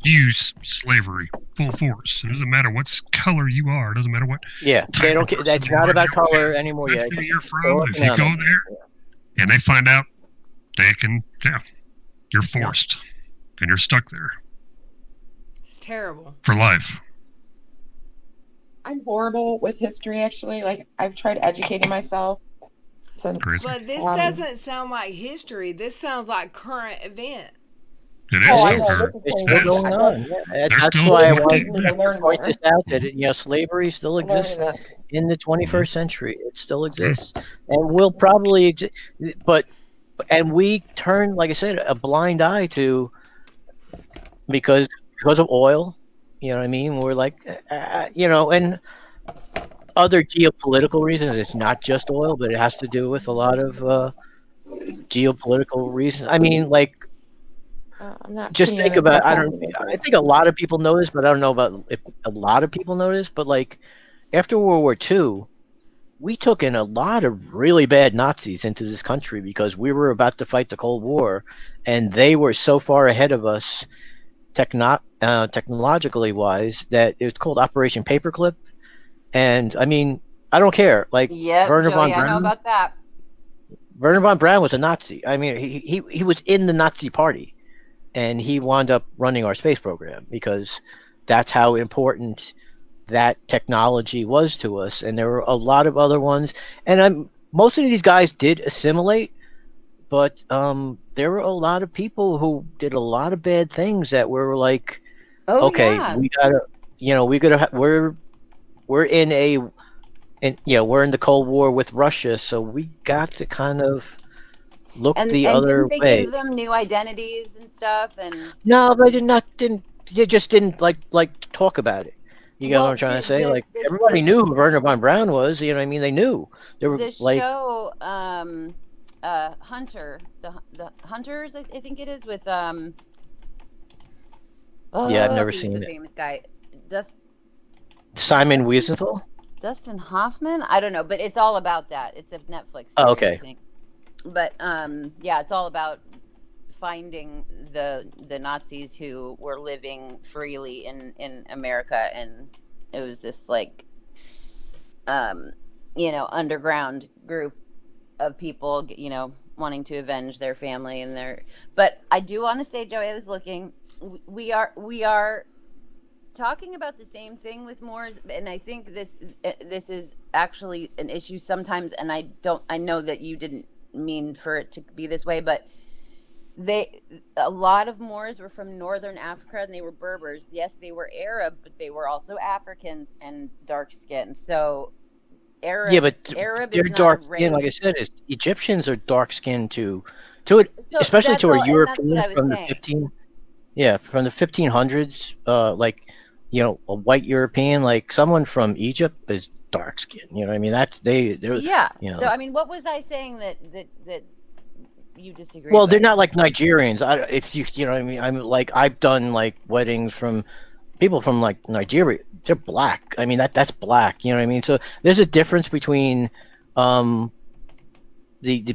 use slavery full force. It doesn't matter what color you are. It doesn't matter what. Yeah, they don't. That's not about color anymore. Yeah, you're from. If you go there and they find out, they can. Yeah, you're forced, and you're stuck there. It's terrible for life. I'm horrible with history. Actually, like I've tried educating myself. But this doesn't sound like history. This sounds like current event. It is still current. It's still going on. That's why I wanted to point this out that slavery still exists in the 21st century. It still exists, and will probably exist. And we turn, like I said, a blind eye to because of oil. You know what I mean? We're like, and other geopolitical reasons. It's not just oil, but it has to do with a lot of geopolitical reasons. I mean, like. Just think about. I think a lot of people know this, but I don't know about if a lot of people know this. But like after World War II, we took in a lot of really bad Nazis into this country because we were about to fight the Cold War, and they were so far ahead of us, technologically wise, that it was called Operation Paperclip. And I mean, I don't care. Like Werner von Braun. I know about that. Werner von Braun was a Nazi. I mean, he was in the Nazi Party. And he wound up running our space program because that's how important that technology was to us, and there were a lot of other ones, and most of these guys did assimilate, but there were a lot of people who did a lot of bad things that were like, Oh okay, yeah. we gotta, we're in a, and we're in the Cold War with Russia, so we got to kind of look And the and other didn't they way. give them new identities and stuff? And No, they didn't. They just didn't like to talk about it. You get what I'm well, trying to say? Like this everybody knew who Werner von Braun was. You know what I mean? They knew. They were the like, show Hunter, the Hunters, I think it is, with yeah, I've never who's seen the it. famous guy? Simon Wiesenthal? Dustin Hoffman? I don't know, but it's all about that. It's a Netflix series, Oh, okay. I think. But yeah, it's all about finding the Nazis who were living freely in America, and it was this like underground group of people, wanting to avenge their family and their. But I do want to say, Joey, I was looking. We are talking about the same thing with Moors, and I think this is actually an issue sometimes. And I know that you didn't mean for it to be this way, but a lot of Moors were from northern Africa, and they were Berbers. Yes, they were Arab, but they were also Africans and dark skinned. So Arab, Yeah, but Arab they're is not dark a skinned. Like I race. said, Egyptians are dark skinned too. So Especially that's to a all, and that's what European I was from the saying. from the 1500s. Like a white European, like someone from Egypt is dark skinned. You know what I mean? They're Yeah. So I mean, what was I saying that you disagree Well, they're with? not like Nigerians. If you know what I mean, I've done like weddings from people from like Nigeria. They're black. I mean that's black. You know what I mean? So there's a difference between the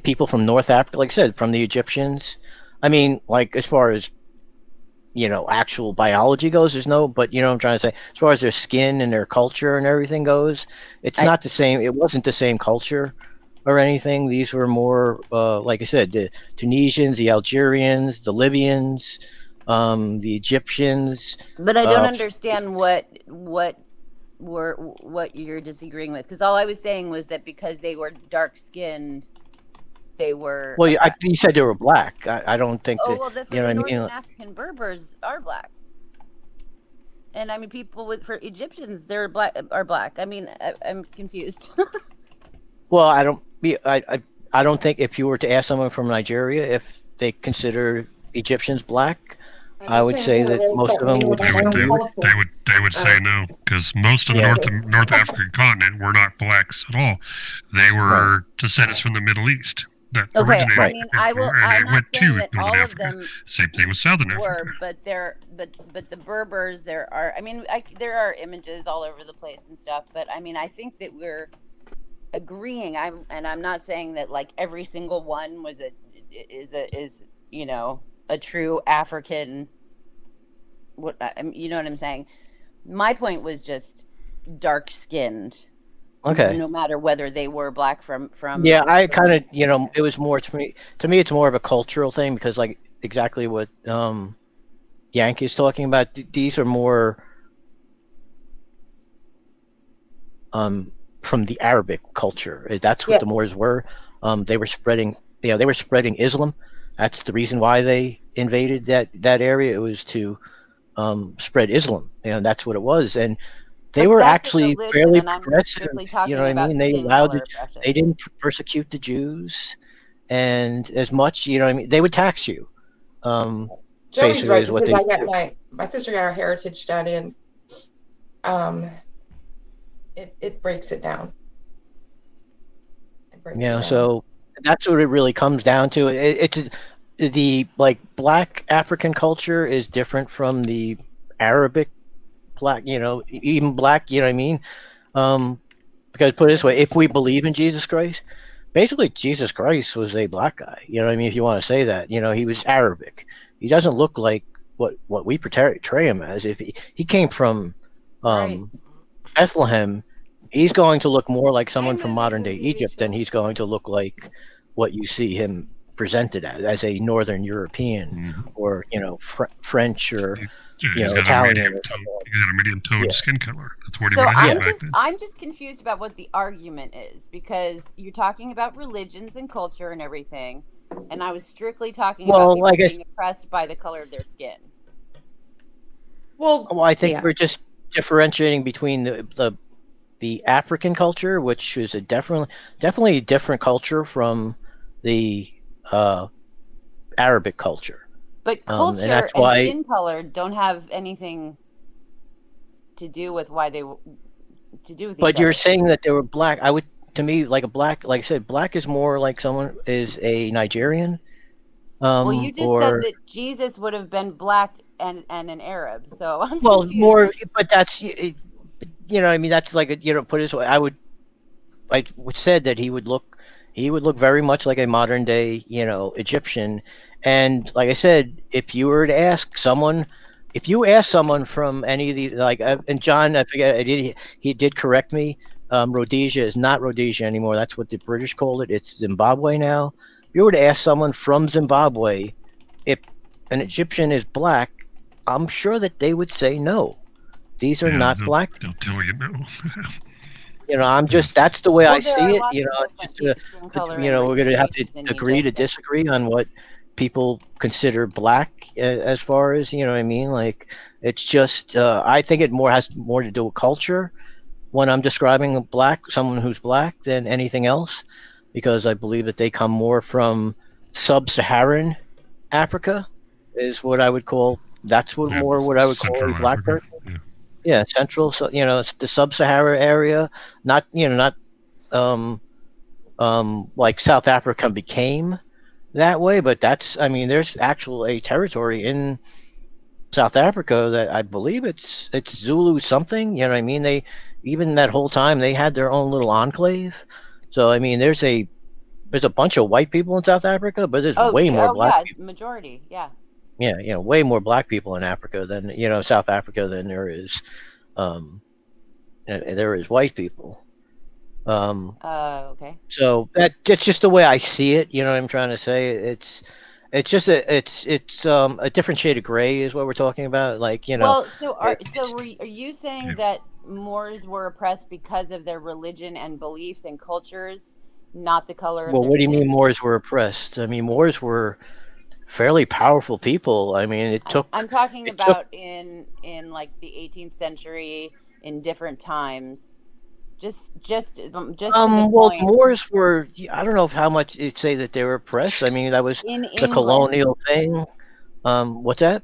people from North Africa, like I said, from the Egyptians. I mean, like as far as actual biology goes, there's no. But you know what I'm trying to say. As far as their skin and their culture and everything goes, it's not the same. It wasn't the same culture or anything. These were more, like I said, the Tunisians, the Algerians, the Libyans, the Egyptians. But I don't understand what you're disagreeing with, because all I was saying was that because they were dark skinned, they were. Well, you said they were black. I don't think that. Well, the Northern African Berbers are black, and I mean people for Egyptians, are black. I mean, I'm confused. Well, I don't think if you were to ask someone from Nigeria if they consider Egyptians black, I would say that most of them would They would say no, because most of the North African continent were not blacks at all. They were descendants from the Middle East that originated. I mean, I'm not saying that all of them Same thing with Southern were, Africa. but the Berbers, there are. I mean, there are images all over the place and stuff. But I mean, I think that we're agreeing. I'm not saying that like every single one is a true African. You know what I'm saying? My point was just dark skinned. Okay. No matter whether they were black from. Yeah, I kind of it was more to me. To me, it's more of a cultural thing because like exactly what Yank is talking about. These are more from the Arabic culture. That's what the Moors were. They were spreading. They were spreading Islam. That's the reason why they invaded that area. It was to spread Islam, and that's what it was. And they were actually fairly progressive. You know what I mean? They didn't persecute the Jews, and as much. You know what I mean? They would tax you. Joey's right, because I got my sister got her heritage done, and it breaks it down. So that's what it really comes down to. It's the like black African culture is different from the Arabic black, even black, you know what I mean? Because put it this way, if we believe in Jesus Christ, basically Jesus Christ was a black guy, you know what I mean? If you want to say that, he was Arabic. He doesn't look like what we portray him as. If he came from Bethlehem, he's going to look more like someone from modern day Egypt than he's going to look like what you see him presented as a Northern European or French or Yeah, you he's know, got Italian. He's got a medium toned Yeah. skin color. That's what he So would have had back then. I'm just confused about what the argument is, because you're talking about religions and culture and everything, and I was strictly talking about people being oppressed by the color of their skin. Well, I think we're just differentiating between the African culture, which is a definitely a different culture from the Arabic culture. But culture and skin color don't have anything to do with why they to do with each other. But you're saying that they were black. I would, to me, like I said, black is more like someone is a Nigerian. Well, you just said that Jesus would have been black and an Arab. So I'm confused. More, but that's you know, I mean, that's like put it this way. I said that he would look very much like a modern day, Egyptian. And like I said, if you were to ask someone, from any of these, like, and John, I forget, he did correct me. Rhodesia is not Rhodesia anymore. That's what the British called it. It's Zimbabwe now. If you were to ask someone from Zimbabwe if an Egyptian is black, I'm sure that they would say no. These are not black. They'll tell you no. That's the way I see it. We're going to have to agree to disagree on what people consider black, as far as, what I mean? Like, it's just, I think it has more to do with culture when I'm describing someone who's black than anything else, because I believe that they come more from sub-Saharan Africa is what I would call, what I would call a black person. Yeah, central. So it's the sub-Sahara area, not like South Africa became that way, but there's actually a territory in South Africa that I believe it's Zulu something. You know what I mean? They even that whole time they had their own little enclave. So there's a bunch of white people in South Africa, but there's way more black people. Majority, yeah. Yeah, way more black people in Africa than South Africa than there is white people. Okay. So that's just the way I see it. You know what I'm trying to say? It's just a different shade of gray is what we're talking about. Like Well, are you saying that Moors were oppressed because of their religion and beliefs and cultures, not the color of their skin? What do you mean Moors were oppressed? Moors were fairly powerful people. I'm talking about in like the 18th century, in different times. Just to the point. Moors were, I don't know how much you'd say that they were oppressed. That was in the England, colonial thing. What's that?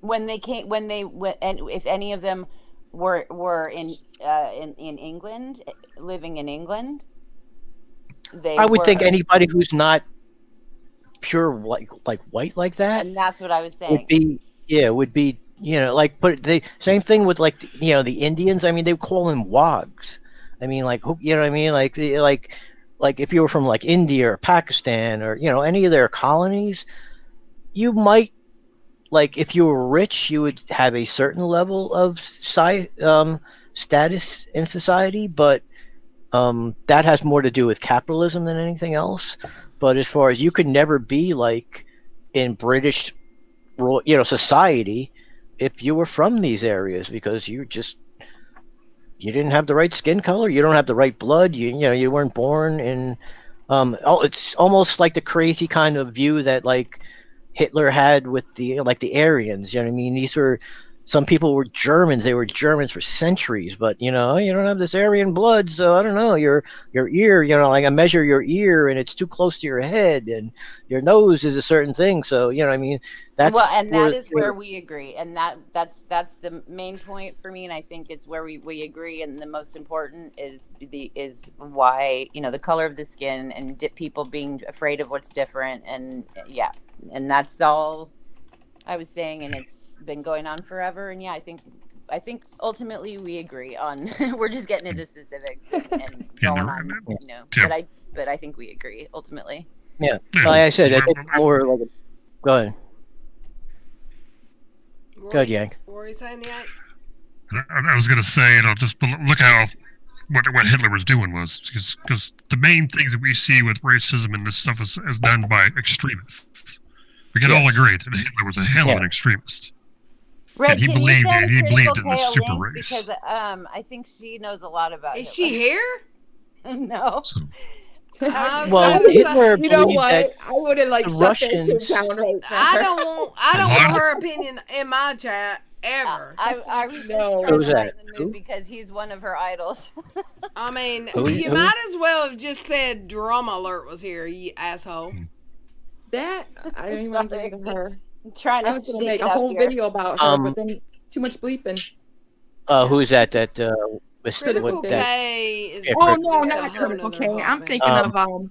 And if any of them were in England, living in England, I would think anybody who's not pure white like that, and that's what I was saying, would be but the same thing with the Indians. They call them wogs. Like, you know what I mean? Like if you were from like India or Pakistan or any of their colonies, you might, like, if you were rich, you would have a certain level of status in society, but that has more to do with capitalism than anything else. But as far as, you could never be like in British society if you were from these areas, because you didn't have the right skin color, you don't have the right blood, you weren't born in it's almost like the crazy kind of view that like Hitler had with the Aryans. You know what I mean? These were, some people were Germans. They were Germans for centuries, but you don't have this Aryan blood, so I don't know, your ear, like I measure your ear and it's too close to your head, and your nose is a certain thing. So that's that is where we agree, and that's the main point for me, and I think it's where we agree. And the most important is why the color of the skin and people being afraid of what's different, and that's all I was saying, and it's been going on forever. And I think ultimately we agree on we're just getting into specifics and going on, but I think we agree ultimately. Like I said, I think more like go ahead. Go ahead, Yank. What were you saying, Yank? I was going to say, just look how what Hitler was doing was, because the main things that we see with racism and this stuff is done by extremists. We can all agree that Hitler was a hell of an extremist. Red, And he can you believed send it. He Critical believed in the K a super link? race. Because I think she knows a lot about Is Hitler. she here? No. So, Well, Hitler You know believed what? that I would have like the shut that shit Russians. down right I there. don't want her opinion in my chat ever. I was just No. trying Who's to that? lighten the mood because he's one of her idols. I mean, Who- you who? might as well have just said Drama Alert was here, you asshole. That I didn't even want to Sorry. get into her. I'm trying to I was gonna shake make it a up whole here. video about her, but then too much bleeping. Who's that? That was Critical what that? K is. Yeah, Oh Critical no, just a not whole Critical nother K. ball I'm game. thinking of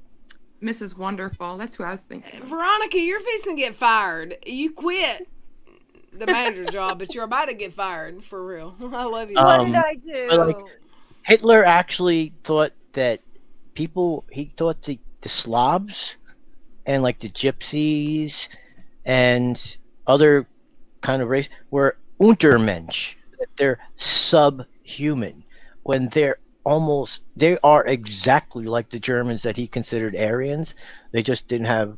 Mrs. Wonderful. That's who I was thinking of. Veronica, you're fixing to get fired. You quit the manager job, but you're about to get fired for real. I love you. What did I do? But like Hitler actually thought that he thought the Slavs and like the Gypsies and other kind of race were Untermensch, that they're subhuman, when they are exactly like the Germans that he considered Aryans. They just didn't have,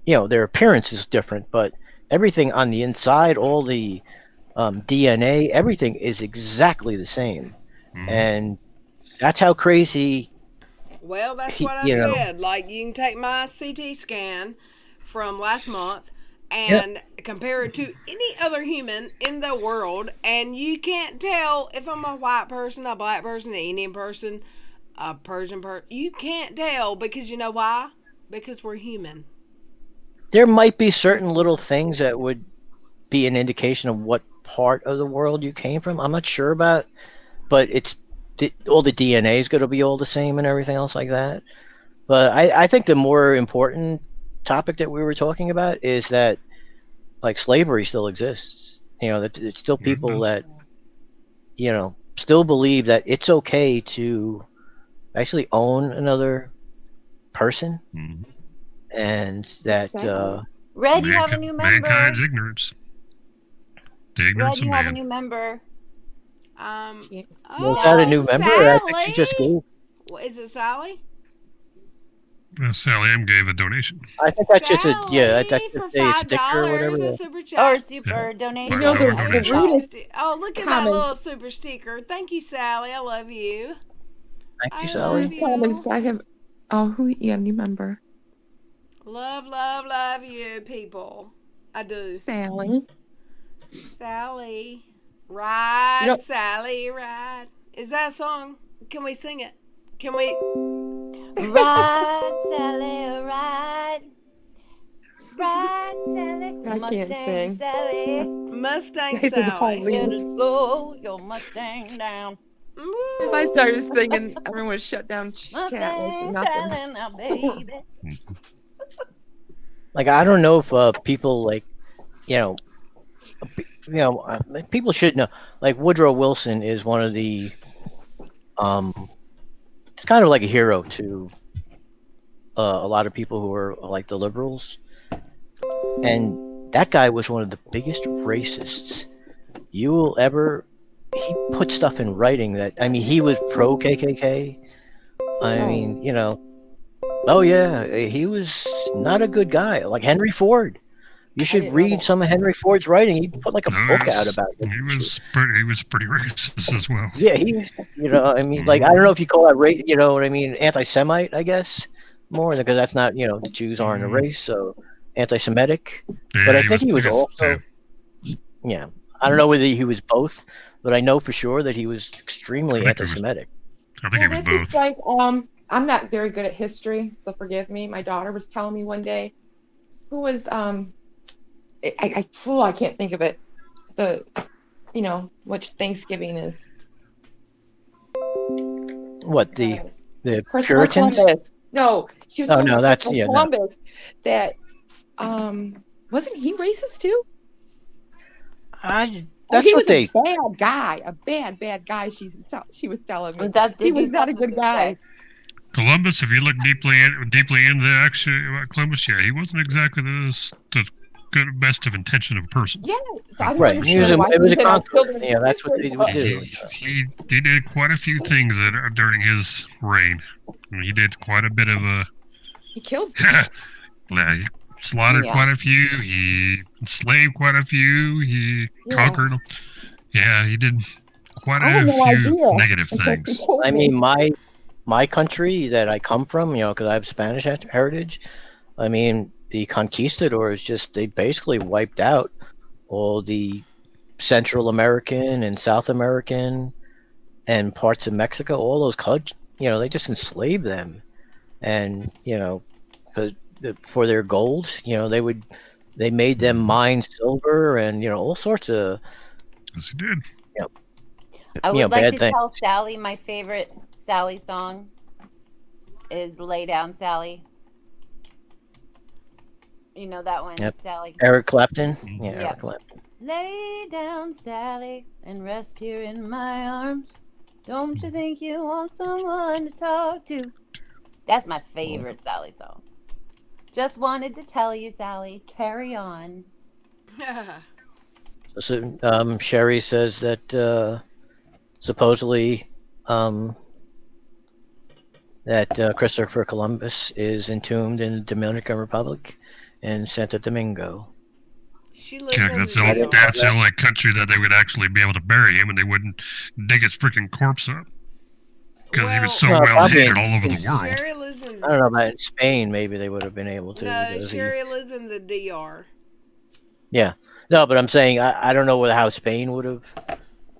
their appearance is different, but everything on the inside, all the DNA, everything is exactly the same. And that's how crazy. Well, that's what I said. Like, you can take my CT scan from last month and compare it to any other human in the world, and you can't tell if I'm a white person, a black person, an Indian person, a Persian person. You can't tell because you know why? Because we're human. There might be certain little things that would be an indication of what part of the world you came from. I'm not sure about, but all the DNA is going to be all the same and everything else like that. But I think the more important topic that we were talking about is that, like, slavery still exists. That it's still people that, still believe that it's okay to actually own another person, and that Red, you have a new member. Mankind's ignorance. The ignorance Red, of you have a man. new member. was that a new member? I think she just gave. Is it Sally? Sally M gave a donation. I think that's just a Sally that's for just a sticker or whatever. $5, a super chat. Or super donation. You know, the rudest Oh, look at that comments. little super sticker. Thank you, Sally. I love you. Thank you, I Sally. love you. comments I have. Oh, who? Yeah, new member. Love, love, love you, people. I do. Sally. Sally. Ride, You know- Sally, ride. Is that a song? Can we sing it? Can we? Ride, Sally, ride. Ride, Sally. I can't Mustang sing. Mustang Sally. I think it's Sally. called Get it slow, your Mustang down. If I started singing, everyone would shut down chat like Mustang nothing. Sally now, baby. Like, I don't know if people people should know. Like, Woodrow Wilson is one of the it's kind of like a hero to a lot of people who are like the liberals, and that guy was one of the biggest racists you will ever. He put stuff in writing that, I mean, he was pro KKK. I mean, oh yeah, he was not a good guy. Like Henry Ford. You should didn't know read that. some of Henry Ford's writing. He put like a No, book he out was- about it. He was pretty racist as well. Yeah, he's, I mean, like, I don't know if you call that race, what I mean, anti-Semite, I guess, more, because that's not, the Jews aren't a race, so anti-Semitic. Yeah, But I think he was racist, also, too. yeah, I don't know whether he was both, but I know for sure that he was extremely I think he was- anti-Semitic. I think Well, he was this is both. like I'm not very good at history, so forgive me. My daughter was telling me one day, who was I can't think of it. Which Thanksgiving is. What, the Christopher Puritans? Columbus. No, she was Oh, talking no, about that's- Christopher yeah, no. Columbus. That wasn't he racist too? That's he what was they. a bad guy. She was telling me That- he was not a that's what good they guy. say. Columbus, if you look deeply into actually Columbus, yeah, he wasn't exactly the good best of intention of person. Yeah, so I Right, understand it why was a said, "I'll kill conqueror. them." Yeah, that's what they would do. He did quite a few things during his reign. I mean, he did quite a bit of a. He killed. Yeah, slaughtered quite a few. He enslaved quite a few. He conquered them. Yeah, he did quite a few negative things. I mean, my country that I come from, because I have Spanish heritage. I mean, the conquistadors they basically wiped out all the Central American and South American and parts of Mexico. All those countries, they just enslaved them, and for their gold, they made them mine silver and all sorts of. Yes, he did. I would like to things. tell Sally my favorite Sally song is "Lay Down, Sally." You know that one, Sally? Eric Clapton? Yeah. Eric Clapton. Lay down, Sally, and rest here in my arms. Don't you think you want someone to talk to? That's my favorite Sally song. Just wanted to tell you, Sally, carry on. So, Sherry says that supposedly that Christopher Columbus is entombed in the Dominican Republic in Santo Domingo. That's the only country that they would actually be able to bury him, and they wouldn't dig his freaking corpse up because he was so well hated all over the world. I don't know about in Spain. Maybe they would have been able to. No, Sherry lives in the DR. Yeah, no, but I'm saying I don't know how Spain would have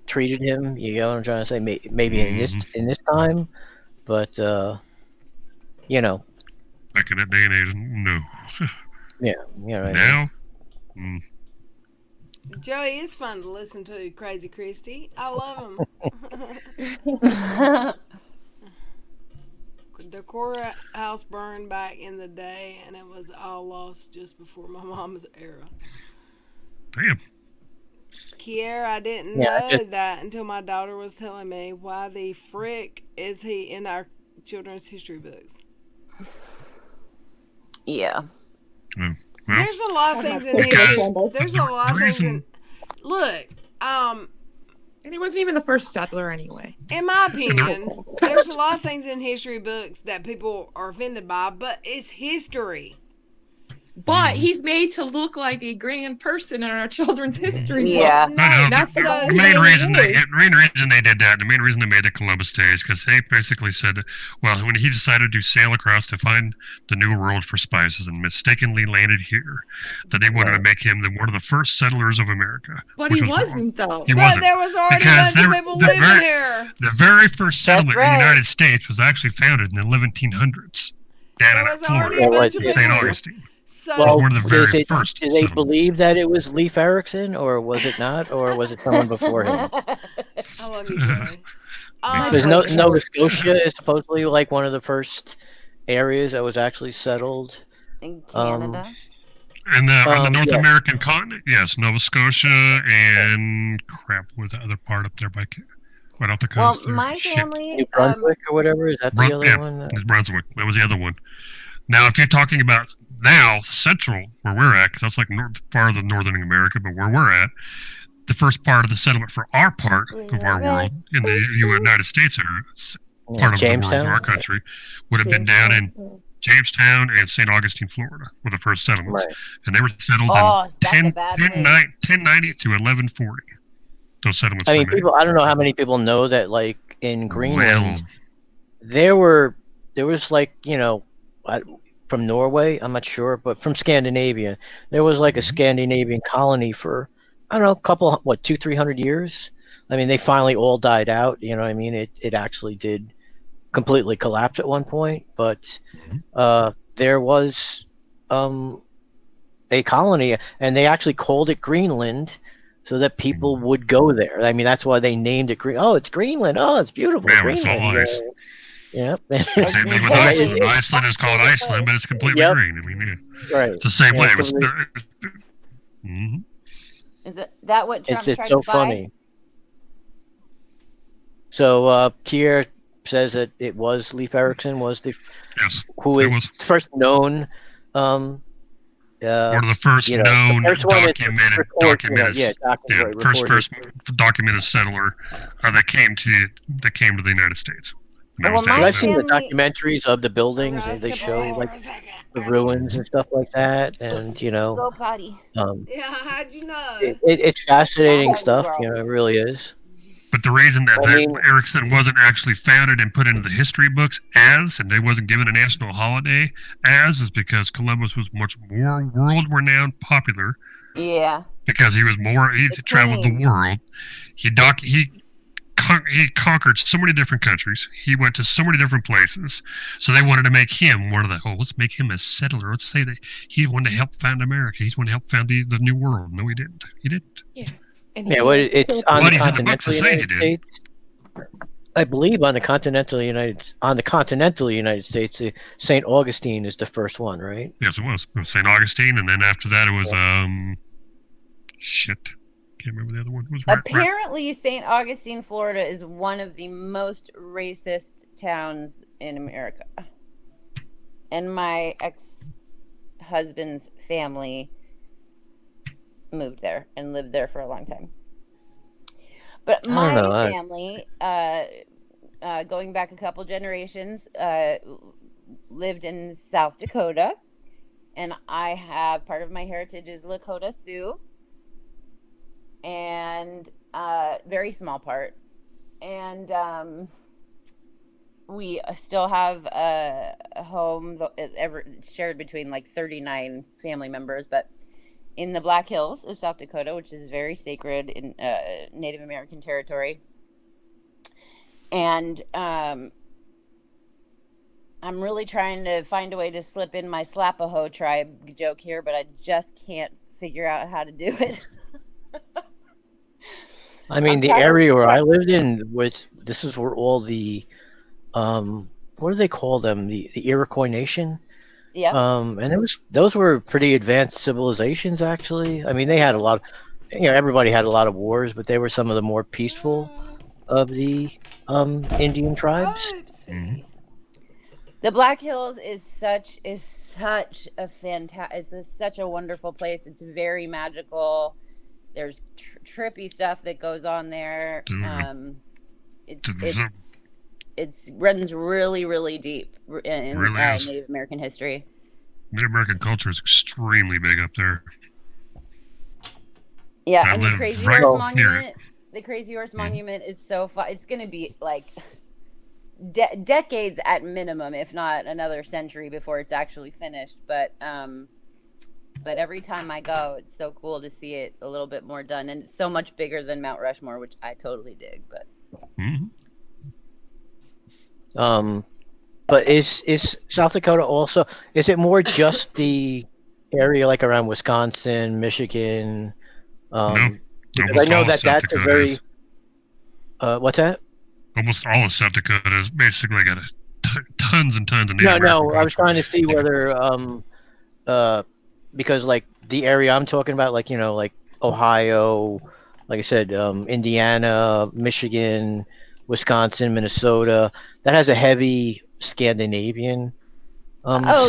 treated him. You know what I'm trying to say? Maybe in this time, but back in that day and age, no. Yeah, right. Now. Joey is fun to listen to, Crazy Christy. I love him. The courthouse burned back in the day, and it was all lost just before my mom's era. Damn. Kiera, I didn't know that until my daughter was telling me. Why the frick is he in our children's history books? Yeah. Well, there's a lot of things in history. There's a lot of things in. Look, and he wasn't even the first settler anyway. In my opinion, there's a lot of things in history books that people are offended by, but it's history. But he's made to look like a grand person in our children's history. Yeah. The main reason they did that, the main reason they made the Columbus Day is because they basically said, well, when he decided to sail across to find the New World for spices and mistakenly landed here, that they wanted to make him one of the first settlers of America. But he wasn't, though. He wasn't. There was already a bunch of people living here. The very first settlement in the United States was actually founded in the 1700s down in Florida, St. Augustine. So, well, one of the very first. Do they believe that it was Leif Erikson, or was it not, or was it someone before him? I love you, Joey. Because Nova Scotia is supposedly like one of the first areas that was actually settled in Canada. And on the North American continent, yes, Nova Scotia and what was the other part up there right off the coast? Well, my family, New Brunswick or whatever, is that the other one? New Brunswick. That was the other one. Now, if you're talking about central, where we're at, because that's like farther northern America, but where we're at, the first part of the settlement for our part of our world in the United States, part of the world of our country, would have been down in Jamestown and St. Augustine, Florida, were the first settlements. Right. And they were settled in 1090 to 1140. Those settlements I don't know how many people know that, like, in Greenland, there was like, from Norway, I'm not sure, but from Scandinavia, there was like a Scandinavian colony for, I don't know, 200-300 years. I mean, they finally all died out. You know what I mean? It actually did completely collapse at one point, but there was a colony, and they actually called it Greenland so that people would go there. I mean, that's why they named it Oh, it's Greenland. Oh, it's beautiful. Yeah, Greenland. It's all ice. Yep. Same thing with Iceland. Iceland is called Iceland, but it's completely green. I mean, right. It's the same way. It was, Is that what Trump tried so to buy? funny. So Kier says that it was Leif Erikson was who was first known. One of the first known first documented settler that came to the United States. I've seen the documentaries of the buildings, and they show like the ruins and stuff like that, and Go potty. Yeah, how'd you know? it's fascinating Yeah, stuff. girl. It really is. But the reason that, I mean- Erickson wasn't actually founded and put into the history books and they wasn't given a national holiday is because Columbus was much more world-renowned popular. Yeah. Because he was he traveled the world. He conquered so many different countries. He went to so many different places. So they wanted to make him one of the, let's make him a settler. Let's say that he's one to help found America. He's one to help found the New World. No, he didn't. He didn't. Yeah. It's on the continental United he States. I believe on the continental United States, St. Augustine is the first one, right? Yes, it was. It was St. Augustine, and then after that, it was shit. Can't remember the other one. It was Apparently, St. Augustine, Florida, is one of the most racist towns in America, and my ex-husband's family moved there and lived there for a long time. But my family, going back a couple generations, lived in South Dakota, and I have part of my heritage is Lakota Sioux, and very small part, and we still have a home shared between like 39 family members, but in the Black Hills of South Dakota, which is very sacred in Native American territory. And I'm really trying to find a way to slip in my Slapaho tribe joke here, but I just can't figure out how to do it. I mean, the area where I lived in this is where all the, what do they call them? The Iroquois Nation? Yeah. And those were pretty advanced civilizations, actually. I mean, they had a lot of, everybody had a lot of wars, but they were some of the more peaceful of the Indian tribes. Mm-hmm. The Black Hills is such a such a wonderful place. It's very magical. There's trippy stuff that goes on there. It runs really, really deep in Native American history. Native American culture is extremely big up there. Yeah, and the Crazy Horse Monument. The Crazy Horse Monument is so fun. It's going to be like decades at minimum, if not another century before it's actually finished. But every time I go, it's so cool to see it a little bit more done, and it's so much bigger than Mount Rushmore, which I totally dig. But. Mm-hmm. But is South Dakota also? Is it more just the area like around Wisconsin, Michigan? No, because I know that's a very. What's that? Almost all of South Dakota is basically got tons and tons of Native American culture. I was trying to see whether because like the area I'm talking about, like like Ohio, like I said, Indiana, Michigan, Wisconsin, Minnesota, that has a heavy Scandinavian is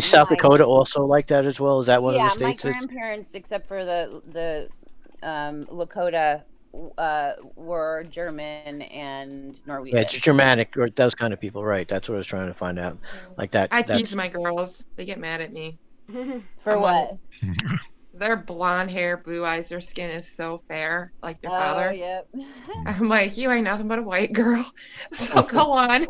South Dakota also like that as well? Is that one of the states? Yeah, my grandparents, except for the Lakota, were German and Norwegian. Yeah, it's Germanic or those kind of people, right? That's what I was trying to find out. Like that. I tease my girls. They get mad at me. For what? Their blonde hair, blue eyes, their skin is so fair, like their father. Yep. I'm like, you ain't nothing but a white girl. So go on.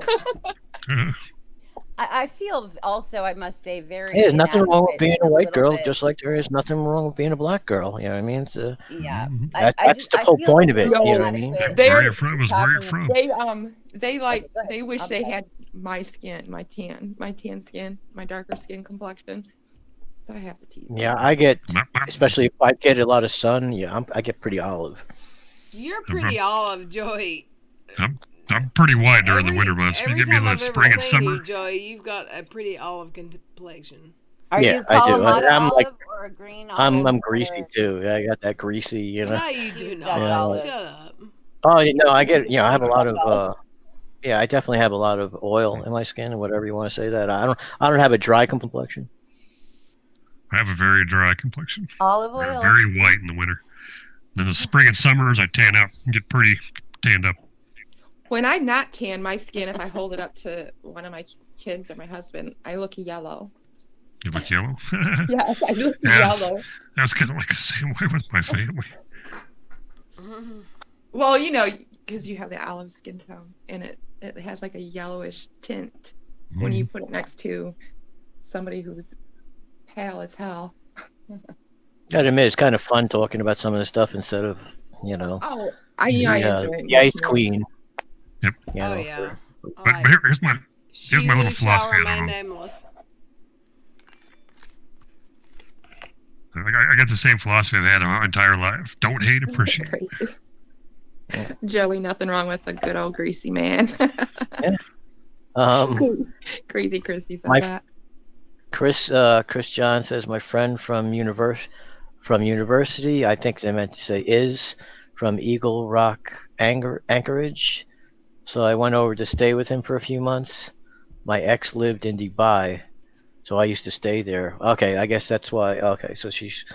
I feel also, I must say, very. Hey, there's nothing wrong with being a white girl, just like there is nothing wrong with being a black girl. You know what I mean? It's, yeah. That's the whole point of it. You know what I mean? Where are you from? Where you're from? They wish they had my skin, my tan skin, my darker skin complexion. So I have to tease. Yeah, I get, especially if I get a lot of sun. Yeah, I get pretty olive. You're pretty olive, Joey. I'm pretty white during the winter months. You get me in the spring and summer. Joey, you've got a pretty olive complexion. Are you Colorado olive or a green olive? I'm greasy too. I got that greasy, No, you do not. Shut up. Oh no, I get. I have a lot of. Yeah, I definitely have a lot of oil in my skin, or whatever you want to say that. I don't have a dry complexion. I have a very dry complexion. Olive oil. Very white in the winter. Then the spring and summers, I tan out and get pretty tanned up. When I not tan my skin, if I hold it up to one of my kids or my husband, I look yellow. You look yellow? Yes, I look Yeah, yellow. that's kind of like the same way with my family. Well, you know, because you have the olive skin tone, and it has like a yellowish tint when you put it next to somebody who's pale as hell. Gotta admit, it's kind of fun talking about some of the stuff instead of, you know, Oh, I enjoy it the Ice much more. Queen. Yep. You know, Oh yeah. But here's my little philosophy on the remain room. nameless. I got the same philosophy I've had my entire life. Don't hate, appreciate. Joey, nothing wrong with a good old greasy man. Yeah. Crazy Christy said my that. Chris John says my friend from university. I think they meant to say is from Eagle Rock Anchorage. So I went over to stay with him for a few months. My ex lived in Dubai, so I used to stay there. Okay, I guess that's why. Okay, so she's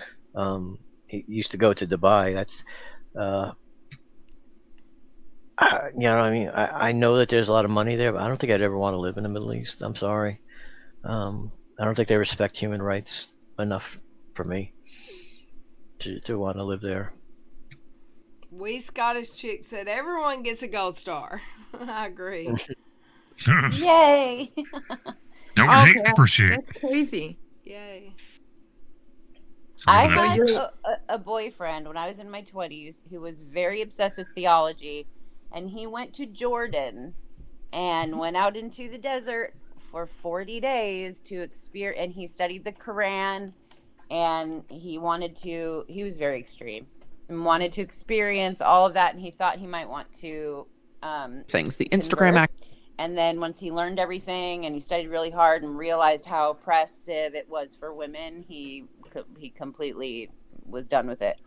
he used to go to Dubai. That's you know, I mean, I know that there's a lot of money there, but I don't think I'd ever want to live in the Middle East. I'm sorry. I don't think they respect human rights enough for me to want to live there. We Scottish chick said everyone gets a gold star. I agree. Yay! Don't hate, appreciate. That's crazy. Yay. I had a boyfriend when I was in my 20s who was very obsessed with theology, and he went to Jordan and went out into the desert for 40 days to experience, and he studied the Quran, and he was very extreme and wanted to experience all of that, and he thought he might want to things, the Instagram and then once he learned everything and he studied really hard and realized how oppressive it was for women, he completely was done with it.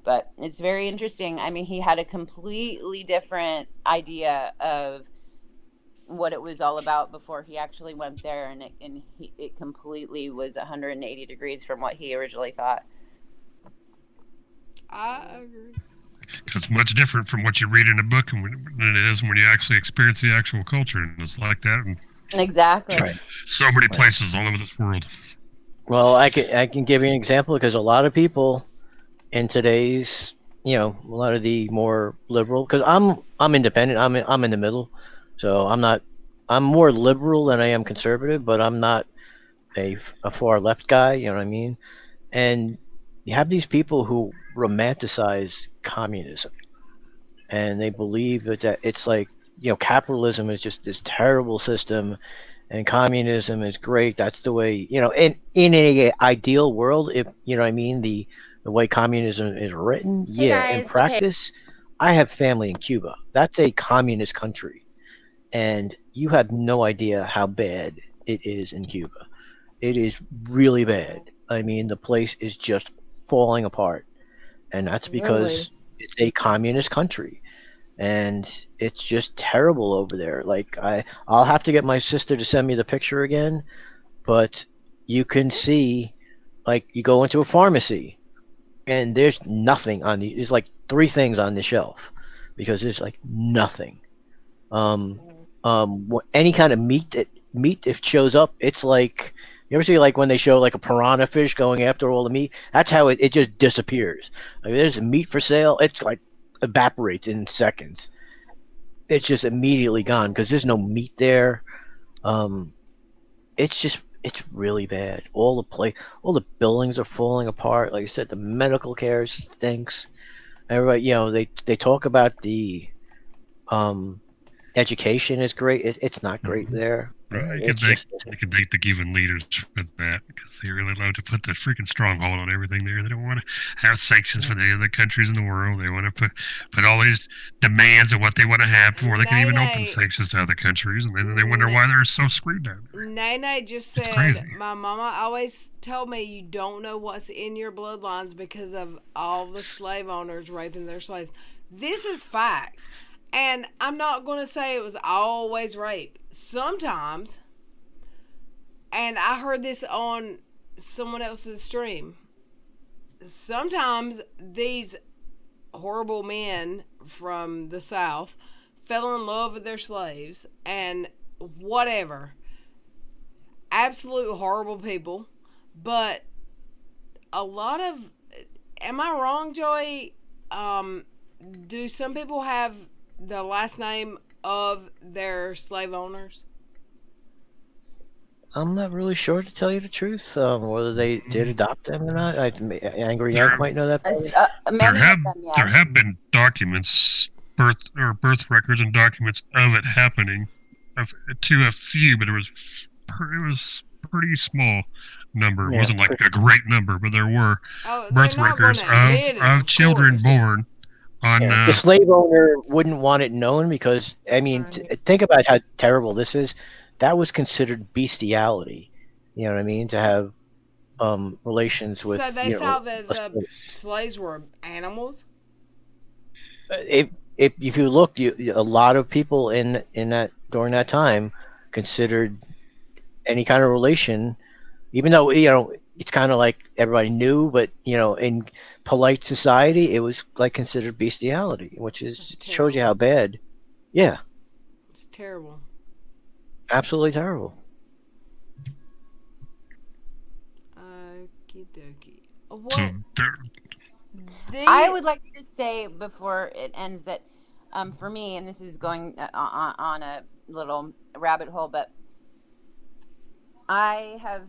But it's very interesting. I mean, he had a completely different idea of what it was all about before he actually went there, and it completely was 180 degrees from what he originally thought. I agree. It's much different from what you read in a book than it is when you actually experience the actual culture, and it's like that. And exactly. Right. So many places all over this world. Well, I can give you an example because a lot of people in today's, you know, a lot of the more liberal, because I'm independent. I'm in the middle, so I'm more liberal than I am conservative, but I'm not a far left guy. You know what I mean? And you have these people who romanticize communism, and they believe that it's like, you know, capitalism is just this terrible system, and communism is great. That's the way, you know, in a ideal world, if you know what I mean, the way communism is written, Hey yeah. In guys, practice, I have family in Cuba. That's a communist country, and you have no idea how bad it is in Cuba. It is really bad. I mean, the place is just falling apart, and that's because it's a communist country, and it's just terrible over there. Like I'll have to get my sister to send me the picture again, but you can see, like, you go into a pharmacy and there's nothing on the there's like 3 things on the shelf because there's like nothing. Any kind of meat if it shows up, it's like, you ever see like when they show like a piranha fish going after all the meat? That's how it just disappears. Like, there's meat for sale, it's like evaporates in seconds. It's just immediately gone because there's no meat there. It's really bad. All the buildings are falling apart. Like I said, the medical care stinks. Everybody, you know, they talk about the education is great. It's not great there. Right, you could thank the given leaders for that, because they really love to put the freaking stronghold on everything there. They don't want to have sanctions for the other countries in the world. They want to put all these demands of what they want to have before they can even open sanctions to other countries, and then they wonder why they're so screwed down there. Nene just said, my mama always told me you don't know what's in your bloodlines because of all the slave owners raping their slaves. This is facts. And I'm not going to say it was always rape. Sometimes, and I heard this on someone else's stream, sometimes these horrible men from the South fell in love with their slaves and whatever. absolute horrible people, but a lot of, am I wrong, Joey? Do some people have the last name of their slave owners? I'm not really sure, to tell you the truth, whether they did adopt them or not. Angry Yank might know that. There have been documents, birth records and documents of it happening, to a few, but it was pretty small number. It wasn't like a great number, but there were birth records of children born on. The slave owner wouldn't want it known because, I mean, think about how terrible this is. That was considered bestiality. You know what I mean? To have relations with. So they thought that the slaves were animals? If you looked, a lot of people in that during that time considered any kind of relation, even though it's kind of like everybody knew, but in polite society it was like considered bestiality, which shows you how bad. Yeah, it's terrible. Absolutely terrible. Okie dokie. I would like to say before it ends that for me, and this is going on a little rabbit hole, but I have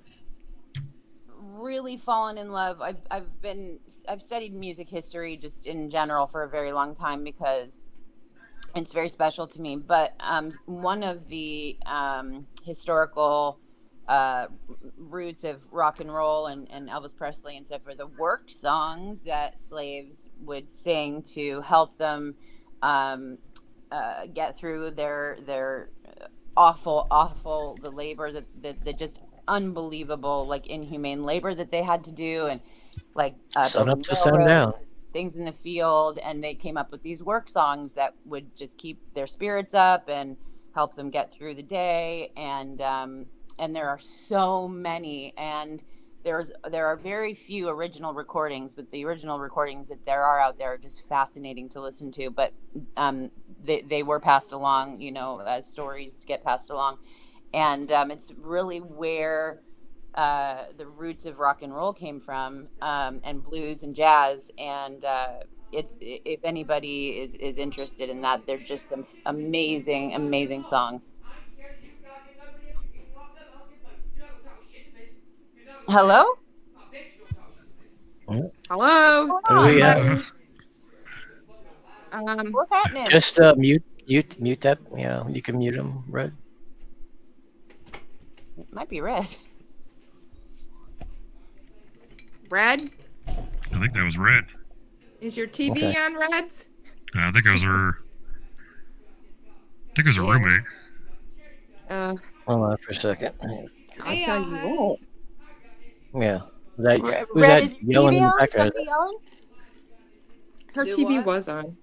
really fallen in love. I've studied music history just in general for a very long time because it's very special to me. But one of the historical roots of rock and roll and Elvis Presley and stuff were the work songs that slaves would sing to help them get through their awful the labor that just unbelievable, like inhumane labor that they had to do, and like sun up to sundown things in the field, and they came up with these work songs that would just keep their spirits up and help them get through the day. And there are so many, and there are very few original recordings, but the original recordings that there are out there are just fascinating to listen to. But they were passed along, as stories get passed along, and it's really where the roots of rock and roll came from, and blues and jazz. And it's, if anybody is interested in that, they're just some amazing songs. Hello? Hello? What's happening? Just mute that. You can mute him, Red. It might be Red. Red? I think that was Red. Is your TV on, Reds? I think it was her. Roommate. Hold on for a second. I'll tell you what. Yeah. Who's Red, that is yelling TV in the on? background? Somebody yelling? Her Do TV what? was on.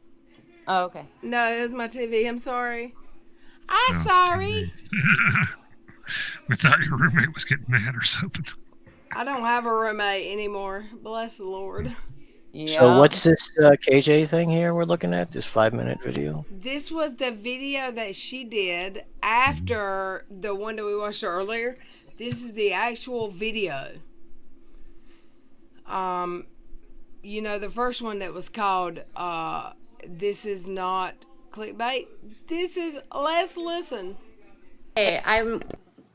Oh, okay. No, it was my TV. I'm sorry. I'm sorry. We thought your roommate was getting mad or something. I don't have a roommate anymore. Bless the Lord. Yeah. So what's this KJ thing here we're looking at? This 5-minute video? This was the video that she did after the one that we watched earlier. This is the actual video. The first one that was called This Is Not Clickbait. Let's listen. Hey,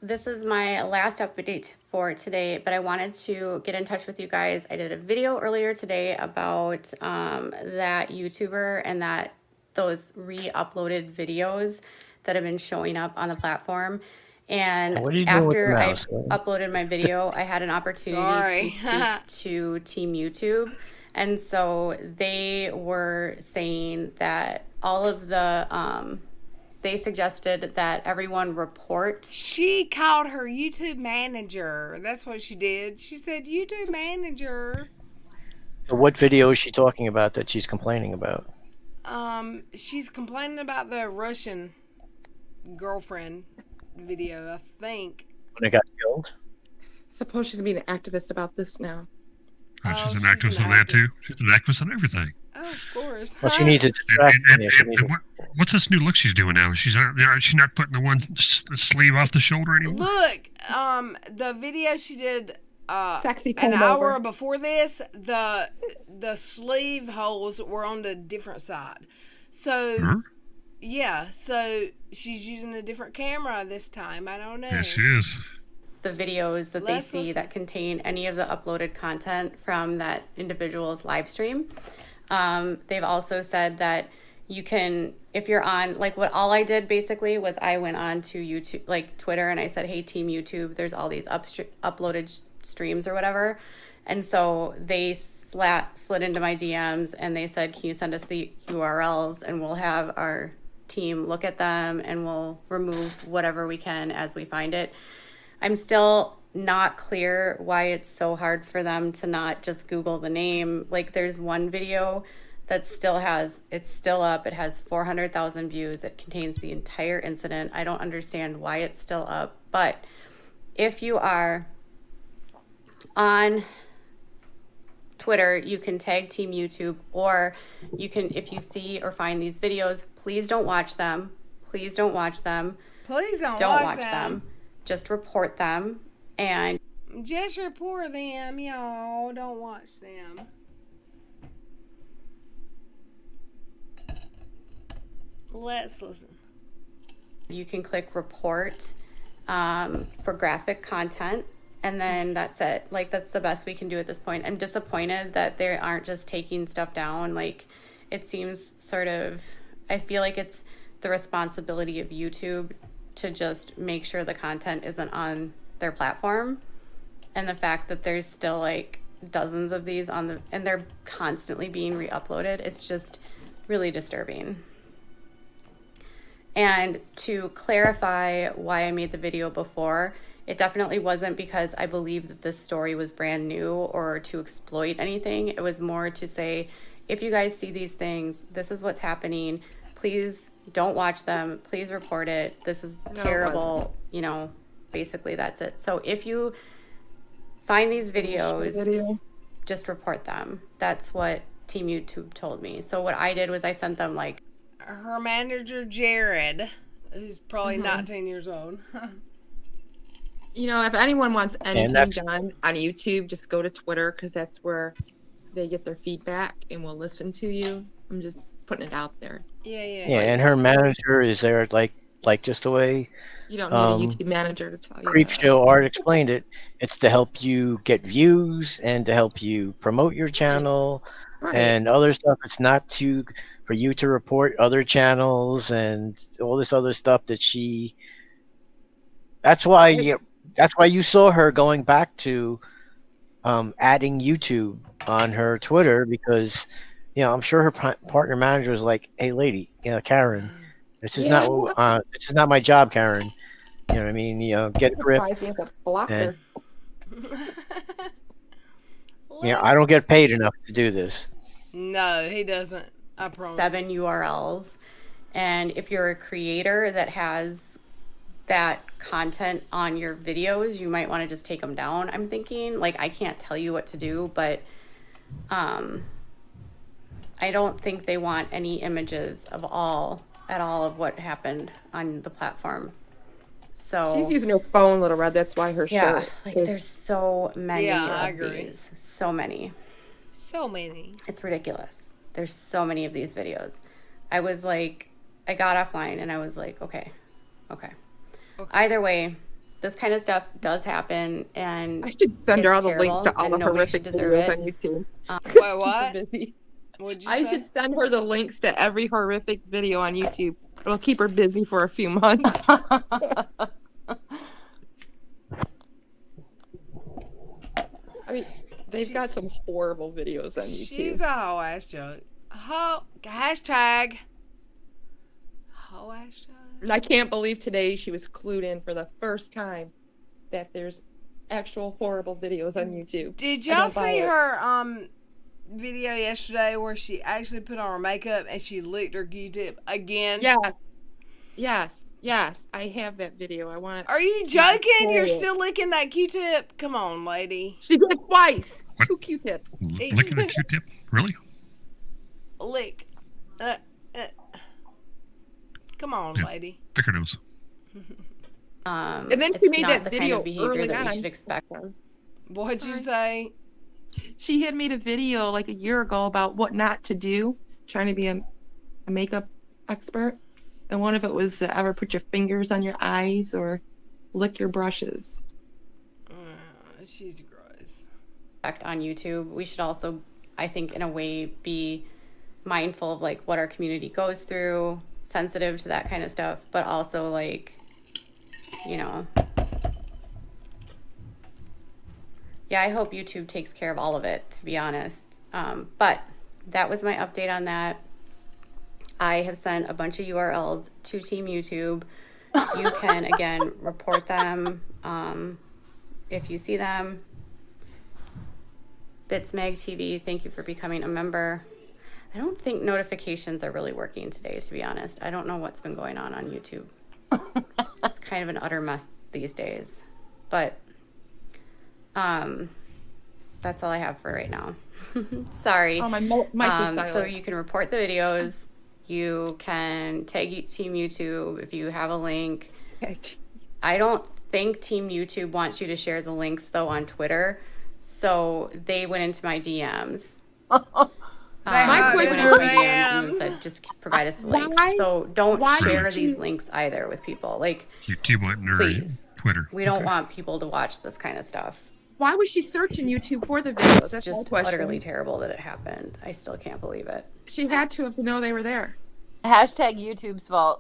this is my last update for today, but I wanted to get in touch with you guys. I did a video earlier today about that YouTuber and those re-uploaded videos that have been showing up on the platform. And after I uploaded my video, I had an opportunity to speak to Team YouTube. And so they were saying that all of the, they suggested that everyone report. She called her YouTube manager. That's what she did. She said, YouTube manager. So what video is she talking about that she's complaining about? She's complaining about the Russian girlfriend video, I think. When it got killed? Suppose she's being an activist about this now. She's an activist on that too. She's an activist on everything. Oh, of course. Well, she needs to detract. What's this new look she's doing now? She's not putting the one sleeve off the shoulder anymore. Look, the video she did Sexy an comb hour over. before this, the sleeve holes were on the different side. So Huh? yeah, so she's using a different camera this time. I don't know. Yes, she is. The videos that they Let's see listen. that contain any of the uploaded content from that individual's live stream. They've also said that you can, if you're on, like what all I did basically was I went on to YouTube, like Twitter, and I said, hey, team YouTube, there's all these uploaded streams or whatever. And so they slid into my DMs and they said, can you send us the URLs and we'll have our team look at them and we'll remove whatever we can as we find it. I'm still not clear why it's so hard for them to not just Google the name. Like there's one video that still has, it's still up. It has 400,000 views. It contains the entire incident. I don't understand why it's still up. But if you are on Twitter, you can tag Team YouTube, or you can, if you see or find these videos, please don't watch them. Please don't watch them. Please don't watch them. Just report them and just report them, y'all. Don't watch them. Let's listen. You can click report for graphic content, and then that's it. Like, that's the best we can do at this point. I'm disappointed that they aren't just taking stuff down. Like, it seems sort of, I feel like it's the responsibility of YouTube to just make sure the content isn't on their platform. And the fact that there's still like dozens of these on the, and they're constantly being re-uploaded, it's just really disturbing. And to clarify why I made the video before, it definitely wasn't because I believe that this story was brand new or to exploit anything. It was more to say, if you guys see these things, this is what's happening. Please don't watch them. Please report it. This is terrible. You know, basically that's it. So if you find these videos, just report them. That's what Team YouTube told me. So what I did was I sent them like her manager, Jared, who's probably 19 years old. You know, if anyone wants anything done on YouTube, just go to Twitter, because that's where they get their feedback and will listen to you. I'm just putting it out there. Yeah. And her manager is there, like just the way you don't need a YouTube manager to tell you. Creepshow Art explained it. It's to help you get views and to help you promote your channel and other stuff. It's not for you to report other channels and all this other stuff that she. That's why you saw her going back to adding YouTube on her Twitter, because I'm sure her partner manager was like, "Hey, lady, Karen, this is not my job, Karen. You know what I mean? Get a grip." And, I don't get paid enough to do this. No, he doesn't. I promise. 7 URLs, and if you're a creator that has that content on your videos, you might want to just take them down. I'm thinking, like, I can't tell you what to do, but I don't think they want any images at all of what happened on the platform. So she's using her phone, Little Red. That's why her shirt. There's so many I of agree. these. So many. It's ridiculous. There's so many of these videos. I was like, I got offline and I was like, okay. Either way, this kind of stuff does happen, and I should send her all the links to all the horrific videos on YouTube. What? I should send her the links to every horrific video on YouTube. It'll keep her busy for a few months. I mean, they've got some horrible videos on YouTube. She's a whole ass joke. Hashtag. Whole ass joke. And I can't believe today she was clued in for the first time that there's actual horrible videos on YouTube. Did y'all see her video yesterday where she actually put on her makeup and she licked her Q-tip again? Yeah. Yes. I have that video. Are you joking? You're still licking that Q-tip? Come on, lady. She did it twice. 2 Q-tips. Licking a Q-tip? Really? Lick. Come on, lady. Thicker nose. And then she it's made not that the kind video of behavior early that we on. should expect. What'd you say? She had made a video like a year ago about what not to do, trying to be a makeup expert. And one of it was to ever put your fingers on your eyes or lick your brushes. She's gross. On YouTube, we should also, I think, in a way, be mindful of like what our community goes through, sensitive to that kind of stuff, but also like, you know, yeah, I hope YouTube takes care of all of it, to be honest. But that was my update on that. I have sent a bunch of URLs to Team YouTube. You can, again, report them if you see them. Bitsmag TV, thank you for becoming a member. I don't think notifications are really working today, to be honest. I don't know what's been going on YouTube. It's kind of an utter mess these days. But that's all I have for right now. Sorry. Oh, my mic was silent. So you can report the videos. You can tag Team YouTube if you have a link. I don't think Team YouTube wants you to share the links, though, on Twitter. So they went into my DMs. My question went into my DMs and said, just provide us the links. So don't share these links either with people. Like, YouTube went into please. Twitter. We don't want people to watch this kind of stuff. Why was she searching YouTube for the videos? It's That's just my question. utterly terrible that it happened. I still can't believe it. She had to if you know they were there. Hashtag YouTube's fault.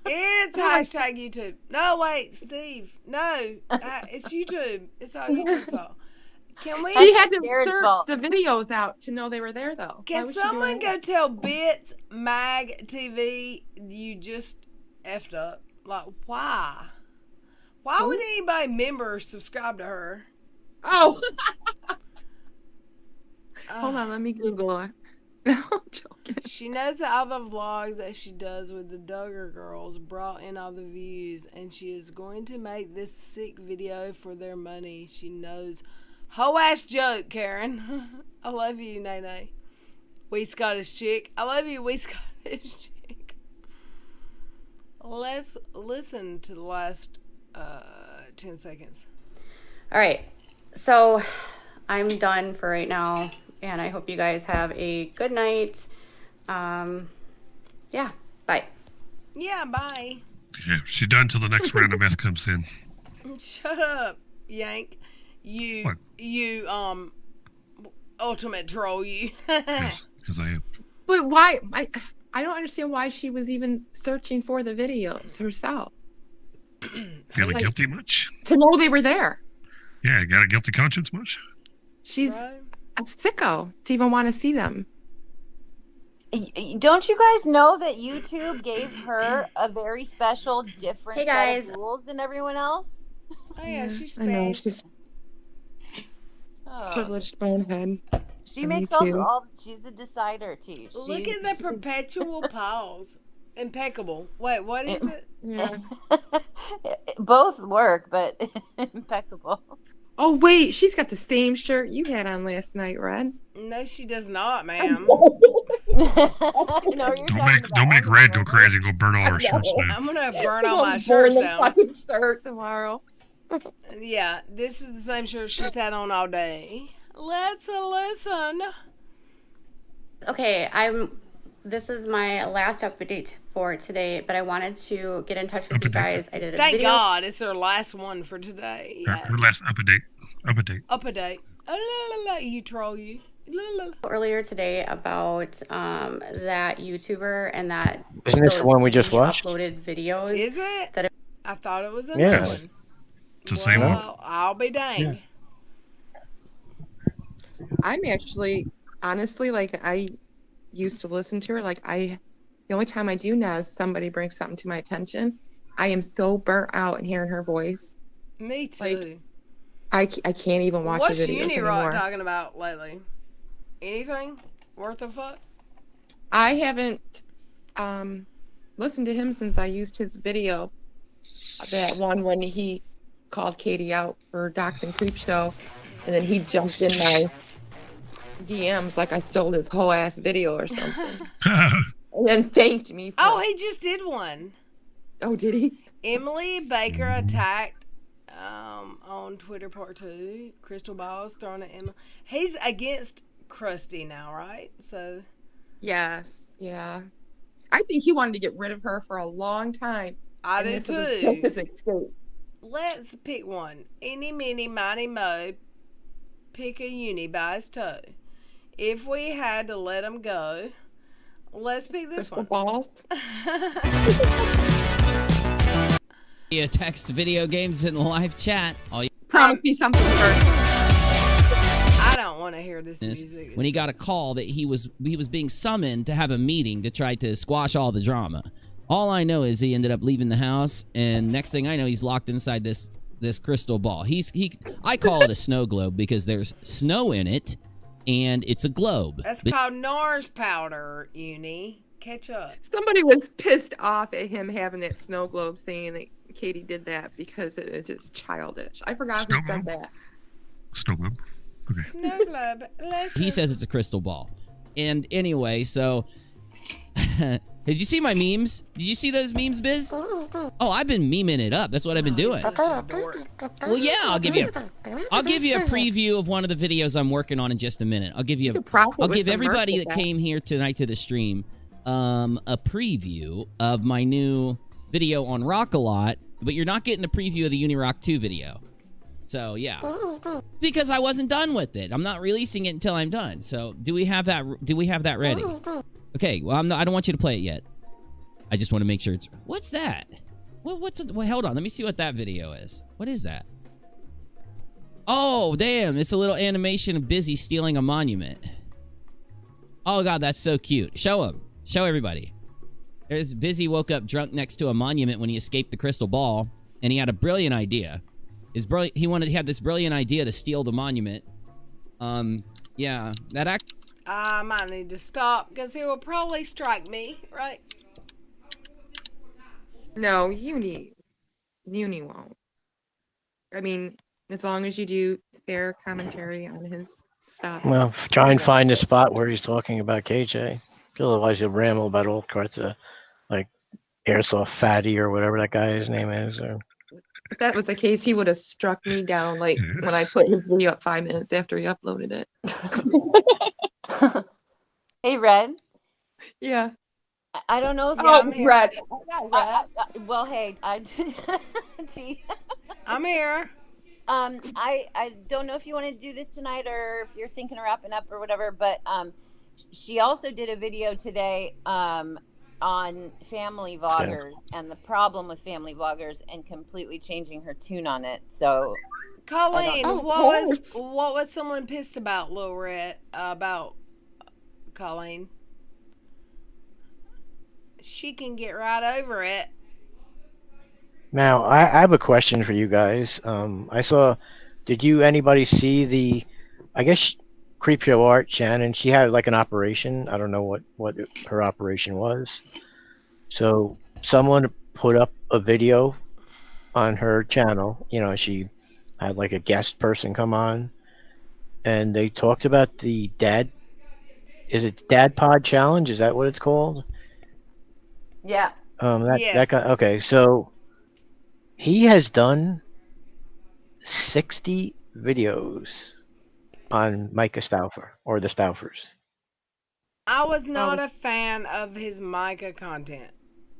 It's hashtag YouTube. No, wait, Steve. No, it's YouTube. It's all YouTube's fault. Can we? She had to Jared's search fault. the videos out to know they were there, though. Why Can was she doing someone that? go tell Bitsmag TV you just effed up? Like, why? Why would anybody member subscribe to her? Oh. Hold on, let me Google it. No, I'm joking. She knows that all the vlogs that she does with the Duggar girls brought in all the views, and she is going to make this sick video for their money. She knows. Whole ass joke, Karen. I love you, Nene. Wee Scottish chick. I love you, wee Scottish chick. Let's listen to the last 10 seconds. All right. So I'm done for right now. And I hope you guys have a good night. Yeah. Bye. Yeah, bye. Yeah, she's done till the next round of meth comes in. Shut up, Yank. You ultimate troll, you. Because I am. But why? I don't understand why she was even searching for the videos herself. Feeling guilty much? To know they were there. Yeah, got a guilty conscience much? She's a sicko to even want to see them. Don't you guys know that YouTube gave her a very special, different Hey, set guys. of rules than everyone else? Oh, yeah, she's I know, Spanish. she's Oh. privileged bonehead. She Me makes too. all. She's the decider, T. Look at the perpetual pause. Impeccable. Wait, what is it? Yeah. Both work, but impeccable. Oh wait, she's got the same shirt you had on last night, Red. No, she does not, ma'am. No, you're Don't make Red go crazy and go burn all our shirts now. I'm gonna burn She's all gonna my burn shirts the down. fucking shirt tomorrow. Yeah, this is the same shirt she's had on all day. Let's listen. Okay. This is my last update for today, but I wanted to get in touch with you guys. I did a Thank video. God, it's her last one for today. Her last up-a-date. Up a date. Oh, la, la, la, you troll, you. La, la, la. Earlier today about that YouTuber and that Isn't this the one we just watched? uploaded videos. Is it? That I thought it was another Yes. one. It's the same one. Well, I'll be danged. I'm actually, honestly, like I used to listen to her. The only time I do now is somebody brings something to my attention. I am so burnt out in hearing her voice. Me too. Like, I can't even watch What's her videos Uni-Rock anymore. talking about lately? Anything worth a fuck? I haven't listened to him since I used his video. That one when he called Katie out for Dox and Creep Show, and then he jumped in my DMs like I stole his whole ass video or something, and then thanked me for Oh, he just did one. Oh, did he? Emily Baker attacked on Twitter part 2. Crystal balls thrown at Emily. He's against Krusty now, right? So Yes. Yeah. I think he wanted to get rid of her for a long time. I and do this was too. his escape. Let's pick one. Eeny, meeny, miny, mo. Pick a uni by his toe. If we had to let him go, let's pick this Crystal one. balls. Text video games in the live chat. Promise me something first. I don't want to hear this music. When he got a call that he was being summoned to have a meeting to try to squash all the drama. All I know is he ended up leaving the house, and next thing I know, he's locked inside this crystal ball. I call it a snow globe because there's snow in it, and it's a globe. That's called NARS powder, Uni. Catch up. Somebody was pissed off at him having that snow globe, saying that Katie did that because it was just childish. I forgot who said that. Snow globe. Okay. Snow globe. He says it's a crystal ball. And anyway, so did you see my memes? Did you see those memes, Biz? Oh, I've been memeing it up. That's what I've been doing. Well, yeah, I'll give you a preview of one of the videos I'm working on in just a minute. I'll give everybody that came here tonight to the stream a preview of my new video on Rock-A-Lot, but you're not getting a preview of the Unirock 2 video. So, yeah. Because I wasn't done with it. I'm not releasing it until I'm done. So, do we have that ready? Okay, well, I don't want you to play it yet. I just want to make sure it's... What's that? Hold on, let me see what that video is. What is that? Oh, damn, it's a little animation of Busy stealing a monument. Oh, God, that's so cute. Show him. Show everybody. There's Busy woke up drunk next to a monument when he escaped the crystal ball, and he had a brilliant idea. He had this brilliant idea to steal the monument. Yeah, I might need to stop because he will probably strike me, right? No, Uni won't. I mean, as long as you do fair commentary on his stuff. Well, try and find a spot where he's talking about KJ. Otherwise, he'll ramble about all sorts of, like, Airsoft Fatty or whatever that guy's name is. Or... If that was the case, he would have struck me down, like, when I put his video up 5 minutes after he uploaded it. Hey, Red. Yeah. I don't know if you're Red. Well, hey, I'm here. I don't know if you want to do this tonight or if you're thinking of wrapping up or whatever, but she also did a video today on family vloggers and the problem with family vloggers and completely changing her tune on it. So, Colleen, what was someone pissed about, Lil Red, about Colleen? She can get right over it. Now, I have a question for you guys. Did anybody see I guess Creepshow Art, Shannon, she had like an operation. I don't know what her operation was. So someone put up a video on her channel. You know, she had like a guest person come on, and they talked about the Dad Pod Challenge? Is that what it's called? Yeah. Yes. That guy. Okay, so he has done 60 videos on Micah Stauffer or the Stauffers. I was not a fan of his Micah content.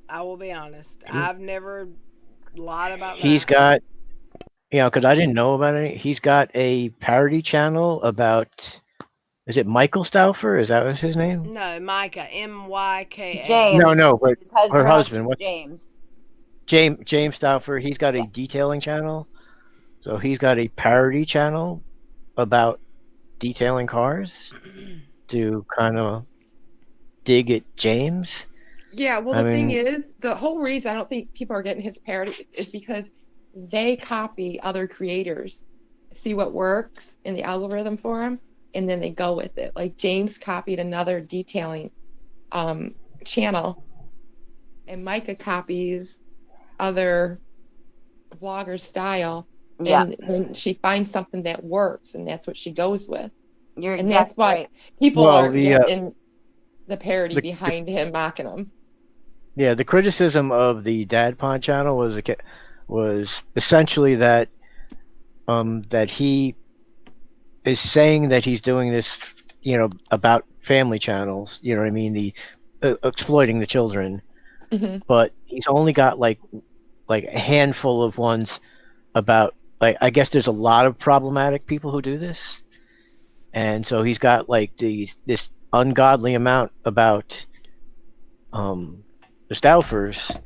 I will be honest. I've never lied about that. He's got, because I didn't know about it. He's got a parody channel about. Is it Michael Stauffer? Is that what's his name? No, Micah. MYKA. James. No, but her husband. What's James? James Stauffer. He's got a detailing channel. So he's got a parody channel about detailing cars to kind of dig at James. Yeah, well, the thing is, the whole reason I don't think people are getting his parody is because they copy other creators, see what works in the algorithm for them, and then they go with it. Like James copied another detailing channel, and Micah copies other vlogger style. Yeah. And she finds something that works, and that's what she goes with. And that's why people are getting the parody behind him mocking him. Yeah, the criticism of the Dad Pond channel was essentially that that he is saying that he's doing this, about family channels. You know what I mean? The exploiting the children, but he's only got like a handful of ones about, like, I guess there's a lot of problematic people who do this, and so he's got like this ungodly amount about the Stoufers,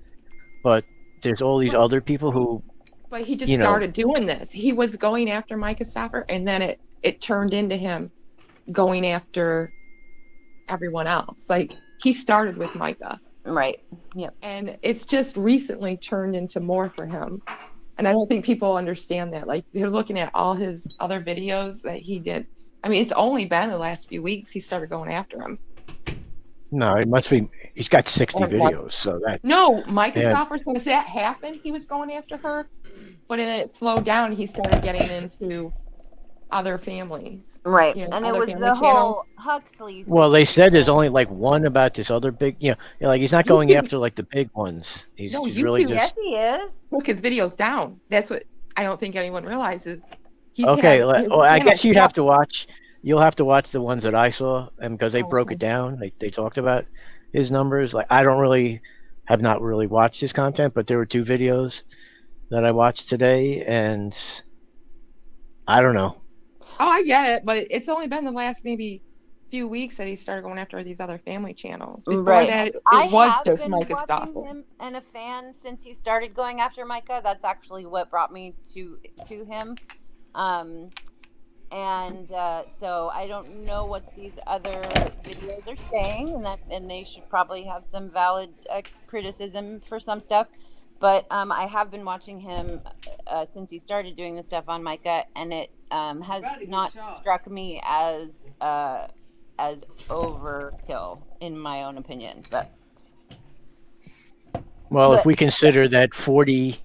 but there's all these other people who, But he just started doing this. He was going after Micah Stauffer, and then it turned into him going after everyone else. Like, he started with Micah. Right. Yep. And it's just recently turned into more for him. And I don't think people understand that. Like, they're looking at all his other videos that he did. I mean, it's only been the last few weeks he started going after him. No, it must be. He's got 60 videos, so that. No, Micah Stauffer's when that happened, he was going after her, but then it slowed down. He started getting into other families, right? And it was the whole Huxley. Well, they said there's only like one about this other big, like he's not going after like the big ones. He's really just. Yes, he is. Took his videos down. That's what I don't think anyone realizes. Okay, well, I guess you'd have to watch. You'll have to watch the ones that I saw, and because they broke it down, they talked about his numbers. Like, I have not really watched his content, but there were 2 videos that I watched today, and I don't know. Oh, I get it, but it's only been the last maybe few weeks that he started going after these other family channels. Before that, it was just Micah Stauffer. Him and a fan since he started going after Micah. That's actually what brought me to him. So I don't know what these other videos are saying, and they should probably have some valid criticism for some stuff. But I have been watching him since he started doing the stuff on Micah, and it has not struck me as overkill, in my own opinion. But if we consider that 40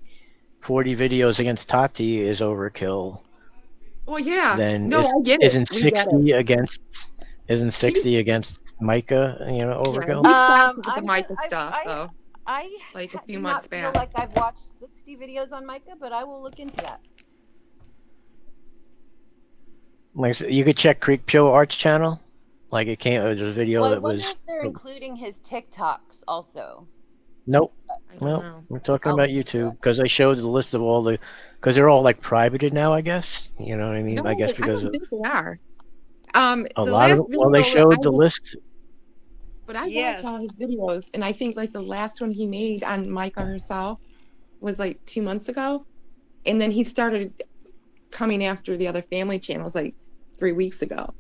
videos against Tati is overkill. Well, yeah. Then I get it. Isn't 60 against Micah, overkill? Yeah, the Micah stuff, though. Like a few months back. I feel like I've watched 60 videos on Micah, but I will look into that. Like, you could check Creek Show Arts channel. Like, it came. There's a video that was. I wonder if they're including his TikToks also. Nope. Well, we're talking about YouTube because I showed the list of all the, because they're all like privated now, I guess. You know what I mean? No, I guess because I don't think they are. A lot of them. Well, they showed the list. But I watch all his videos, and I think like the last one he made on Micah herself was like 2 months ago, and then he started coming after the other family channels like 3 weeks ago.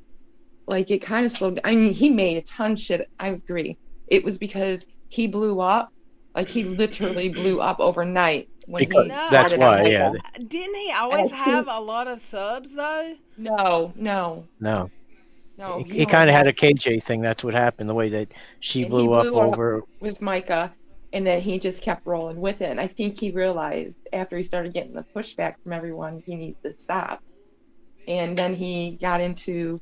Like, it kind of slowed down. I mean, he made a ton of shit. I agree. It was because he blew up. Like, he literally blew up overnight. That's why, yeah. Didn't he always have a lot of subs, though? No. He kind of had a KJ thing. That's what happened. The way that she blew up over with Micah, and then he just kept rolling with it. And I think he realized after he started getting the pushback from everyone, he needs to stop. And then he got into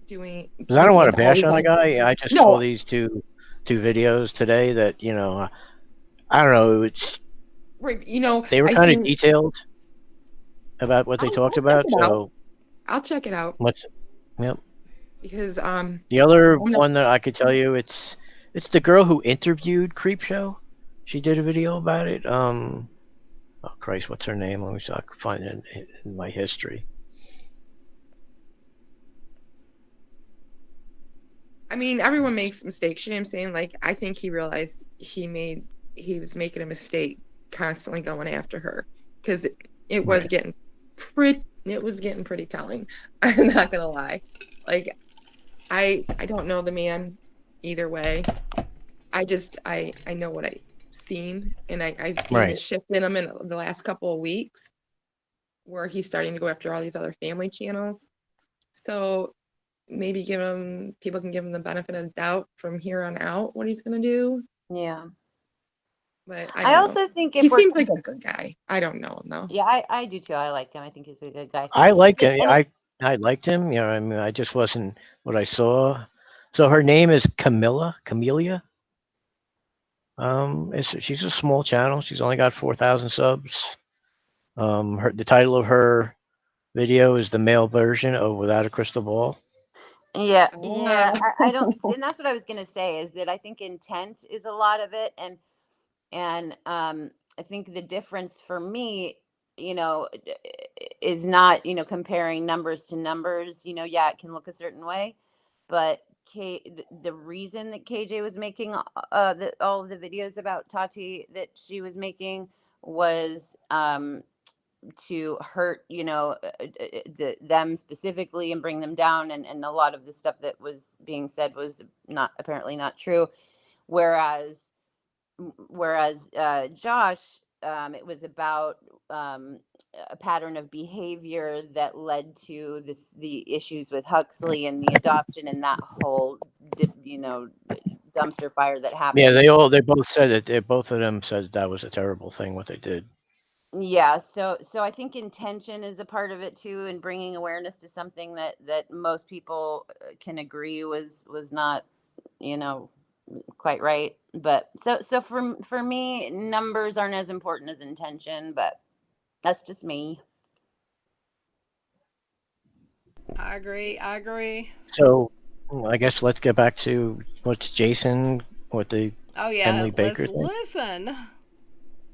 doing. Because I don't want to bash on the guy. I just saw these two videos today that, I don't know. It's they were kind of detailed about what they talked about. So I'll check it out. Yep. Because the other one that I could tell you, it's the girl who interviewed Creepshow. She did a video about it. Oh Christ, what's her name? Let me see if I can find it in my history. I mean, everyone makes mistakes. You know what I'm saying? Like, I think he realized he was making a mistake constantly going after her, because it was getting pretty telling. I'm not gonna lie. Like, I don't know the man either way. I know what I've seen, and I've seen a shift in him in the last couple of weeks, where he's starting to go after all these other family channels. So maybe people can give him the benefit of the doubt from here on out what he's gonna do. Yeah. But I also think he seems like a good guy. I don't know him though. Yeah, I do too. I like him. I think he's a good guy. I like him. I liked him. I mean, I just wasn't what I saw. So her name is Camelia. She's a small channel. She's only got 4,000 subs. The title of her video is the male version of Without a Crystal Ball. Yeah, I don't, and that's what I was gonna say, is that I think intent is a lot of it, and I think the difference for me, is not, comparing numbers to numbers. Yeah, it can look a certain way, but the reason that KJ was making all of the videos about Tati that she was making was to hurt, them specifically and bring them down, and a lot of the stuff that was being said was apparently not true. Whereas Josh, it was about a pattern of behavior that led to the issues with Huxley and the adoption and that whole dumpster fire that happened. Yeah, they both said that. Both of them said that was a terrible thing what they did. Yeah, so I think intention is a part of it too, and bringing awareness to something that most people can agree was not, quite right. But so for me, numbers aren't as important as intention, but that's just me. I agree. So I guess let's get back to what's Jason, what the Emily Baker thing. Listen.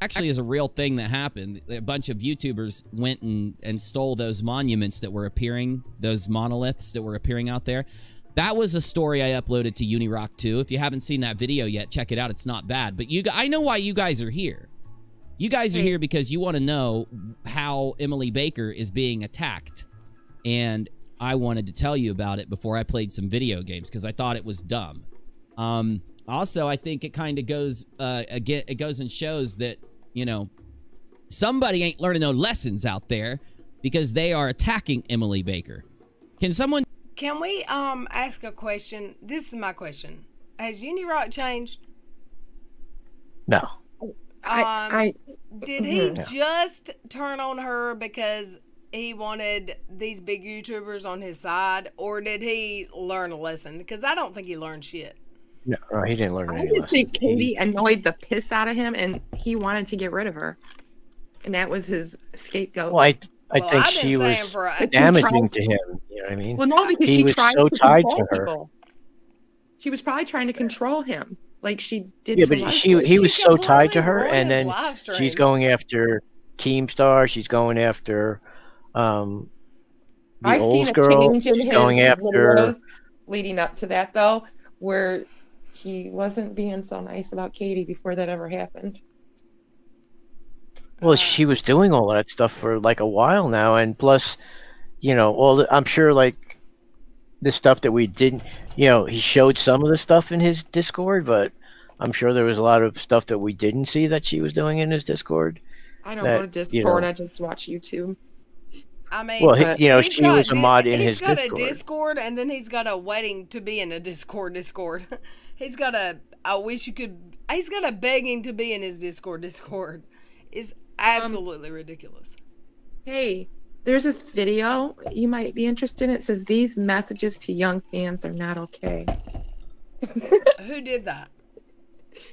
Actually is a real thing that happened. A bunch of YouTubers went and stole those monuments that were appearing, those monoliths that were appearing out there. That was a story I uploaded to Unirock 2. If you haven't seen that video yet, check it out. It's not bad. But I know why you guys are here. You guys are here because you want to know how Emily Baker is being attacked. And I wanted to tell you about it before I played some video games because I thought it was dumb. Also, I think it kind of goes it goes and shows that, somebody ain't learning no lessons out there because they are attacking Emily Baker. Can we ask a question? This is my question. Has Unirock changed? No. Did he just turn on her because he wanted these big YouTubers on his side, or did he learn a lesson? Because I don't think he learned shit. No, he didn't learn any I just think Katie annoyed the piss out of him, and he wanted to get rid of her, and that was his scapegoat. Well, I think she was damaging to him. You know what I mean? Well, no, because he she was tried so to tied control to her. people. She was probably trying to control him, like she did. Yeah, to but Leslie. he was so tied to her, and then live she's streams. going after Keemstar. She's going after the I've seen old a girl. change in She's his going after. videos leading up to that, though, where he wasn't being so nice about Katie before that ever happened. Well, she was doing all that stuff for like a while now, and plus, I'm sure like the stuff that we didn't, he showed some of the stuff in his Discord, but I'm sure there was a lot of stuff that we didn't see that she was doing in his Discord. I don't go to Discord. I just watch YouTube. I mean, well, she was a mod in his Discord. He's got a Discord, and then he's got a waiting to be in a Discord. He's got a he's got a begging to be in his Discord. It's absolutely ridiculous. Hey, there's this video you might be interested in. It says these messages to young fans are not okay. Who did that?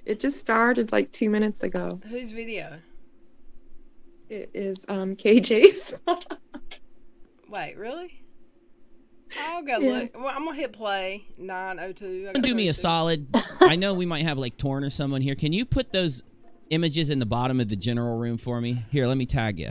It just started like 2 minutes ago. Whose video? It is KJ's. Wait, really? I'll go look. Well, I'm gonna hit play. 902. Do me a solid. I know we might have like Torn or someone here. Can you put those images in the bottom of the general room for me? Here, let me tag you.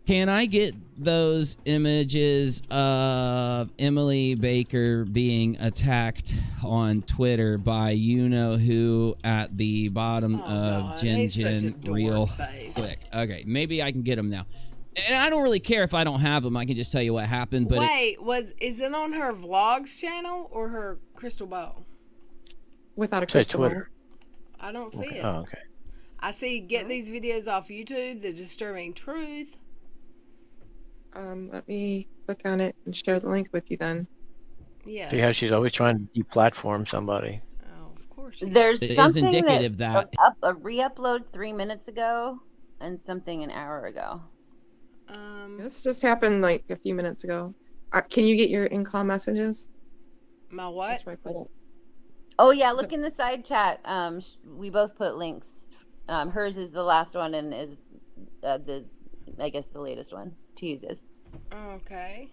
Can I get those images of Emily Baker being attacked on Twitter by you-know-who at the bottom of Jin Real Quick? Okay, maybe I can get them now. And I don't really care if I don't have them. I can just tell you what happened. But wait, is it on her vlogs channel or her Crystal Ball? Without a crystal ball. I don't see it. Oh, okay. I see get these videos off YouTube, The Disturbing Truth. Let me click on it and share the link with you then. Yeah. See how she's always trying to deplatform somebody. Oh, of course. There's it something is indicative that a re-upload 3 minutes ago and something an hour ago. This just happened like a few minutes ago. Can you get your in-call messages? My what? That's right. Oh yeah, look in the side chat. We both put links. Hers is the last one and is the latest one to use is. Okay.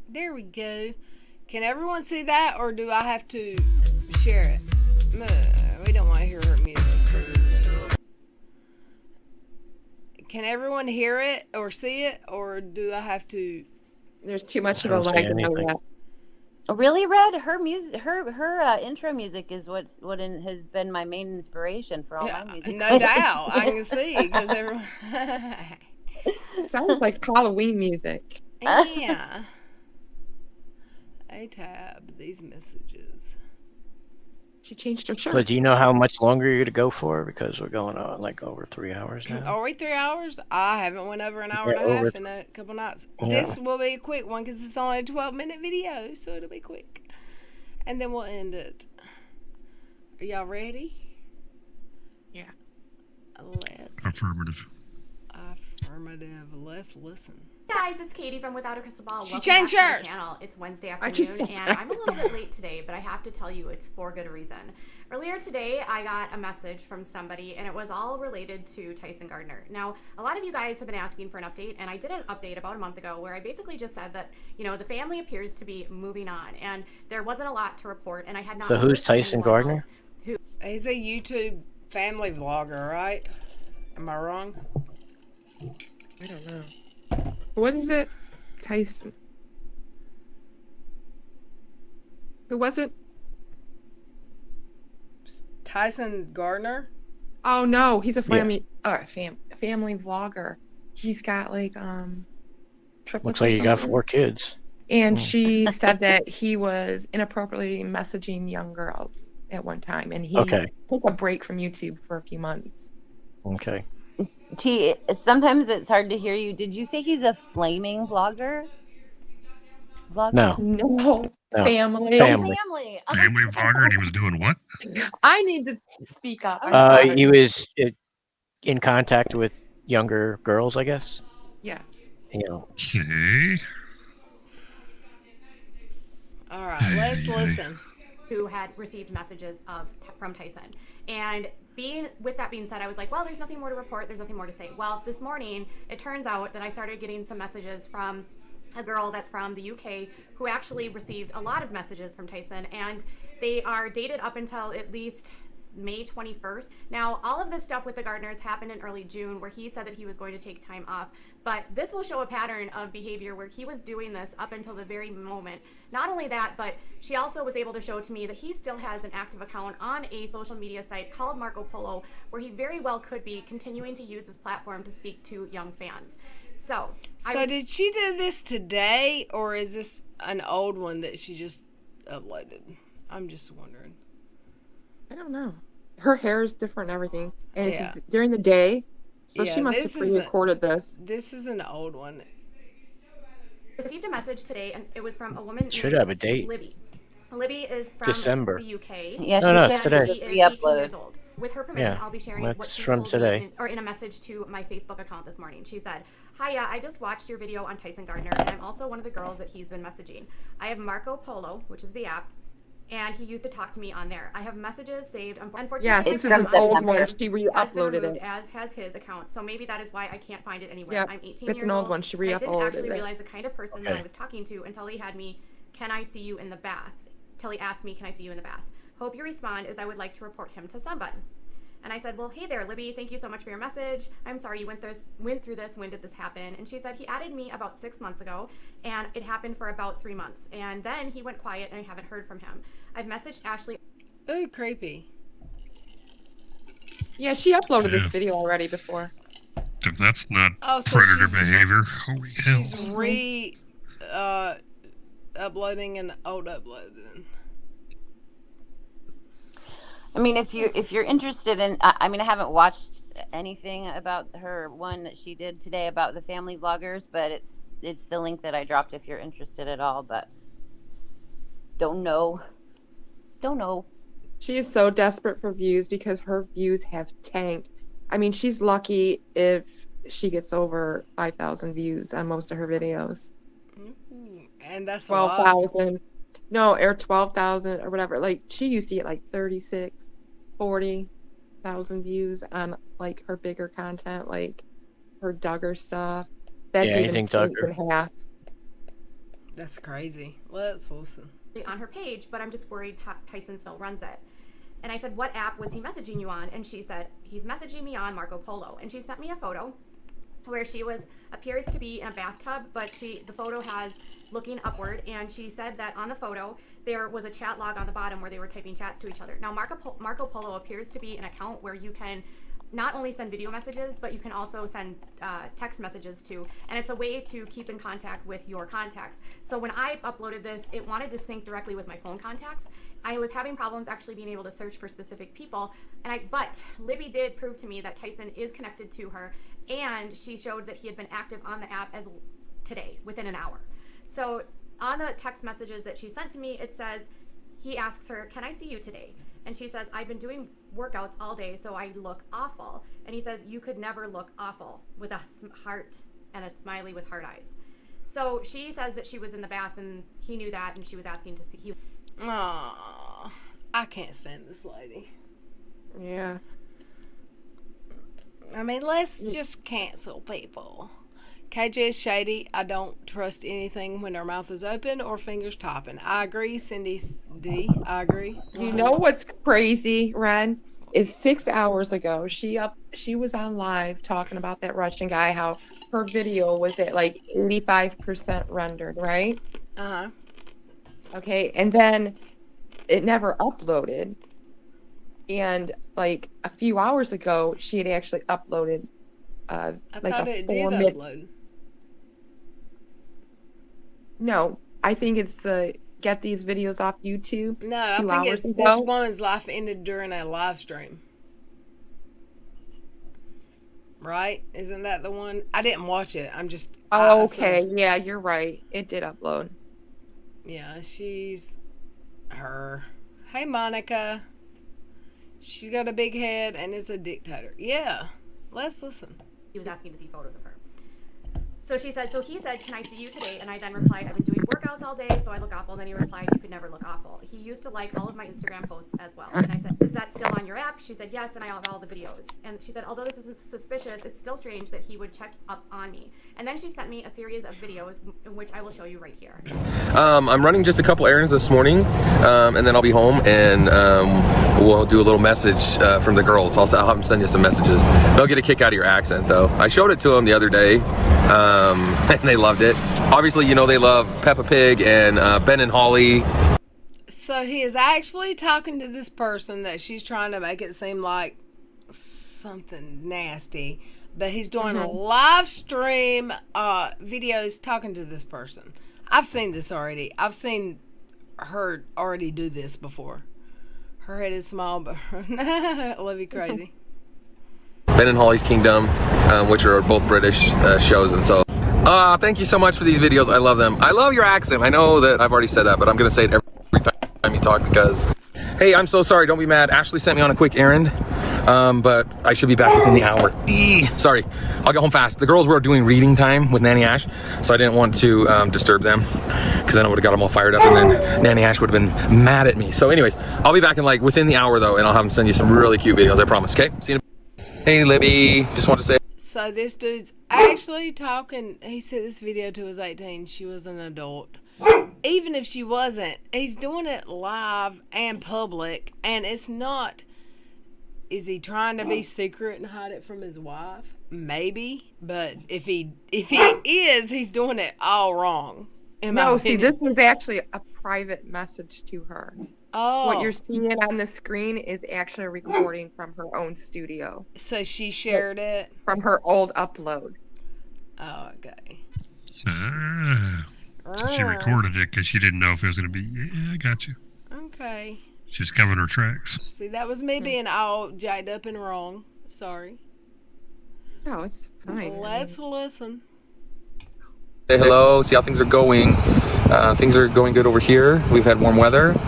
There we go. Can everyone see that, or do I have to share it? We don't want to hear her music. Can everyone hear it or see it, or do I have to? There's too much of a lag in that. Really, Red? Her music, her intro music is has been my main inspiration for all my music. No doubt, I can see because everyone. Sounds like Halloween music. Yeah. A tab these messages. She changed her shirt. But do you know how much longer you're to go for? Because we're going on like over 3 hours now. Are we 3 hours? I haven't went over an hour and a half in a couple nights. Yeah. This will be a quick one because it's only a 12-minute video, so it'll be quick. And then we'll end it. Are y'all ready? Yeah. Let's. Affirmative. Let's listen. Hey guys, it's Katie from Without a Crystal Ball. She Welcome changed back to hers. the channel. It's Wednesday afternoon, and I'm a little bit late today, but I have to tell you it's for good reason. Earlier today, I got a message from somebody, and it was all related to Tyson Gardner. Now, a lot of you guys have been asking for an update, and I did an update about a month ago where I basically just said that, you know, the family appears to be moving on, and there wasn't a lot to report, and I had not. So who's Tyson Gardner? He's a YouTube family vlogger, right? Am I wrong? I don't know. What is it? Tyson. Who was it? Tyson Gardner? Oh no, he's a family vlogger. He's got like triplets. Looks like he got 4 kids. And she said that he was inappropriately messaging young girls at one time, and he took a break from YouTube for a few months. Okay. T, sometimes it's hard to hear you. Did you say he's a flaming vlogger? No. Family. Family vlogger, and he was doing what? I need to speak up. He was in contact with younger girls, I guess. Yes. You know. Okay. All right, let's listen. Who had received messages from Tyson. And with that being said, I was like, well, there's nothing more to report. There's nothing more to say. Well, this morning, it turns out that I started getting some messages from a girl that's from the UK who actually received a lot of messages from Tyson, and they are dated up until at least May 21st. Now, all of this stuff with the Gardners happened in early June where he said that he was going to take time off, but this will show a pattern of behavior where he was doing this up until the very moment. Not only that, but she also was able to show to me that he still has an active account on a social media site called Marco Polo, where he very well could be continuing to use his platform to speak to young fans. So did she do this today, or is this an old one that she just uploaded? I'm just wondering. I don't know. Her hair is different and everything, and it's during the day, so she must have pre-recorded this. This is an old one. Received a message today, and it was from a woman. Should have a date. Libby. Libby is from December. the UK. Yeah, she said today. She is 18 years old. With her permission, I'll be sharing what she from told today. me in a message to my Facebook account this morning. She said, "Hiya, I just watched your video on Tyson Gardner, and I'm also one of the girls that he's been messaging. I have Marco Polo, which is the app, and he used to talk to me on there. I have messages saved. Unfortunately, yeah, this is an old one. She re-uploaded it. As has his account, so maybe that is why I can't find it anywhere. Yeah, I'm 18 it's years an old old. one. She re-uploaded it. I didn't actually realize the kind of person that I was talking to until he had me, can I see you in the bath? Till he asked me, can I see you in the bath? Hope you respond, as I would like to report him to someone." And I said, "Well, hey there, Libby, thank you so much for your message. I'm sorry you went through this. When did this happen?" And she said, "He added me about 6 months ago, and it happened for about 3 months. And then he went quiet, and I haven't heard from him. I've messaged Ashley." Ooh, creepy. Yeah, she uploaded this video already before. If that's not predator behavior, holy hell. She's uploading an old upload. I mean, if you're interested in, I mean, I haven't watched anything about her one that she did today about the family vloggers, but it's the link that I dropped if you're interested at all. But don't know. She is so desperate for views because her views have tanked. I mean, she's lucky if she gets over 5,000 views on most of her videos. And that's 12,000. No, or 12,000 or whatever. Like she used to get like 36, 40,000 views on like her bigger content, like her Duggar stuff. That's Yeah, even anything cut Duggar. in half. That's crazy. Let's listen. On her page, but I'm just worried Tyson still runs it. And I said, what app was he messaging you on? And she said, he's messaging me on Marco Polo. And she sent me a photo where she appears to be in a bathtub, but the photo has looking upward. And she said that on the photo, there was a chat log on the bottom where they were typing chats to each other. Now, Marco Polo appears to be an account where you can not only send video messages, but you can also send text messages too. And it's a way to keep in contact with your contacts. So when I uploaded this, it wanted to sync directly with my phone contacts. I was having problems actually being able to search for specific people. But Libby did prove to me that Tyson is connected to her, and she showed that he had been active on the app as today, within an hour. So on the text messages that she sent to me, it says, he asks her, can I see you today? And she says, I've been doing workouts all day, so I look awful. And he says, you could never look awful, with a heart and a smiley with heart eyes. So she says that she was in the bath and he knew that, and she was asking to see. Aww, I can't stand this lady. Yeah. I mean, let's just cancel people. KJ is shady. I don't trust anything when their mouth is open or fingers tapping. I agree, Cindy D. I agree. You know what's crazy, Ren? Is 6 hours ago she was on live talking about that Russian guy, how her video was at like 85% rendered, right? Uh-huh. Okay, and then it never uploaded. And like a few hours ago, she had actually uploaded I like thought a it did 4-minute. upload. No, I think it's the get these videos off YouTube. No, I 2 think hours it's ago. this woman's life ended during a live stream. Right? Isn't that the one? I didn't watch it. I'm just... Oh, okay, yeah, you're right. It did upload. Yeah, she's her. Hey, Monica. She's got a big head and is a dictator. Yeah, let's listen. He was asking to see photos of her. So he said, can I see you today? And I then replied, I've been doing workouts all day, so I look awful. Then he replied, you could never look awful. He used to like all of my Instagram posts as well. And I said, is that still on your app? She said, yes, and I have all the videos. And she said, although this isn't suspicious, it's still strange that he would check up on me. And then she sent me a series of videos, in which I will show you right here. I'm running just a couple errands this morning, and then I'll be home, and we'll do a little message from the girls. I'll have them send you some messages. They'll get a kick out of your accent, though. I showed it to them the other day, and they loved it. Obviously, you know they love Peppa Pig and Ben and Holly. So he is actually talking to this person that she's trying to make it seem like something nasty, but he's doing a live stream videos talking to this person. I've seen this already. I've seen her already do this before. Her head is small, but I love you crazy. Ben and Holly's Kingdom, which are both British shows, and so thank you so much for these videos. I love them. I love your accent. I know that I've already said that, but I'm gonna say it every time you talk because, hey, I'm so sorry. Don't be mad. Ashley sent me on a quick errand, but I should be back within the hour. Sorry, I'll get home fast. The girls were doing reading time with Nanny Ash, so I didn't want to disturb them because then I would have got them all fired up, and then Nanny Ash would have been mad at me. So, anyways, I'll be back in like within the hour though, and I'll have them send you some really cute videos. I promise. Okay. See you. Hey, Libby. Just want to say. So this dude's actually talking. He said this video to his 18. She was an adult. Even if she wasn't, he's doing it live and public, and it's not. Is he trying to be secret and hide it from his wife? Maybe, but if he is, he's doing it all wrong. No, see, this was actually a private message to her. Oh. What you're seeing on the screen is actually a recording from her own studio. So she shared it? From her old upload. Oh, okay. So she recorded it because she didn't know if it was going to be, yeah, I got you. Okay. She's covering her tracks. See, that was me being all jacked up and wrong. Sorry. No, it's fine. Let's listen. Say hello, see how things are going. Things are going good over here. We've had warm weather.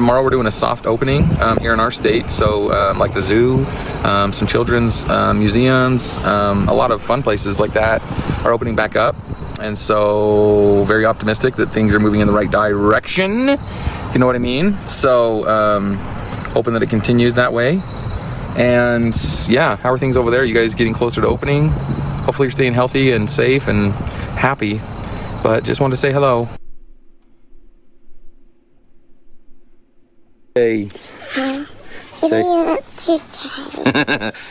Tomorrow we're doing a soft opening here in our state, so like the zoo, some children's museums, a lot of fun places like that are opening back up, and so very optimistic that things are moving in the right direction, if you know what I mean. So hoping that it continues that way. And yeah, how are things over there? You guys getting closer to opening? Hopefully you're staying healthy and safe and happy, but just wanted to say hello. Hey.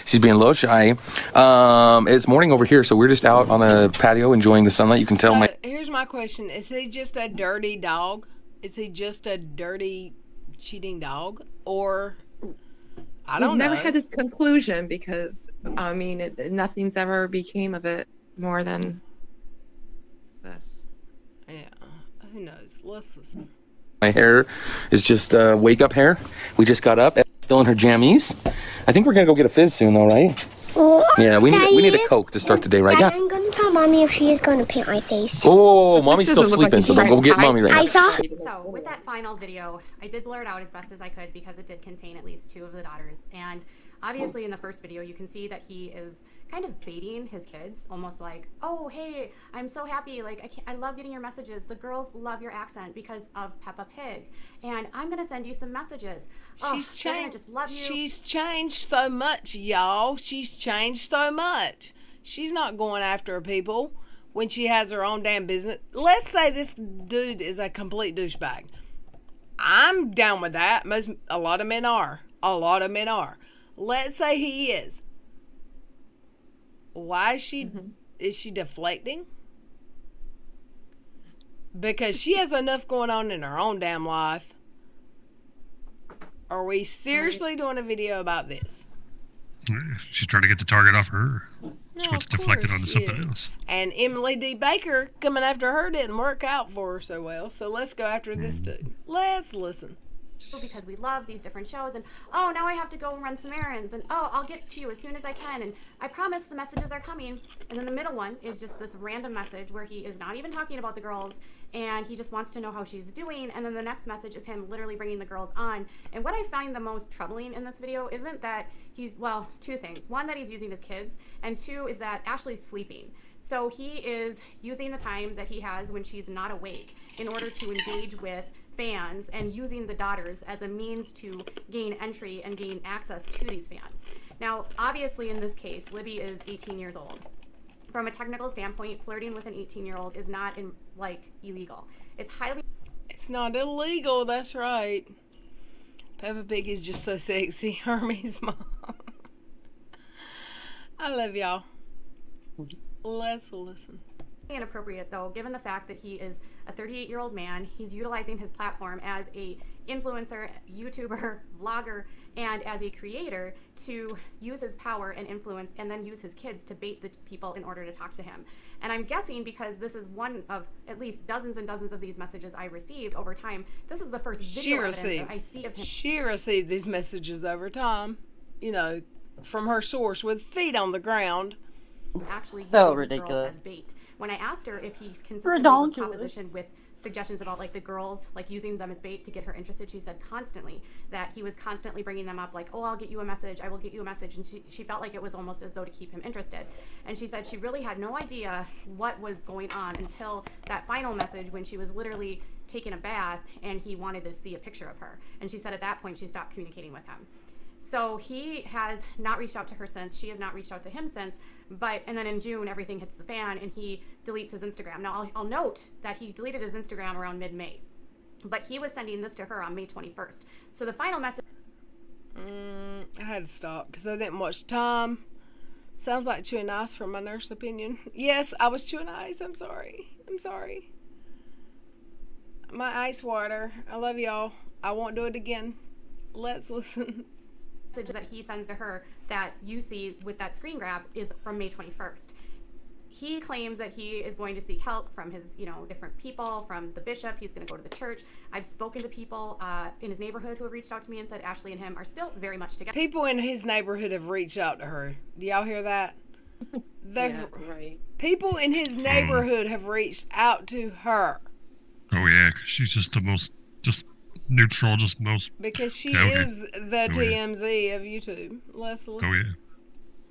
She's being a little shy. It's morning over here, so we're just out on a patio enjoying the sunlight. You can tell Here's my question. Is he just a dirty dog? Is he just a dirty, cheating dog? Or, I don't know. Never had a conclusion because, I mean, nothing's ever became of it more than this. Yeah. Who knows? Let's listen. My hair is just wake up hair. We just got up. Still in her jammies. I think we're gonna go get a fizz soon, though, right? Yeah, we need a Coke to start the day, right? Dad, I'm gonna tell Mommy if she is gonna paint my face. Oh, Mommy's still sleeping, so go get Mommy right now. I saw. So with that final video, I did blur it out as best as I could because it did contain at least 2 of the daughters. And obviously in the first video, you can see that he is kind of baiting his kids, almost like, oh, hey, I'm so happy. Like, I love getting your messages. The girls love your accent because of Peppa Pig. And I'm going to send you some messages. She's changed. Just love you. She's changed so much, y'all. She's changed so much. She's not going after people when she has her own damn business. Let's say this dude is a complete douchebag. I'm down with that. A lot of men are. A lot of men are. Let's say he is. Why is she deflecting? Because she has enough going on in her own damn life. Are we seriously doing a video about this? She's trying to get the target off her. She No, wants to of deflect it course onto she something is. else. And Emily D. Baker coming after her didn't work out for her so well. So let's go after this dude. Let's listen. Because we love these different shows, and oh, now I have to go and run some errands, and oh, I'll get to you as soon as I can, and I promise the messages are coming. And then the middle one is just this random message where he is not even talking about the girls, and he just wants to know how she's doing. And then the next message is him literally bringing the girls on. And what I find the most troubling in this video isn't that he's, well, 2 things. 1, that he's using his kids, and 2 is that Ashley's sleeping. So he is using the time that he has when she's not awake in order to engage with fans and using the daughters as a means to gain entry and gain access to these fans. Now, obviously in this case, Libby is 18 years old. From a technical standpoint, flirting with an 18-year-old is not illegal. It's not illegal, that's right. Peppa Pig is just so sexy. Hermie's mom. I love y'all. Let's listen. Inappropriate though, given the fact that he is a 38-year-old man. He's utilizing his platform as a influencer, YouTuber, vlogger, and as a creator to use his power and influence and then use his kids to bait the people in order to talk to him. And I'm guessing because this is one of at least dozens and dozens of these messages I received over time, this is the first video evidence that I see of him. She received these messages over time, you know, from her source with feet on the ground. Actually so using these girls ridiculous. as bait. When I asked her if he's consistently with proposition with suggestions about like the girls, like using them as bait to get her interested, she said constantly that he was constantly bringing them up like, oh, I'll get you a message, I will get you a message. And she felt like it was almost as though to keep him interested. And she said she really had no idea what was going on until that final message when she was literally taking a bath and he wanted to see a picture of her. And she said at that point she stopped communicating with him. So he has not reached out to her since. She has not reached out to him since. And then in June, everything hits the fan and he deletes his Instagram. Now, I'll note that he deleted his Instagram around mid-May. But he was sending this to her on May 21st. So the final message... I had to stop because I didn't watch time. Sounds like chewing ice from my nurse opinion. Yes, I was chewing ice. I'm sorry. My ice water. I love y'all. I won't do it again. Let's listen. That he sends to her that you see with that screen grab is from May 21st. He claims that he is going to seek help from his, different people, from the bishop. He's going to go to the church. I've spoken to people in his neighborhood who have reached out to me and said Ashley and him are still very much together. People in his neighborhood have reached out to her. Do y'all hear that? Yeah, right. People in his neighborhood have reached out to her. Oh yeah, 'cause she's just the most neutral, just most. Because she Yeah, okay. is the TMZ of YouTube. Let's listen. Oh yeah.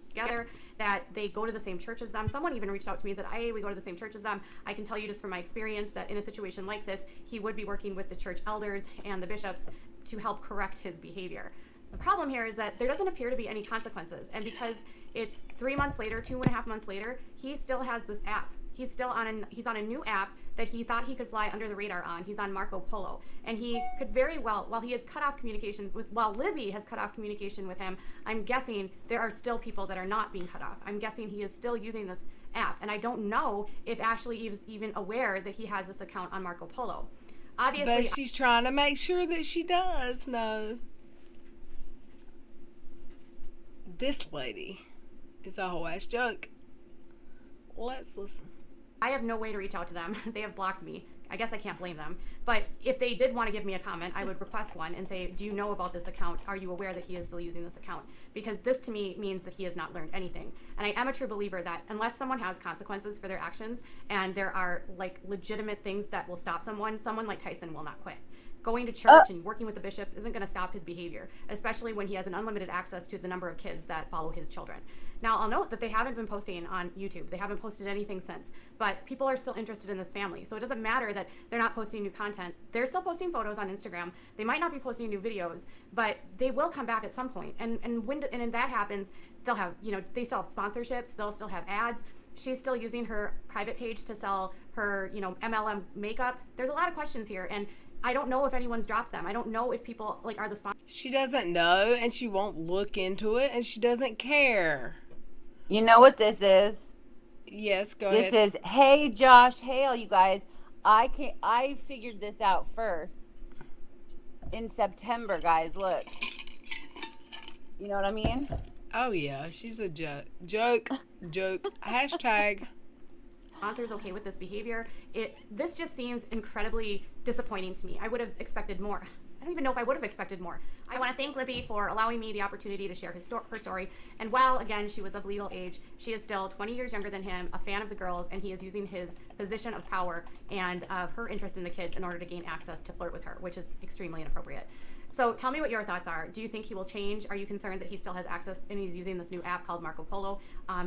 Together, that they go to the same church as them. Someone even reached out to me and said, "Hey, we go to the same church as them." I can tell you just from my experience that in a situation like this, he would be working with the church elders and the bishops to help correct his behavior. The problem here is that there doesn't appear to be any consequences, and because it's 3 months later, 2.5 months later, he still has this app. He's on a new app that he thought he could fly under the radar on. He's on Marco Polo, and he could very well, while he has cut off communication with, while Libby has cut off communication with him, I'm guessing there are still people that are not being cut off. I'm guessing he is still using this app, and I don't know if Ashley is even aware that he has this account on Marco Polo. Obviously, but she's trying to make sure that she does know. This lady is a whole ass joke. Let's listen. I have no way to reach out to them. They have blocked me. I guess I can't blame them. But if they did want to give me a comment, I would request one and say, do you know about this account? Are you aware that he is still using this account? Because this to me means that he has not learned anything. And I am a true believer that unless someone has consequences for their actions and there are like legitimate things that will stop someone like Tyson will not quit. Going to church and working with the bishops isn't going to stop his behavior, especially when he has an unlimited access to the number of kids that follow his children. Now, I'll note that they haven't been posting on YouTube. They haven't posted anything since, but people are still interested in this family. So it doesn't matter that they're not posting new content. They're still posting photos on Instagram. They might not be posting new videos, but they will come back at some point. And when that happens, they'll have, they still have sponsorships. They'll still have ads. She's still using her private page to sell her, MLM makeup. There's a lot of questions here, and I don't know if anyone's dropped them. I don't know if people are the sponsors. She doesn't know, and she won't look into it, and she doesn't care. You know what this is? Yes, go ahead. This is, hey Josh, hey all you guys. I figured this out first in September, guys. Look. You know what I mean? Oh yeah, she's a joke. Hashtag. Sponsors okay with this behavior. This just seems incredibly disappointing to me. I would have expected more. I don't even know if I would have expected more. I want to thank Libby for allowing me the opportunity to share her story. And while, again, she was of legal age, she is still 20 years younger than him, a fan of the girls, and he is using his position of power and her interest in the kids in order to gain access to flirt with her, which is extremely inappropriate. So tell me what your thoughts are. Do you think he will change? Are you concerned that he still has access and he's using this new app called Marco Polo?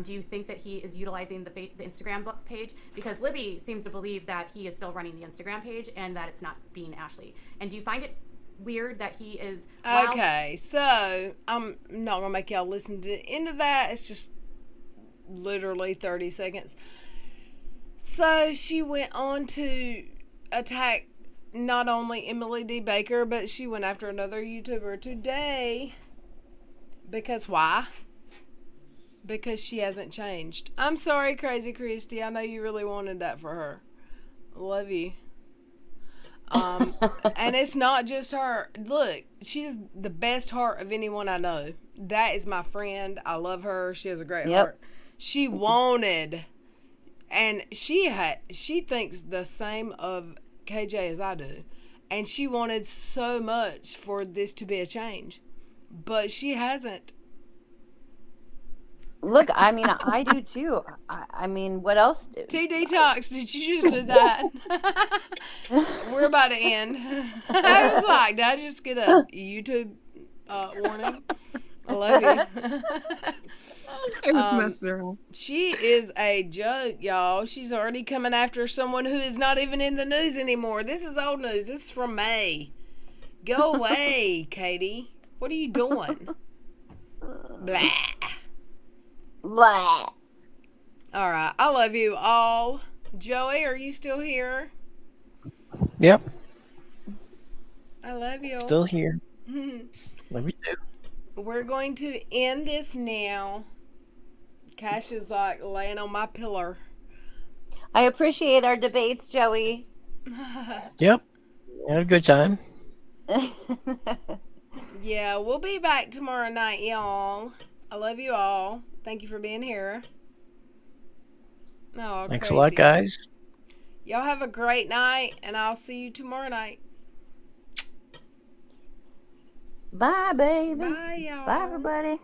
Do you think that he is utilizing the Instagram page? Because Libby seems to believe that he is still running the Instagram page and that it's not being Ashley. And do you find it weird that he is... Okay, so I'm not going to make y'all listen to the end of that. It's just literally 30 seconds. So she went on to attack not only Emily D. Baker, but she went after another YouTuber today. Because why? Because she hasn't changed. I'm sorry, Crazy Christy. I know you really wanted that for her. Love you. And it's not just her. Look, she's the best heart of anyone I know. That is my friend. I love her. She has a great heart. She wanted, and she thinks the same of KJ as I do, and she wanted so much for this to be a change, but she hasn't. Look, I mean, I do too. I mean, what else? TD Talks, did you just do that? We're about to end. I was like, did I just get a YouTube warning? I love you. I was messing around. She is a joke, y'all. She's already coming after someone who is not even in the news anymore. This is old news. This is from May. Go away, Katie. What are you doing? Blah. Blah. All right. I love you all. Joey, are you still here? Yep. I love you. Still here. Love you too. We're going to end this now. Cash is like laying on my pillar. I appreciate our debates, Joey. Yep. Had a good time. Yeah, we'll be back tomorrow night, y'all. I love you all. Thank you for being here. Oh, Thanks crazy. a lot, guys. Y'all have a great night, and I'll see you tomorrow night. Bye, babies. Bye, y'all. Bye, everybody.